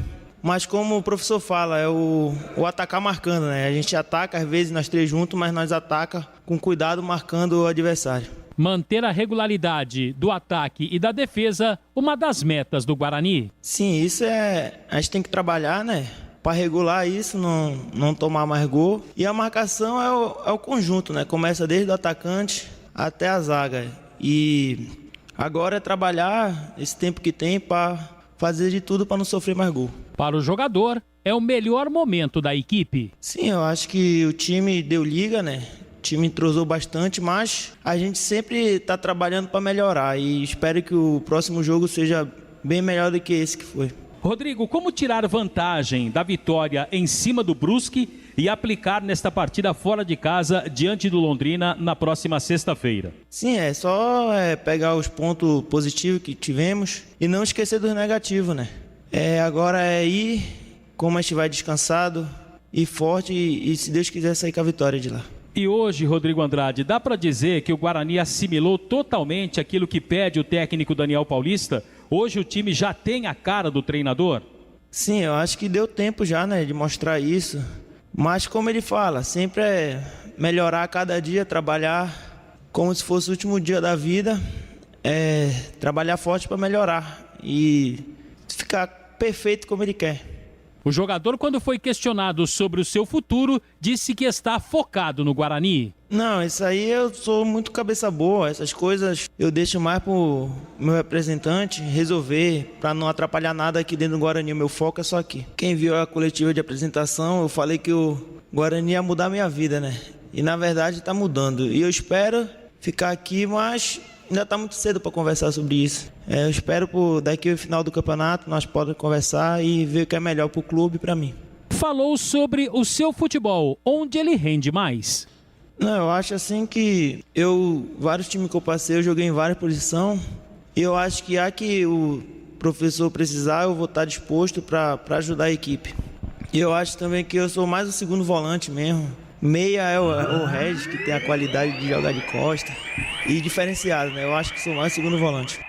Mas como o professor fala, é o atacar marcando, né? A gente ataca, às vezes, nós três juntos, mas nós ataca com cuidado, marcando o adversário. Manter a regularidade do ataque e da defesa, uma das metas do Guarani. Sim, isso a gente tem que trabalhar, né? Para regular isso, não tomar mais gol. E a marcação é o conjunto, né? Começa desde o atacante até a zaga. E agora é trabalhar esse tempo que tem para fazer de tudo para não sofrer mais gol. Para o jogador, é o melhor momento da equipe. Sim, eu acho que o time deu liga, né? O time entrosou bastante, mas a gente sempre está trabalhando para melhorar e espero que o próximo jogo seja bem melhor do que esse que foi. Rodrigo, como tirar vantagem da vitória em cima do Brusque e aplicar nesta partida fora de casa diante do Londrina na próxima sexta-feira? Sim, é só pegar os pontos positivos que tivemos e não esquecer dos negativos, né? Agora é ir, como a gente vai descansado e forte e se Deus quiser sair com a vitória de lá. E hoje, Rodrigo Andrade, dá para dizer que o Guarani assimilou totalmente aquilo que pede o técnico Daniel Paulista? Hoje o time já tem a cara do treinador? Sim, eu acho que deu tempo já, né, de mostrar isso. Mas como ele fala, sempre é melhorar a cada dia, trabalhar como se fosse o último dia da vida, trabalhar forte para melhorar e ficar perfeito como ele quer. O jogador, quando foi questionado sobre o seu futuro, disse que está focado no Guarani. Não, isso aí eu sou muito cabeça boa. Essas coisas eu deixo mais pro meu representante resolver, para não atrapalhar nada aqui dentro do Guarani. O meu foco é só aqui. Quem viu a coletiva de apresentação, eu falei que o Guarani ia mudar a minha vida, né? E na verdade está mudando. E eu espero ficar aqui, mas ainda está muito cedo para conversar sobre isso. Eu espero daqui ao final do campeonato nós podemos conversar e ver o que é melhor para o clube e para mim. Falou sobre o seu futebol, onde ele rende mais. Não, eu acho assim que vários times que eu passei, eu joguei em várias posições. E eu acho que que o professor precisar, eu vou estar disposto para ajudar a equipe. E eu acho também que eu sou mais o segundo volante mesmo. Meia é o Regis, que tem a qualidade de jogar de costa. E diferenciado, né? Eu acho que sou mais o segundo volante.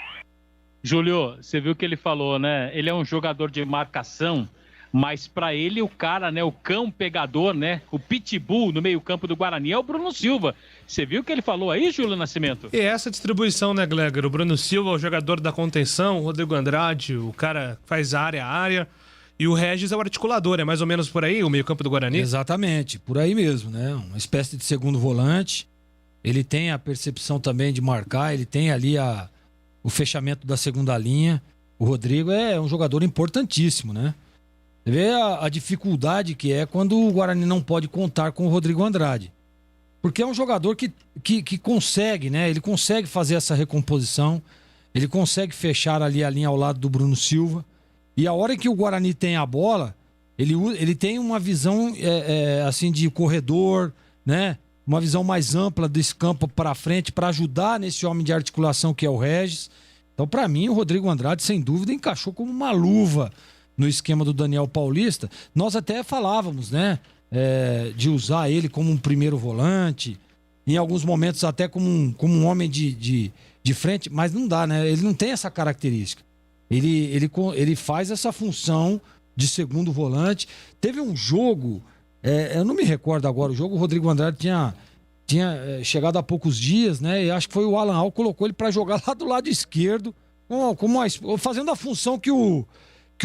Júlio, você viu o que ele falou, né? Ele é um jogador de marcação, mas para ele o cara, né? O cão pegador, né? O pitbull no meio-campo do Guarani é o Bruno Silva. Você viu o que ele falou aí, Júlio Nascimento? E essa distribuição, né, Gleger? O Bruno Silva, o jogador da contenção, o Rodrigo Andrade, o cara faz área a área. E o Regis é o articulador, é mais ou menos por aí o meio-campo do Guarani? Exatamente, por aí mesmo, né? Uma espécie de segundo volante. Ele tem a percepção também de marcar, ele tem ali o fechamento da segunda linha. O Rodrigo é um jogador importantíssimo, né? Você vê a dificuldade que é quando o Guarani não pode contar com o Rodrigo Andrade. Porque é um jogador que consegue, né? Ele consegue fazer essa recomposição, ele consegue fechar ali a linha ao lado do Bruno Silva. E a hora que o Guarani tem a bola, ele tem uma visão assim de corredor, né? Uma visão mais ampla desse campo para frente para ajudar nesse homem de articulação que é o Regis. Então, para mim, o Rodrigo Andrade, sem dúvida, encaixou como uma luva no esquema do Daniel Paulista. Nós até falávamos, né? De usar ele como um primeiro volante, em alguns momentos até como um homem de frente, mas não dá, né? Ele não tem essa característica. Ele faz essa função de segundo volante. Teve um jogo, eu não me recordo agora o jogo, o Rodrigo Andrade tinha chegado há poucos dias, né? E acho que foi o Alan Al colocou ele para jogar lá do lado esquerdo, fazendo a função que o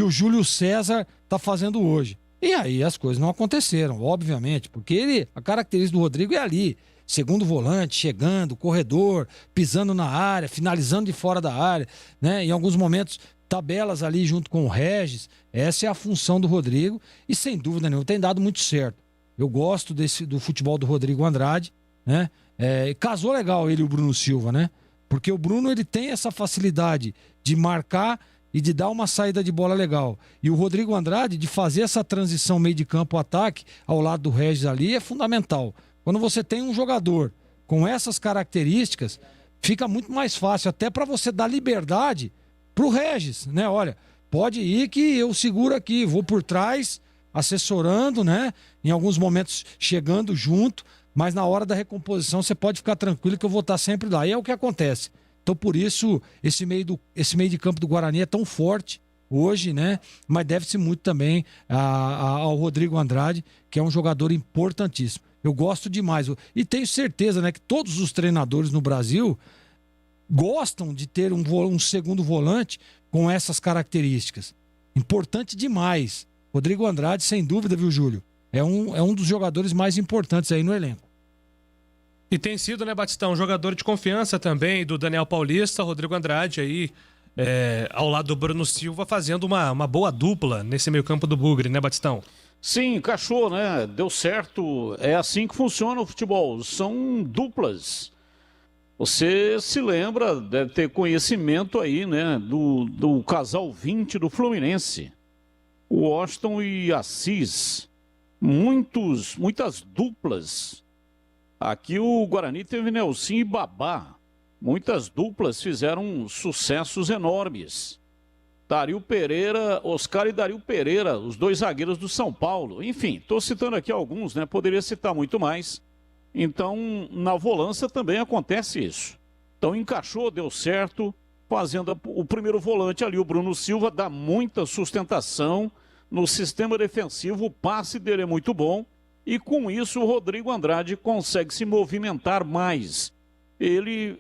Júlio César tá fazendo hoje. E aí as coisas não aconteceram, obviamente, porque a característica do Rodrigo é ali. Segundo volante, chegando, corredor, pisando na área, finalizando de fora da área, né? Em alguns momentos, tabelas ali junto com o Regis. Essa é a função do Rodrigo e, sem dúvida nenhuma, tem dado muito certo. Eu gosto do futebol do Rodrigo Andrade, né? Casou legal ele e o Bruno Silva, né? Porque o Bruno ele tem essa facilidade de marcar e de dar uma saída de bola legal. E o Rodrigo Andrade, de fazer essa transição meio de campo-ataque ao lado do Regis ali, é fundamental. Quando você tem um jogador com essas características, fica muito mais fácil até para você dar liberdade pro Regis, né? Olha, pode ir que eu seguro aqui, vou por trás, assessorando, né? Em alguns momentos chegando junto, mas na hora da recomposição você pode ficar tranquilo que eu vou estar sempre lá. E é o que acontece. Então por isso esse meio de campo do Guarani é tão forte hoje, né? Mas deve-se muito também ao Rodrigo Andrade, que é um jogador importantíssimo. Eu gosto demais. E tenho certeza, né, que todos os treinadores no Brasil gostam de ter um segundo volante com essas características. Importante demais. Rodrigo Andrade, sem dúvida, viu, Júlio? É um dos jogadores mais importantes aí no elenco. E tem sido, né, Batistão, um jogador de confiança também do Daniel Paulista, Rodrigo Andrade aí, ao lado do Bruno Silva, fazendo uma boa dupla nesse meio campo do Bugre, né, Batistão? Sim, encaixou, né? Deu certo. É assim que funciona o futebol. São duplas. Você se lembra, deve ter conhecimento aí, né? Do casal 20 do Fluminense. O Washington e Assis. Muitas duplas. Aqui o Guarani teve Nelson e Babá. Muitas duplas fizeram sucessos enormes. Dario Pereira, Oscar e Dario Pereira, os dois zagueiros do São Paulo. Enfim, estou citando aqui alguns, né? Poderia citar muito mais. Então, na volância também acontece isso. Então, encaixou, deu certo, fazendo o primeiro volante ali, o Bruno Silva, dá muita sustentação no sistema defensivo, o passe dele é muito bom. E com isso, o Rodrigo Andrade consegue se movimentar mais. Ele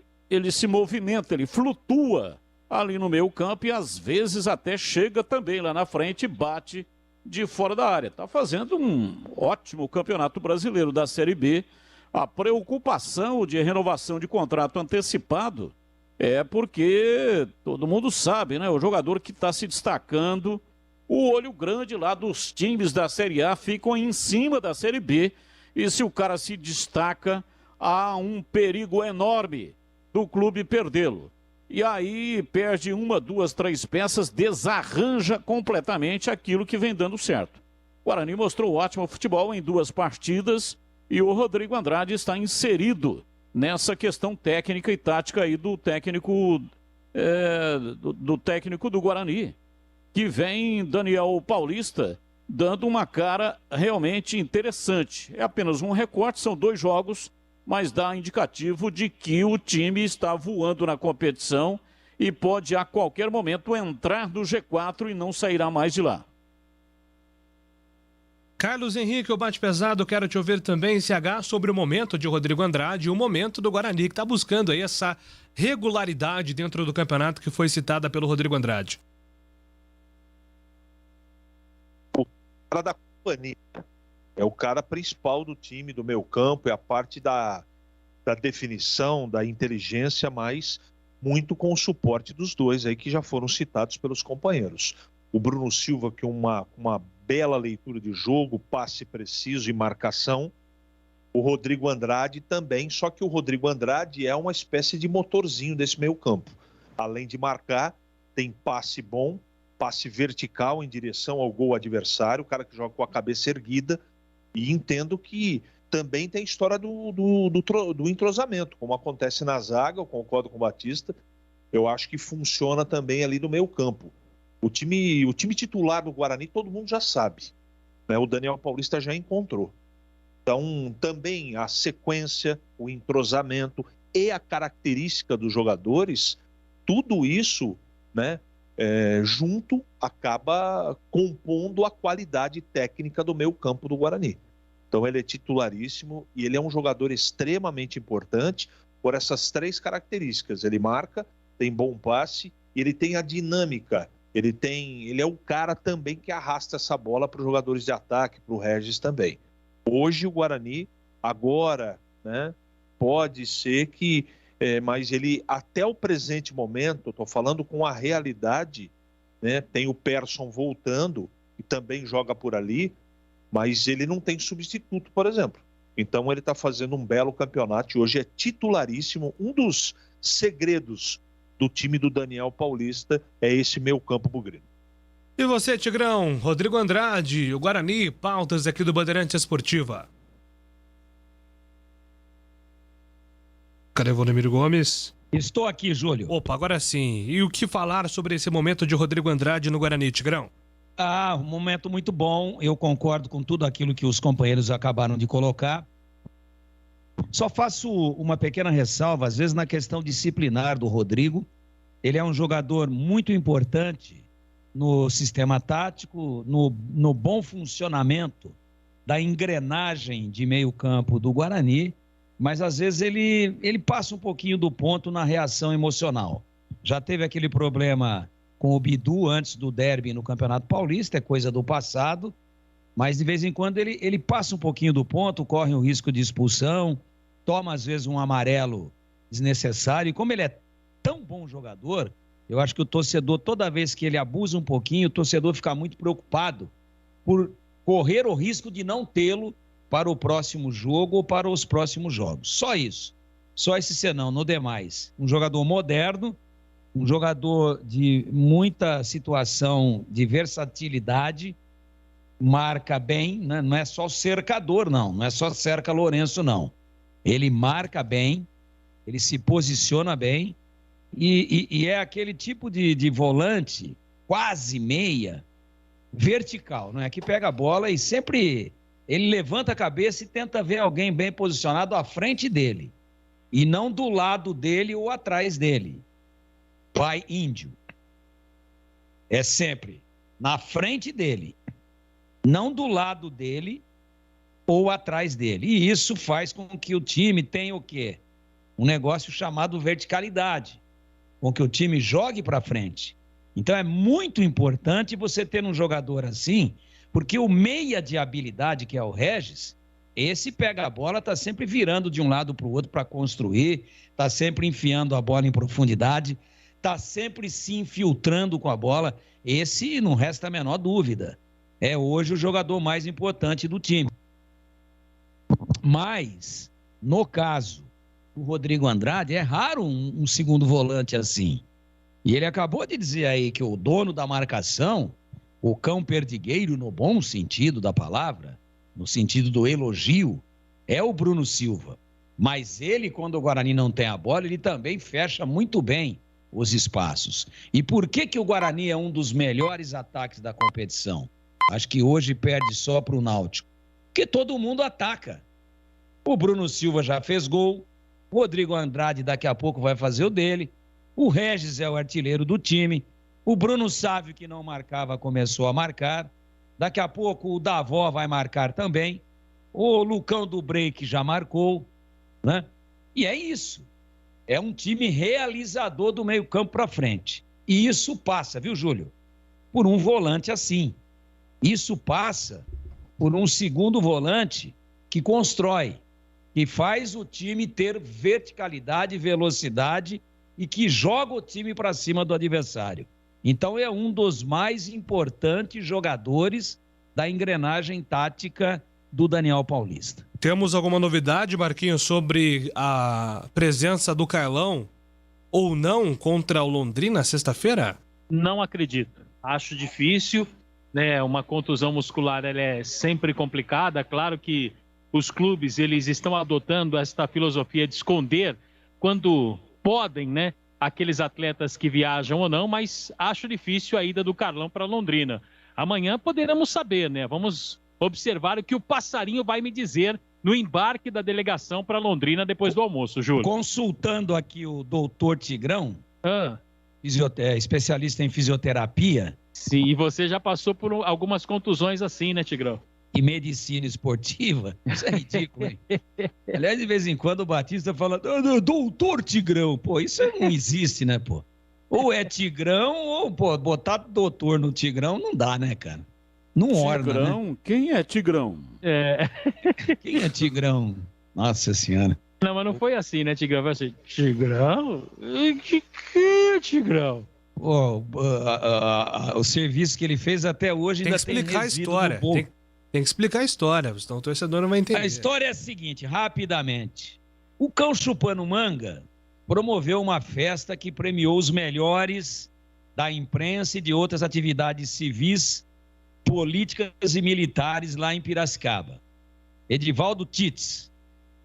se movimenta, ele flutua ali no meio campo e às vezes até chega também lá na frente e bate de fora da área. Está fazendo um ótimo campeonato brasileiro da Série B. A preocupação de renovação de contrato antecipado é porque todo mundo sabe, né? O jogador que está se destacando, o olho grande lá dos times da Série A ficam em cima da Série B. E se o cara se destaca, há um perigo enorme do clube perdê-lo. E aí perde 1, 2, 3 peças, desarranja completamente aquilo que vem dando certo. O Guarani mostrou ótimo futebol em 2 partidas e o Rodrigo Andrade está inserido nessa questão técnica e tática aí do técnico do Guarani, que vem Daniel Paulista dando uma cara realmente interessante. É apenas um recorte, são 2 jogos, mas dá indicativo de que o time está voando na competição e pode a qualquer momento entrar no G4 e não sairá mais de lá. Carlos Henrique, o Bate Pesado, quero te ouvir também, CH, sobre o momento de Rodrigo Andrade e o momento do Guarani, que está buscando aí essa regularidade dentro do campeonato que foi citada pelo Rodrigo Andrade. O cara da companhia é o cara principal do time, do meio campo, é a parte da definição, da inteligência, mas muito com o suporte dos dois aí que já foram citados pelos companheiros. O Bruno Silva, que uma bela leitura de jogo, passe preciso e marcação. O Rodrigo Andrade também, só que o Rodrigo Andrade é uma espécie de motorzinho desse meio campo. Além de marcar, tem passe bom, passe vertical em direção ao gol adversário, o cara que joga com a cabeça erguida, e entendo que também tem história do entrosamento, como acontece na zaga, eu concordo com o Batista, eu acho que funciona também ali no meio campo. O time titular do Guarani todo mundo já sabe, né? O Daniel Paulista já encontrou. Então, também a sequência, o entrosamento e a característica dos jogadores, tudo isso, né, junto acaba compondo a qualidade técnica do meio campo do Guarani. Então, ele é titularíssimo e ele é um jogador extremamente importante por essas 3 características. Ele marca, tem bom passe e ele tem a dinâmica. Ele é o cara também que arrasta essa bola para os jogadores de ataque, para o Regis também. Hoje o Guarani, agora, né, pode ser que, mas ele até o presente momento, estou falando com a realidade, né, tem o Persson voltando e também joga por ali, mas ele não tem substituto, por exemplo. Então ele está fazendo um belo campeonato e hoje é titularíssimo. Um dos segredos do time do Daniel Paulista é esse meio campo bugrino. E você, Tigrão? Rodrigo Andrade, o Guarani, pautas aqui do Bandeirante Esportiva. Cadê o Valdemiro Gomes? Estou aqui, Júlio. Opa, agora sim. E o que falar sobre esse momento de Rodrigo Andrade no Guarani, Tigrão? Um momento muito bom. Eu concordo com tudo aquilo que os companheiros acabaram de colocar. Só faço uma pequena ressalva, às vezes na questão disciplinar do Rodrigo. Ele é um jogador muito importante no sistema tático, no bom funcionamento da engrenagem de meio campo do Guarani, mas às vezes ele passa um pouquinho do ponto na reação emocional. Já teve aquele problema com o Bidu antes do derby no Campeonato Paulista, é coisa do passado, mas de vez em quando ele passa um pouquinho do ponto, corre um risco de expulsão, toma às vezes um amarelo desnecessário, e como ele é tão bom jogador, eu acho que o torcedor, toda vez que ele abusa um pouquinho, o torcedor fica muito preocupado por correr o risco de não tê-lo para o próximo jogo ou para os próximos jogos. Só isso. Só esse senão, no demais. Um jogador moderno, um jogador de muita situação de versatilidade, marca bem, né? Não é só cercador, não é só cerca Lourenço, não. Ele marca bem, ele se posiciona bem e é aquele tipo de volante, quase meia, vertical, não é? Que pega a bola e sempre ele levanta a cabeça e tenta ver alguém bem posicionado à frente dele e não do lado dele ou atrás dele. Vai índio. É sempre na frente dele, não do lado dele ou atrás dele. E isso faz com que o time tenha o quê? Um negócio chamado verticalidade, com que o time jogue para frente. Então é muito importante você ter um jogador assim, Porque o meia de habilidade, que é o Regis, esse pega a bola, tá sempre virando de um lado para o outro para construir, tá sempre enfiando a bola em profundidade, tá sempre se infiltrando com a bola. Esse não resta a menor dúvida. É hoje o jogador mais importante do time. Mas, no caso do Rodrigo Andrade, é raro um segundo volante assim. E ele acabou de dizer aí que o dono da marcação, o cão perdigueiro no bom sentido da palavra, no sentido do elogio, é o Bruno Silva. Mas ele, quando o Guarani não tem a bola, ele também fecha muito bem os espaços. E por que o Guarani é um dos melhores ataques da competição? Acho que hoje perde só para o Náutico. Porque todo mundo ataca. O Bruno Silva já fez gol, o Rodrigo Andrade daqui a pouco vai fazer o dele, o Regis é o artilheiro do time, o Bruno Sávio, que não marcava, começou a marcar, daqui a pouco o Davó vai marcar também, o Lucão do Break já marcou, né? E é isso. É um time realizador do meio campo para frente. E isso passa, viu, Júlio? Por um volante assim. Isso passa por um segundo volante que constrói, que faz o time ter verticalidade, velocidade e que joga o time para cima do adversário. Então é um dos mais importantes jogadores da engrenagem tática do Daniel Paulista. Temos alguma novidade, Marquinhos, sobre a presença do Carlão ou não contra o Londrina sexta-feira? Não acredito. Acho difícil, né? Uma contusão muscular ela é sempre complicada. Claro que os clubes eles estão adotando esta filosofia de esconder quando podem, né? Aqueles atletas que viajam ou não, mas acho difícil a ida do Carlão para Londrina. Amanhã poderemos saber, né? Vamos observar o que o passarinho vai me dizer no embarque da delegação para Londrina depois do almoço, Júlio. Consultando aqui o doutor Tigrão, especialista em fisioterapia. Sim, e você já passou por algumas contusões assim, né, Tigrão? E medicina esportiva, isso é ridículo, hein? Aliás, de vez em quando o Batista fala, doutor Tigrão, pô, isso não existe, né, pô? Ou é Tigrão, ou, pô, botar doutor no Tigrão não dá, né, cara? Não orna, Tigrão? né? Quem é Tigrão? Quem é Tigrão? Nossa Senhora. Não, mas não foi assim, né, Tigrão? Foi assim, Tigrão? Que é Tigrão? Pô, o serviço que ele fez até hoje Tem ainda que explicar a história. Tem que explicar a história, senão o torcedor não vai entender. A história é a seguinte, rapidamente. O Cão Chupando Manga promoveu uma festa que premiou os melhores da imprensa e de outras atividades civis, políticas e militares lá em Piracicaba. Edivaldo Tits.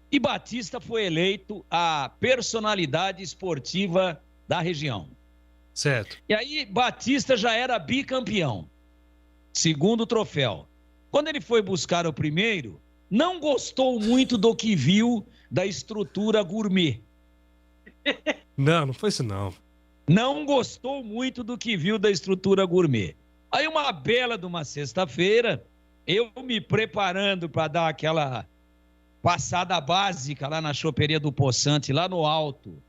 E Batista foi eleito a personalidade esportiva da região. Certo. E aí Batista já era bicampeão. Segundo troféu. Quando ele foi buscar o primeiro, não gostou muito do que viu da estrutura gourmet. Não foi isso não. Não gostou muito do que viu da estrutura gourmet. Aí uma bela de uma sexta-feira, eu me preparando para dar aquela passada básica lá na choperia do Poçante, lá no alto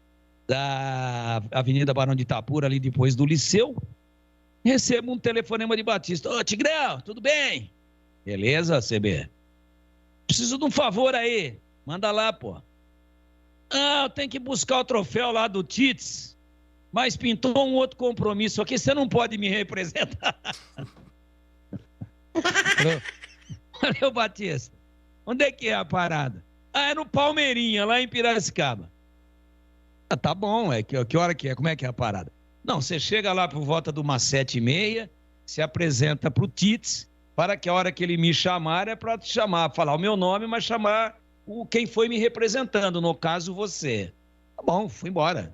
da Avenida Barão de Itapura, ali depois do Liceu, recebo um telefonema de Batista. Ô, Tigrão, tudo bem? Beleza, CB? Preciso de um favor aí. Manda lá, pô. Eu tenho que buscar o troféu lá do Tits, mas pintou um outro compromisso aqui, você não pode me representar. Valeu, Batista. Onde é que é a parada? É no Palmeirinha, lá em Piracicaba. Tá bom, que hora que é? Como é que é a parada? Não, você chega lá por volta de umas 7h30, se apresenta pro Tits, para que a hora que ele me chamar é para te chamar, falar o meu nome, mas chamar quem foi me representando, no caso você. Tá bom, fui embora.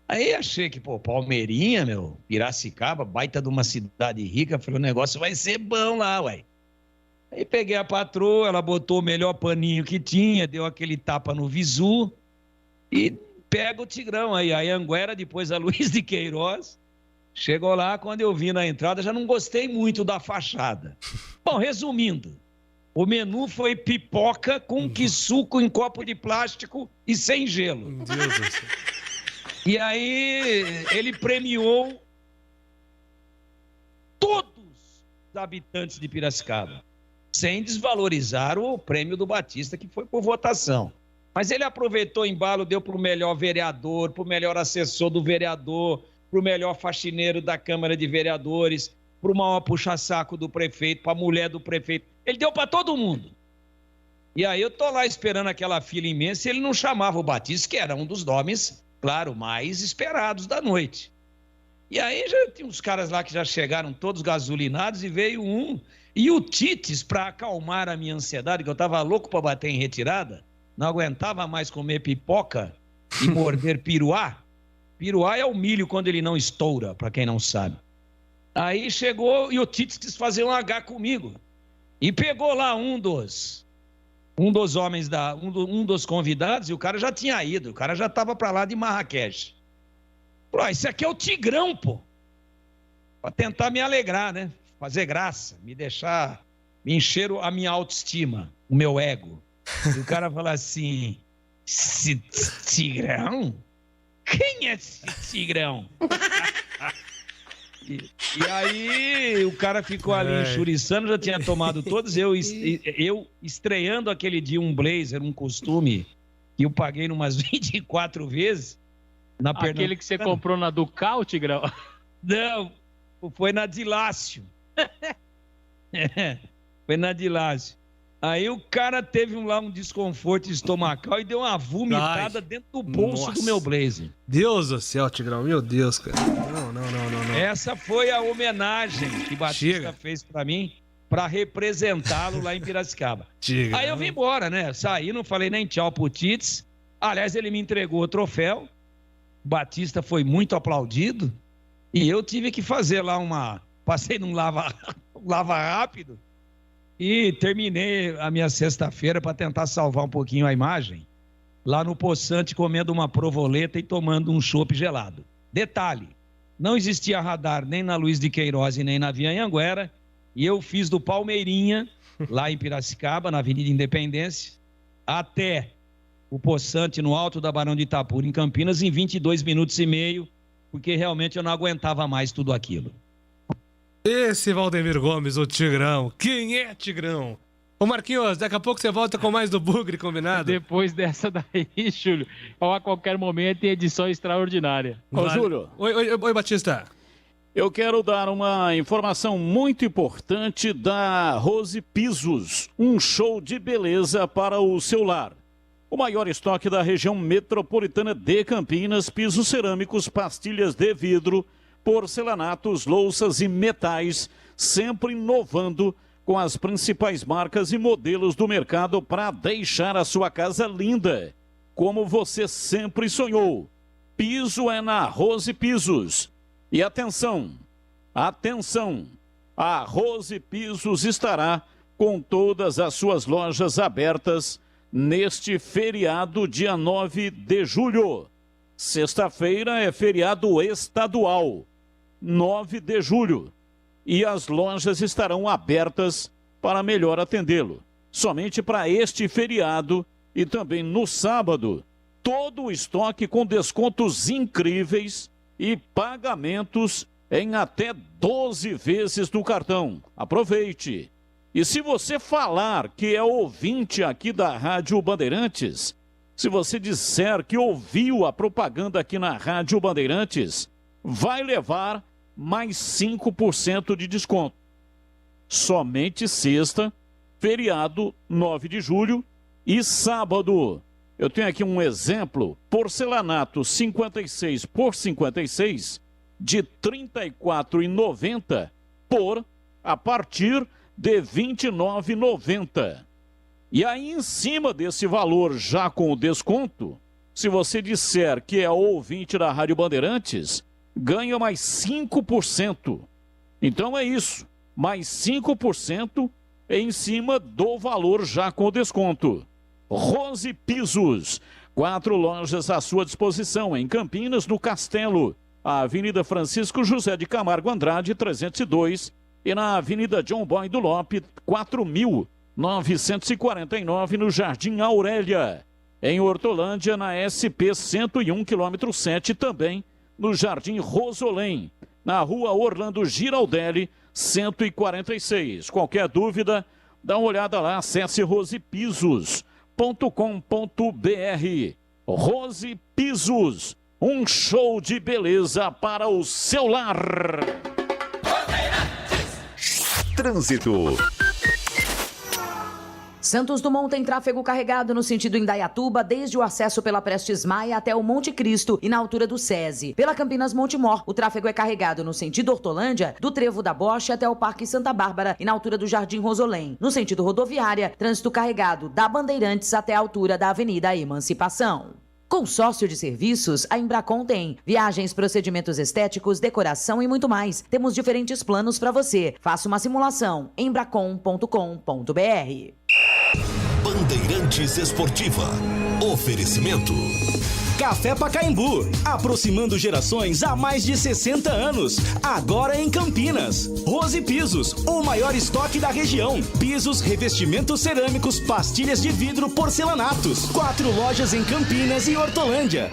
Aí achei que, Palmeirinha, Piracicaba, baita de uma cidade rica, falei, o negócio vai ser bom lá, ué. Aí peguei a patroa, ela botou o melhor paninho que tinha, deu aquele tapa no visu e pega o Tigrão aí, a Anguera, depois a Luiz de Queiroz. Chegou lá, quando eu vi na entrada, já não gostei muito da fachada. Bom, resumindo, o menu foi pipoca com suco em copo de plástico e sem gelo. Meu Deus do céu. E aí ele premiou todos habitantes de Piracicaba, sem desvalorizar o prêmio do Batista, que foi por votação. Mas ele aproveitou o embalo, deu para o melhor vereador, para o melhor assessor do vereador, para o melhor faxineiro da Câmara de Vereadores, para o maior puxa-saco do prefeito, para a mulher do prefeito. Ele deu para todo mundo. E aí eu tô lá esperando aquela fila imensa e ele não chamava o Batista, que era um dos nomes, claro, mais esperados da noite. E aí já tinha uns caras lá que já chegaram todos gasolinados e veio um. E o Tites, para acalmar a minha ansiedade, que eu tava louco para bater em retirada, não aguentava mais comer pipoca e morder piruá. Piruá é o milho quando ele não estoura, para quem não sabe. Aí chegou e o Tites quis fazer um H comigo. E pegou lá um dos homens, um dos convidados, e o cara já tinha ido, o cara já estava para lá de Marrakech. Falou, esse aqui é o Tigrão, pô. Para tentar me alegrar, né? Fazer graça, me encher a minha autoestima, o meu ego. E o cara fala assim, esse Tigrão? Quem é esse Tigrão? E aí o cara ficou ali enxuriçando, já tinha tomado todos. Eu estreando aquele dia um blazer, um costume, que eu paguei umas 24 vezes. Aquele que você comprou na Ducal, Tigrão? Não, foi na Dilácio. Foi na Dilácio. Aí o cara teve lá um desconforto estomacal e deu uma vomitada dentro do bolso do meu blazer. Deus do céu, Tigrão, meu Deus, cara. Não. Essa foi a homenagem que Batista fez pra mim, pra representá-lo lá em Piracicaba. Aí eu vim embora, né? Saí, não falei nem tchau pro Tites. Aliás, ele me entregou o troféu. Batista foi muito aplaudido. E eu tive que fazer lá passei num lava rápido. E terminei a minha sexta-feira para tentar salvar um pouquinho a imagem, lá no Poçante comendo uma provoleta e tomando um chopp gelado. Detalhe, não existia radar nem na Luiz de Queiroz e nem na Via Anhanguera, e eu fiz do Palmeirinha, lá em Piracicaba, na Avenida Independência, até o Poçante, no alto da Barão de Itapura, em Campinas, em 22 minutos e meio, porque realmente eu não aguentava mais tudo aquilo. Esse Valdemir Gomes, o Tigrão. Quem é Tigrão? Ô Marquinhos, daqui a pouco você volta com mais do Bugre, combinado? Depois dessa daí, Júlio, ou a qualquer momento tem edição extraordinária. Ô, Júlio. Oi, Batista. Eu quero dar uma informação muito importante da Rose Pisos. Um show de beleza para o seu lar. O maior estoque da região metropolitana de Campinas, pisos cerâmicos, pastilhas de vidro, porcelanatos, louças e metais, sempre inovando com as principais marcas e modelos do mercado para deixar a sua casa linda, como você sempre sonhou. Piso é na Rose Pisos. E atenção, a Rose Pisos estará com todas as suas lojas abertas neste feriado, dia 9 de julho. Sexta-feira é feriado estadual. 9 de julho, e as lojas estarão abertas para melhor atendê-lo. Somente para este feriado e também no sábado, todo o estoque com descontos incríveis e pagamentos em até 12 vezes no cartão. Aproveite! E se você falar que é ouvinte aqui da Rádio Bandeirantes, se você disser que ouviu a propaganda aqui na Rádio Bandeirantes, vai levar mais 5% de desconto. Somente sexta, feriado 9 de julho e sábado. Eu tenho aqui um exemplo, porcelanato 56 por 56 de R$ 34,90 a partir de R$ 29,90. E aí em cima desse valor já com o desconto, se você disser que é ouvinte da Rádio Bandeirantes, ganha mais 5%. Então é isso, mais 5% em cima do valor já com desconto. Rose Pisos, 4 lojas à sua disposição em Campinas, no Castelo, a Avenida Francisco José de Camargo Andrade, 302, e na Avenida John Boy do Lope, 4.949, no Jardim Aurélia. Em Hortolândia, na SP 101, quilômetro 7, também no Jardim Rosolém, na Rua Orlando Giraldelli, 146. Qualquer dúvida, dá uma olhada lá, acesse rosepisos.com.br. Rose Pisos, um show de beleza para o seu lar. Trânsito. Santos Dumont tem tráfego carregado no sentido Indaiatuba, desde o acesso pela Prestes Maia até o Monte Cristo e na altura do SESI. Pela Campinas Montemor, o tráfego é carregado no sentido Hortolândia, do Trevo da Boche até o Parque Santa Bárbara e na altura do Jardim Rosolém. No sentido rodoviária, trânsito carregado da Bandeirantes até a altura da Avenida Emancipação. Consórcio de serviços, a Embracon tem viagens, procedimentos estéticos, decoração e muito mais. Temos diferentes planos para você. Faça uma simulação em embracon.com.br. Bandeirantes Esportiva. Oferecimento. Café Pacaembu, aproximando gerações há mais de 60 anos. Agora em Campinas. Rose Pisos, o maior estoque da região. Pisos, revestimentos cerâmicos, pastilhas de vidro, porcelanatos. 4 lojas em Campinas e Hortolândia.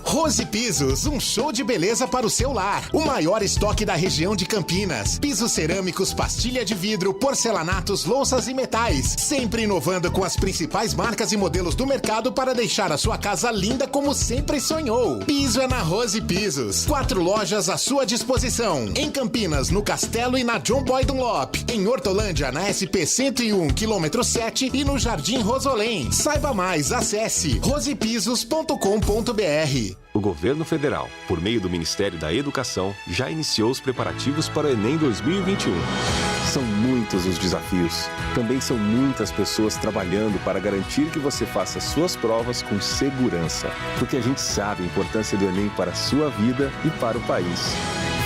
Rose Pisos, um show de beleza para o seu lar. O maior estoque da região de Campinas. Pisos cerâmicos, pastilha de vidro, porcelanatos, louças e metais. Sempre inovando com as principais marcas e modelos do mercado para deixar a sua casa linda como sempre sonhou. Piso é na Rose Pisos. 4 lojas à sua disposição. Em Campinas, no Castelo e na John Boy Dunlop. Em Hortolândia, na SP 101, quilômetro 7 e no Jardim Rosolém. Saiba mais, acesse rosepisos.com.br. O governo federal, por meio do Ministério da Educação, já iniciou os preparativos para o Enem 2021. São muitos os desafios. Também são muitas pessoas trabalhando para garantir que você faça suas provas com segurança. Porque a gente sabe a importância do Enem para a sua vida e para o país.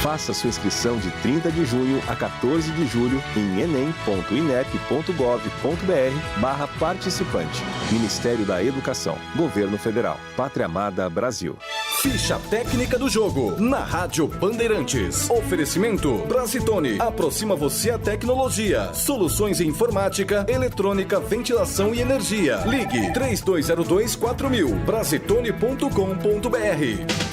Faça sua inscrição de 30 de junho a 14 de julho em enem.inep.gov.br/participante. Ministério da Educação, Governo Federal, Pátria Amada Brasil. Ficha técnica do jogo na Rádio Bandeirantes. Oferecimento Brasitone. Aproxima você à tecnologia. Soluções em informática, eletrônica, ventilação e energia. Ligue 3202-4000. Brasitone.com.br.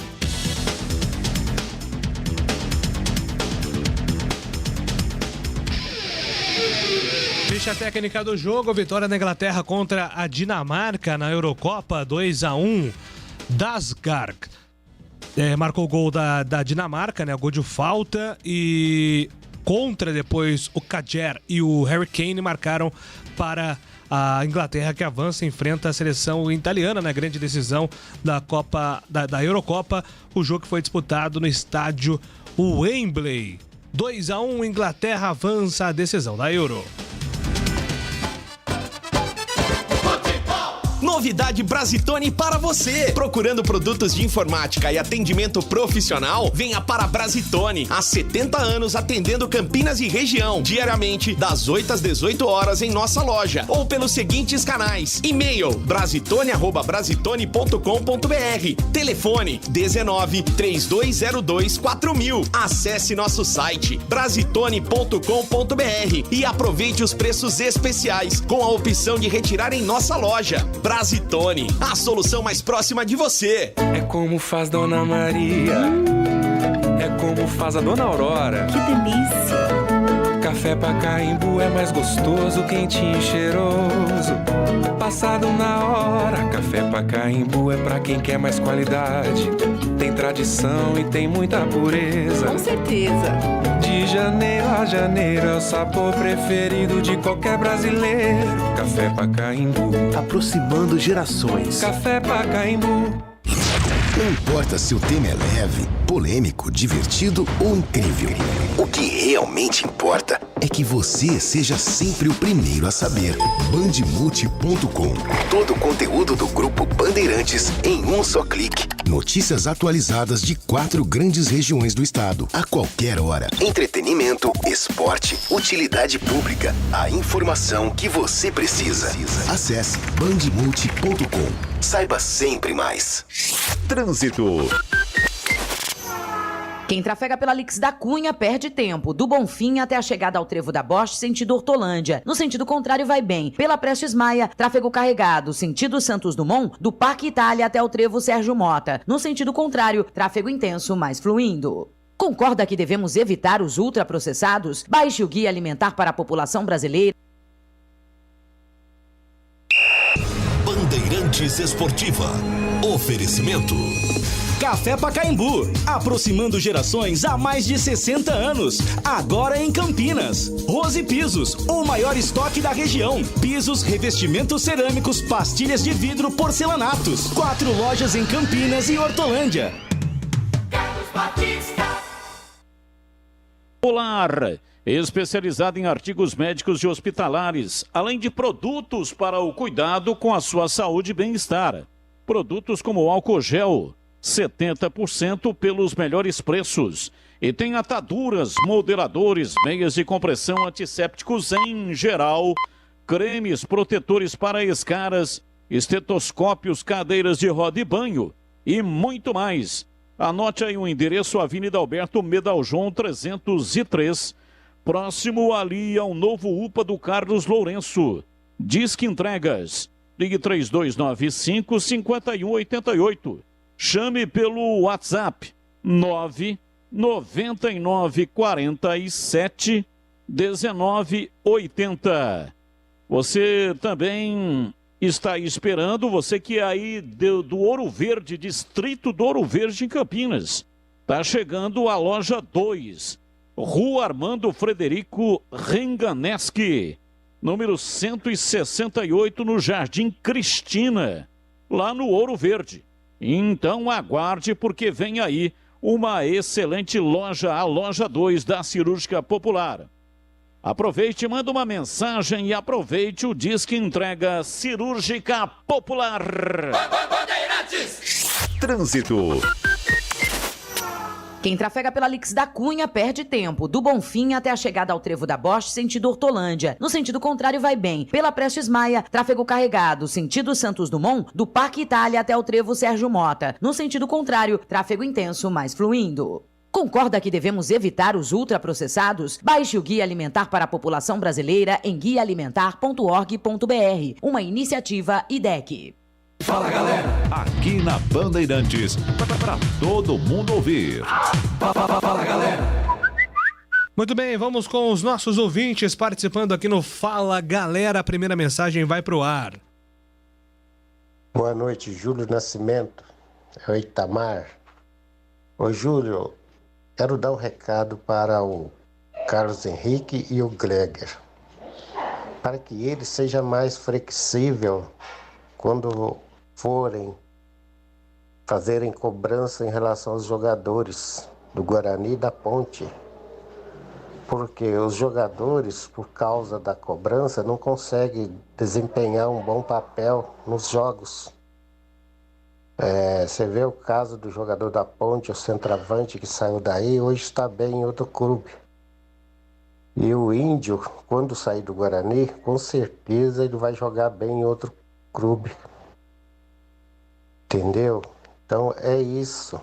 Ficha técnica do jogo, vitória da Inglaterra contra a Dinamarca na Eurocopa, 2-1. Dasgarg marcou o gol da Dinamarca, né? O gol de falta, e contra depois o Kajer e o Harry Kane marcaram para a Inglaterra, que avança e enfrenta a seleção italiana na grande decisão da Copa da Eurocopa. O jogo que foi disputado no estádio Wembley. 2-1, Inglaterra avança a decisão da Euro. Novidade Brasitone para você. Procurando produtos de informática e atendimento profissional? Venha para a Brasitone. Há 70 anos atendendo Campinas e região. Diariamente, das 8 às 18 horas em nossa loja. Ou pelos seguintes canais. E-mail brasitone@brasitone.com.br. Telefone 19 3202 4000. Acesse nosso site brasitone.com.br e aproveite os preços especiais com a opção de retirar em nossa loja. Brasitone, a solução mais próxima de você. É como faz Dona Maria, é como faz a Dona Aurora. Que delícia! Café Pacaembu é mais gostoso, quentinho e cheiroso. Passado na hora, Café Pacaembu é pra quem quer mais qualidade. Tem tradição e tem muita pureza. Com certeza. De janeiro a janeiro é o sabor preferido de qualquer brasileiro. Café Pacaembu, aproximando gerações. Café Pacaembu. Não importa se o tema é leve, polêmico, divertido ou incrível. O que realmente importa é que você seja sempre o primeiro a saber. Bandemulti.com. Todo o conteúdo do Grupo Bandeirantes em um só clique. Notícias atualizadas de 4 grandes regiões do estado, a qualquer hora. Entretenimento, esporte, utilidade pública. A informação que você precisa. Acesse bandemulti.com. Saiba sempre mais. Trânsito. Quem trafega pela Lix da Cunha perde tempo. Do Bonfim até a chegada ao Trevo da Boche, sentido Hortolândia. No sentido contrário, vai bem. Pela Prestes Maia, tráfego carregado. Sentido Santos Dumont, do Parque Itália até o Trevo Sérgio Mota. No sentido contrário, tráfego intenso, mas fluindo. Concorda que devemos evitar os ultraprocessados? Baixe o Guia Alimentar para a População Brasileira. Bandeirantes Esportiva. Oferecimento. Café Pacaembu, aproximando gerações há mais de 60 anos. Agora em Campinas. Rose Pisos, o maior estoque da região. Pisos, revestimentos cerâmicos, pastilhas de vidro, porcelanatos. 4 lojas em Campinas e Hortolândia. Carlos Batista. Polar, especializado em artigos médicos e hospitalares, além de produtos para o cuidado com a sua saúde e bem-estar. Produtos como álcool gel, 70% pelos melhores preços. E tem ataduras, modeladores, meias de compressão, antissépticos em geral, cremes protetores para escaras, estetoscópios, cadeiras de roda e banho e muito mais. Anote aí o endereço: Avenida Alberto Medaljon 303, próximo ali ao novo UPA do Carlos Lourenço. Disque Entregas, ligue 3295-5188. Chame pelo WhatsApp 99947-1980. Você também está esperando, você que é aí do Ouro Verde, distrito do Ouro Verde em Campinas. Está chegando a loja 2, Rua Armando Frederico Renganeschi, número 168, no Jardim Cristina, lá no Ouro Verde. Então aguarde, porque vem aí uma excelente loja, a loja 2 da Cirúrgica Popular. Aproveite, manda uma mensagem e aproveite o Disque Entrega Cirúrgica Popular. Trânsito. Quem trafega pela Lix da Cunha perde tempo. Do Bonfim até a chegada ao Trevo da Bosch, sentido Hortolândia. No sentido contrário, vai bem. Pela Prestes Maia, tráfego carregado, sentido Santos Dumont, do Parque Itália até o Trevo Sérgio Mota. No sentido contrário, tráfego intenso, mais fluindo. Concorda que devemos evitar os ultraprocessados? Baixe o Guia Alimentar para a População Brasileira em guiaalimentar.org.br. Uma iniciativa IDEC. Fala, galera! Aqui na Bandeirantes, pra todo mundo ouvir. Fala, galera! Muito bem, vamos com os nossos ouvintes participando aqui no Fala, Galera. A primeira mensagem vai pro ar. Boa noite, Júlio Nascimento. É o Itamar. Ô, Júlio, quero dar um recado para o Carlos Henrique e o Gleger, para que ele seja mais flexível quando forem fazerem cobrança em relação aos jogadores do Guarani e da Ponte, porque os jogadores, por causa da cobrança, não conseguem desempenhar um bom papel nos jogos. Você vê o caso do jogador da Ponte, o centroavante que saiu daí, hoje está bem em outro clube. E o Índio, quando sair do Guarani, com certeza ele vai jogar bem em outro clube. Entendeu? Então é isso.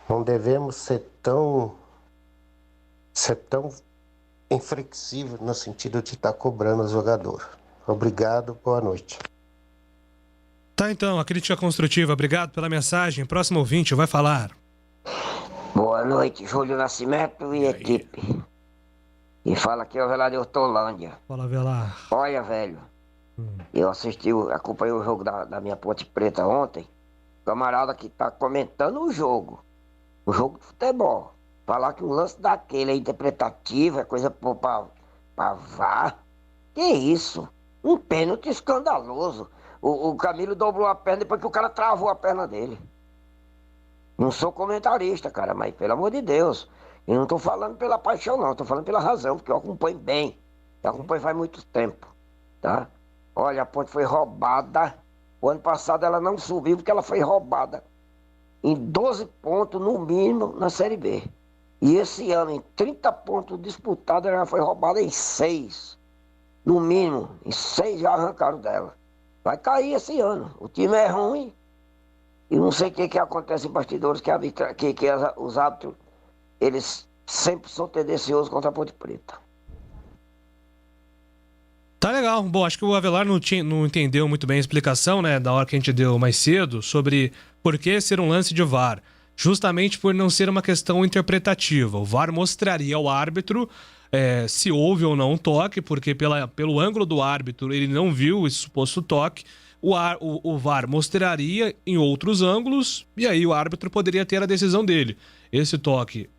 Não devemos ser tão inflexível no sentido de estar cobrando o jogador. Obrigado, boa noite. Tá, então, a crítica construtiva. Obrigado pela mensagem. Próximo ouvinte vai falar. Boa noite, Júlio Nascimento e equipe. E fala aqui é o Velar de Hortolândia. Fala, Velar. Olha, velho, eu acompanhei o jogo da minha Ponte Preta ontem. O camarada que tá comentando o jogo de futebol. Falar que um lance daquele é interpretativo, é coisa pra VAR. Que isso? Um pênalti escandaloso. O Camilo dobrou a perna depois que o cara travou a perna dele. Não sou comentarista, cara, mas pelo amor de Deus. Eu não tô falando pela paixão, não. Tô falando pela razão, porque eu acompanho bem. Eu acompanho faz muito tempo, tá? Olha, a Ponte foi roubada. O ano passado ela não subiu porque ela foi roubada em 12 pontos, no mínimo, na Série B. E esse ano, em 30 pontos disputados, ela foi roubada em 6. No mínimo, em 6 já arrancaram dela. Vai cair esse ano. O time é ruim. E não sei o que acontece em bastidores, que os árbitros, eles sempre são tendenciosos contra a Ponte Preta. Tá legal. Bom, acho que o Avelar não entendeu muito bem a explicação, né, da hora que a gente deu mais cedo, sobre por que ser um lance de VAR. justamente por não ser uma questão interpretativa. O VAR mostraria ao árbitro se houve ou não um toque, porque pelo ângulo do árbitro ele não viu esse suposto toque. O VAR mostraria em outros ângulos e aí o árbitro poderia ter a decisão dele. Esse toque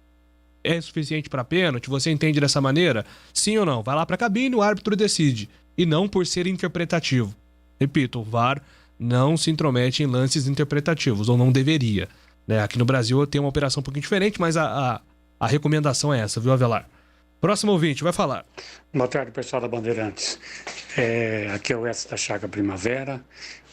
é suficiente para pênalti? Você entende dessa maneira? Sim ou não? Vai lá para a cabine e o árbitro decide. E não por ser interpretativo. Repito, o VAR não se intromete em lances interpretativos, ou não deveria. Né? Aqui no Brasil tem uma operação um pouquinho diferente, mas a recomendação é essa, viu, Avelar? Próximo ouvinte, vai falar. Boa tarde, pessoal da Bandeirantes. Aqui é o Edson da Chaga Primavera.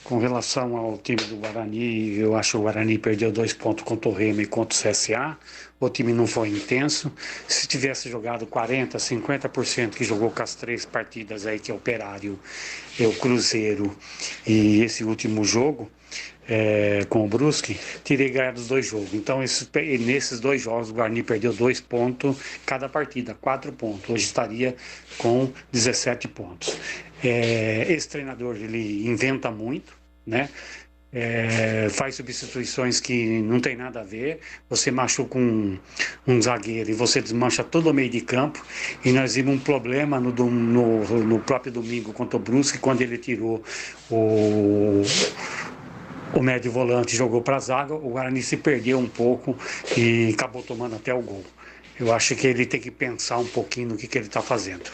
Com relação ao time do Guarani, eu acho que o Guarani perdeu 2 pontos contra o Remo e contra o CSA. O time não foi intenso. Se tivesse jogado 40%, 50% que jogou com as 3 partidas aí, que é o Operário, o Cruzeiro e esse último jogo, com o Brusque, teria ganhado os 2 jogos. Então, nesses 2 jogos, o Guarani perdeu 2 pontos cada partida, 4 pontos. Hoje estaria com 17 pontos. Esse treinador, ele inventa muito, né? Faz substituições que não tem nada a ver. Você machuca um zagueiro e você desmancha todo o meio de campo. E nós vimos um problema no próprio domingo contra o Brusque, quando ele tirou o médio volante, jogou para a zaga. O Guarani se perdeu um pouco e acabou tomando até o gol. Eu acho que ele tem que pensar um pouquinho no que ele está fazendo.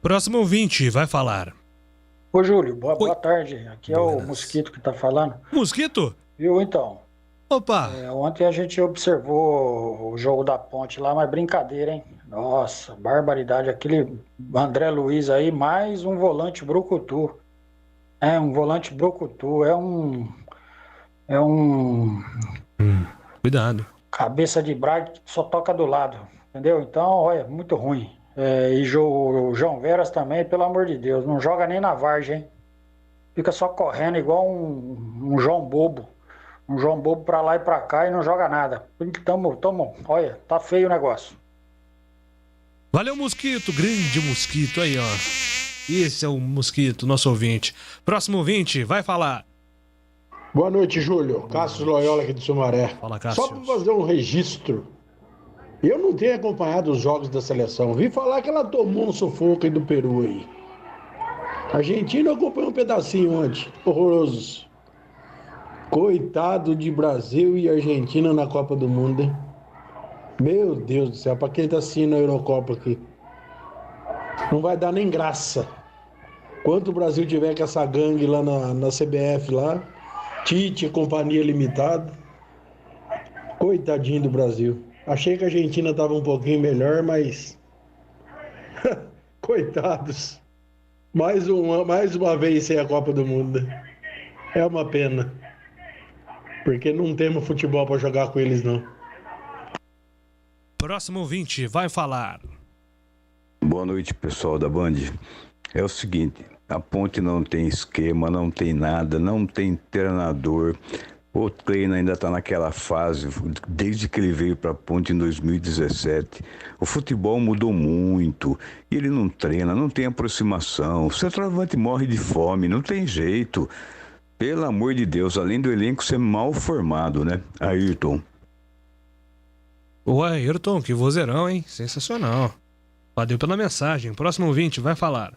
Próximo ouvinte, vai falar. Ô, Júlio, boa tarde. Aqui é o Mosquito que tá falando. Mosquito? Viu, então? Opa! Ontem a gente observou o jogo da Ponte lá, mas brincadeira, hein? Nossa, barbaridade. Aquele André Luiz aí, mais um volante brucutu. Um volante brucutu. Cuidado. Cabeça de braga só toca do lado. Entendeu? Então, olha, muito ruim. E o João Veras também, pelo amor de Deus, não joga nem na várzea, hein? Fica só correndo igual um João Bobo. Um João Bobo pra lá e pra cá e não joga nada. Olha, tá feio o negócio. Valeu, Mosquito, grande Mosquito aí, ó. Esse é o Mosquito, nosso ouvinte. Próximo ouvinte, vai falar. Boa noite, Júlio. Cássio Loyola aqui de Sumaré. Fala, Cássio. Só para fazer um registro. Eu não tenho acompanhado os jogos da seleção. Vi falar que ela tomou um sufoco aí do Peru aí. A Argentina acompanhou um pedacinho ontem. Horroroso. Coitado de Brasil e Argentina na Copa do Mundo, hein? Meu Deus do céu, pra quem tá assistindo a Eurocopa aqui. Não vai dar nem graça. Quanto o Brasil tiver com essa gangue lá na CBF lá, Tite e Companhia Limitada. Coitadinho do Brasil. Achei que a Argentina estava um pouquinho melhor, mas... Coitados. Mais uma vez sem a Copa do Mundo. É uma pena. Porque não temos futebol para jogar com eles, não. Próximo ouvinte, vai falar. Boa noite, pessoal da Band. É o seguinte, a Ponte não tem esquema, não tem nada, não tem treinador... O treino ainda está naquela fase, desde que ele veio para a Ponte em 2017. O futebol mudou muito, e ele não treina, não tem aproximação. O centroavante morre de fome, não tem jeito. Pelo amor de Deus, além do elenco ser mal formado, né? Ayrton. O Ayrton, que vozeirão, hein? Sensacional. Valeu pela mensagem. Próximo ouvinte, vai falar.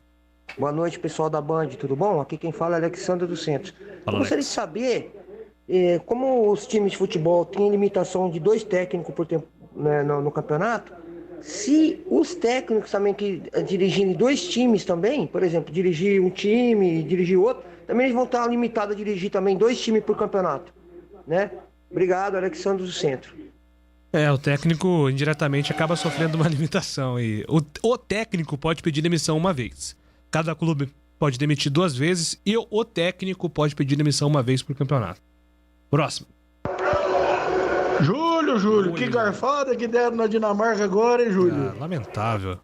Boa noite, pessoal da Band, tudo bom? Aqui quem fala é Alexandre dos Centros. Fala, Gostaria de saber... como os times de futebol têm limitação de 2 técnicos por tempo, né, no campeonato, se os técnicos também que dirigirem 2 times também, por exemplo, dirigir um time e dirigir outro, também eles vão estar limitados a dirigir também 2 times por campeonato, né? Obrigado, Alexandre do Centro. O técnico indiretamente acaba sofrendo uma limitação e o técnico pode pedir demissão uma vez. Cada clube pode demitir 2 vezes e o técnico pode pedir demissão uma vez por campeonato. Próximo. Júlio, que garfada que deram na Dinamarca agora, hein, Júlio? Lamentável.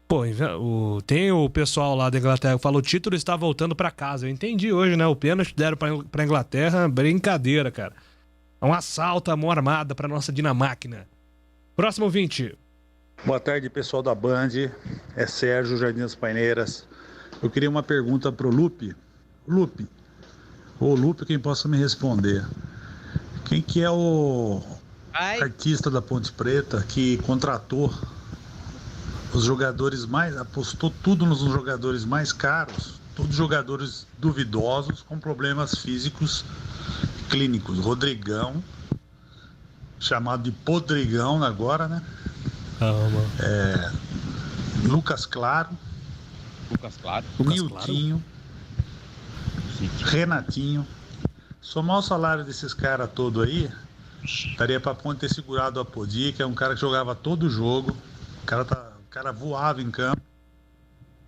Pô, tem o pessoal lá da Inglaterra que falou o título está voltando pra casa. Eu entendi hoje, né? O pênalti deram pra Inglaterra, brincadeira, cara. É um assalto à mão armada pra nossa Dinamáquina. Próximo ouvinte. Boa tarde, pessoal da Band. É Sérgio, Jardim das Paineiras. Eu queria uma pergunta pro Lupe. Lupe, quem possa me responder. Quem que é o artista da Ponte Preta que contratou os jogadores mais, apostou tudo nos jogadores mais caros, todos jogadores duvidosos com problemas físicos clínicos? Rodrigão, chamado de Podrigão agora, né? Lucas Claro, Niltinho, Renatinho. Somar o salário desses caras todos aí, daria pra Ponte ter segurado o Apodi, que é um cara que jogava todo jogo, o cara voava em campo.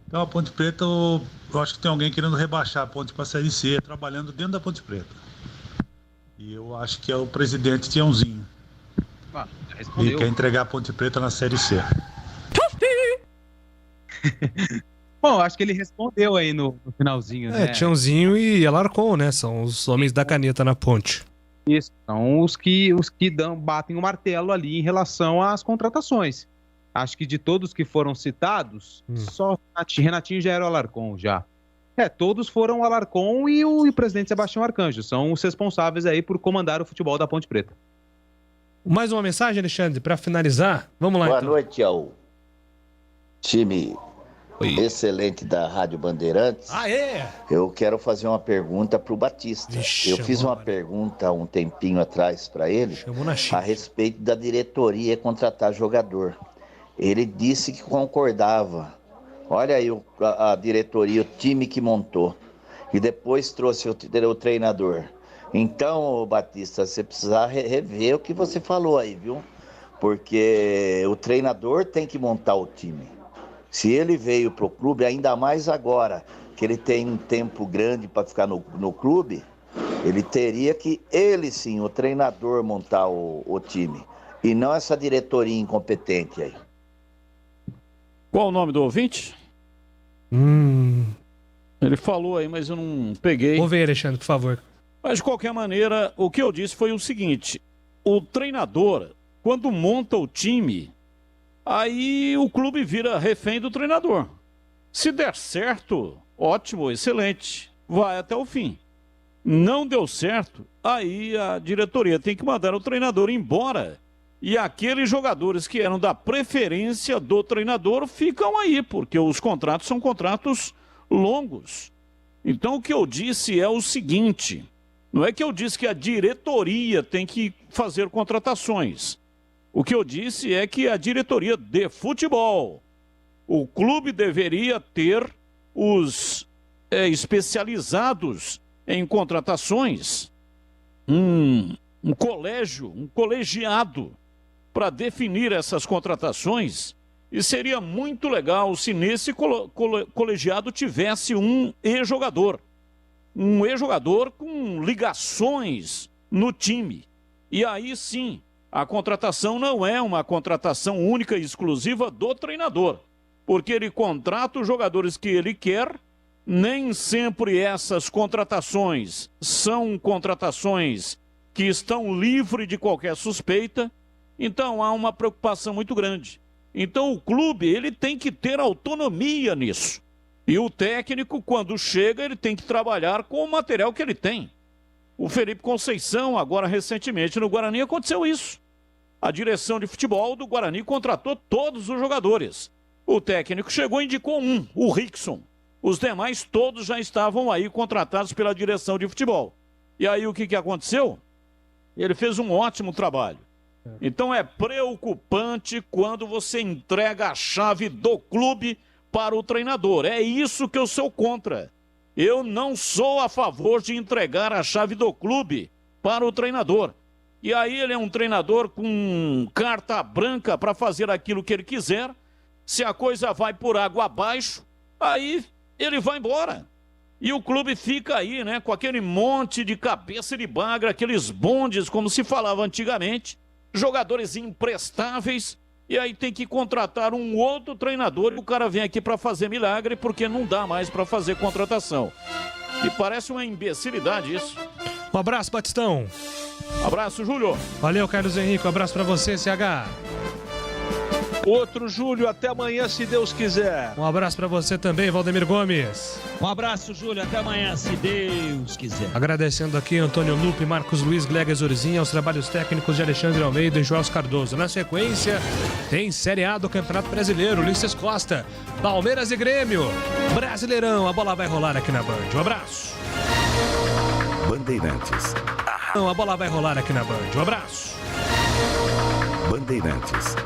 Então a Ponte Preta, eu acho que tem alguém querendo rebaixar a Ponte pra Série C, trabalhando dentro da Ponte Preta. E eu acho que é o presidente Tiãozinho. E quer entregar a Ponte Preta na Série C. Bom, acho que ele respondeu aí no finalzinho, né? Tiãozinho e Alarcon, né? São os homens da caneta na ponte. Isso, são os que batem o martelo ali em relação às contratações. Acho que de todos que foram citados, só Renatinho já era o Alarcon, já. Todos foram o Alarcon e o presidente Sebastião Arcanjo. São os responsáveis aí por comandar o futebol da Ponte Preta. Mais uma mensagem, Alexandre, para finalizar? Vamos lá, Boa então. noite ao time excelente da Rádio Bandeirantes. Eu quero fazer uma pergunta para o Batista. Eu fiz uma pergunta há um tempinho atrás para ele a respeito da diretoria contratar jogador. Ele disse que concordava. Olha aí a diretoria, o time que montou. E depois trouxe o treinador. Então, Batista, você precisa rever o que você falou aí, viu? Porque o treinador tem que montar o time. Se ele veio pro clube, ainda mais agora, que ele tem um tempo grande para ficar no clube, ele teria que, ele sim, o treinador, montar o time. E não essa diretoria incompetente aí. Qual o nome do ouvinte? Ele falou aí, mas eu não peguei. Vou ver, Alexandre, por favor. Mas, de qualquer maneira, o que eu disse foi o seguinte. O treinador, quando monta o time, aí o clube vira refém do treinador. Se der certo, ótimo, excelente. Vai até o fim. Não deu certo, aí a diretoria tem que mandar o treinador embora. E aqueles jogadores que eram da preferência do treinador ficam aí, porque os contratos são contratos longos. Então o que eu disse é o seguinte, não é que eu disse que a diretoria tem que fazer contratações. O que eu disse é que a diretoria de futebol, o clube deveria ter os especializados em contratações, um colegiado, para definir essas contratações, e seria muito legal se nesse colegiado tivesse um ex-jogador com ligações no time. E aí sim, a contratação não é uma contratação única e exclusiva do treinador, porque ele contrata os jogadores que ele quer. Nem sempre essas contratações são contratações que estão livres de qualquer suspeita. Então há uma preocupação muito grande. Então o clube, ele tem que ter autonomia nisso. E o técnico, quando chega, ele tem que trabalhar com o material que ele tem. O Felipe Conceição, agora recentemente no Guarani, aconteceu isso. A direção de futebol do Guarani contratou todos os jogadores. O técnico chegou e indicou o Rickson. Os demais todos já estavam aí contratados pela direção de futebol. E aí o que aconteceu? Ele fez um ótimo trabalho. Então é preocupante quando você entrega a chave do clube para o treinador. É isso que eu sou contra. Eu não sou a favor de entregar a chave do clube para o treinador. E aí ele é um treinador com carta branca para fazer aquilo que ele quiser. Se a coisa vai por água abaixo, aí ele vai embora. E o clube fica aí, né, com aquele monte de cabeça de bagra, aqueles bondes, como se falava antigamente, jogadores imprestáveis, e aí tem que contratar um outro treinador e o cara vem aqui para fazer milagre porque não dá mais para fazer contratação. E parece uma imbecilidade isso. Um abraço, Batistão. Abraço, Júlio. Valeu, Carlos Henrique. Um abraço para você, CH. Outro Júlio, até amanhã, se Deus quiser. Um abraço para você também, Valdemir Gomes. Um abraço, Júlio, até amanhã, se Deus quiser. Agradecendo aqui Antônio Lupe, Marcos Luiz, Glegas Orzinha, aos trabalhos técnicos de Alexandre Almeida e Joel Cardoso. Na sequência, tem Série A do Campeonato Brasileiro, Ulisses Costa, Palmeiras e Grêmio, Brasileirão, a bola vai rolar aqui na Band. Um abraço. Bandeirantes. A bola vai rolar aqui na Band. Um abraço. Bandeirantes.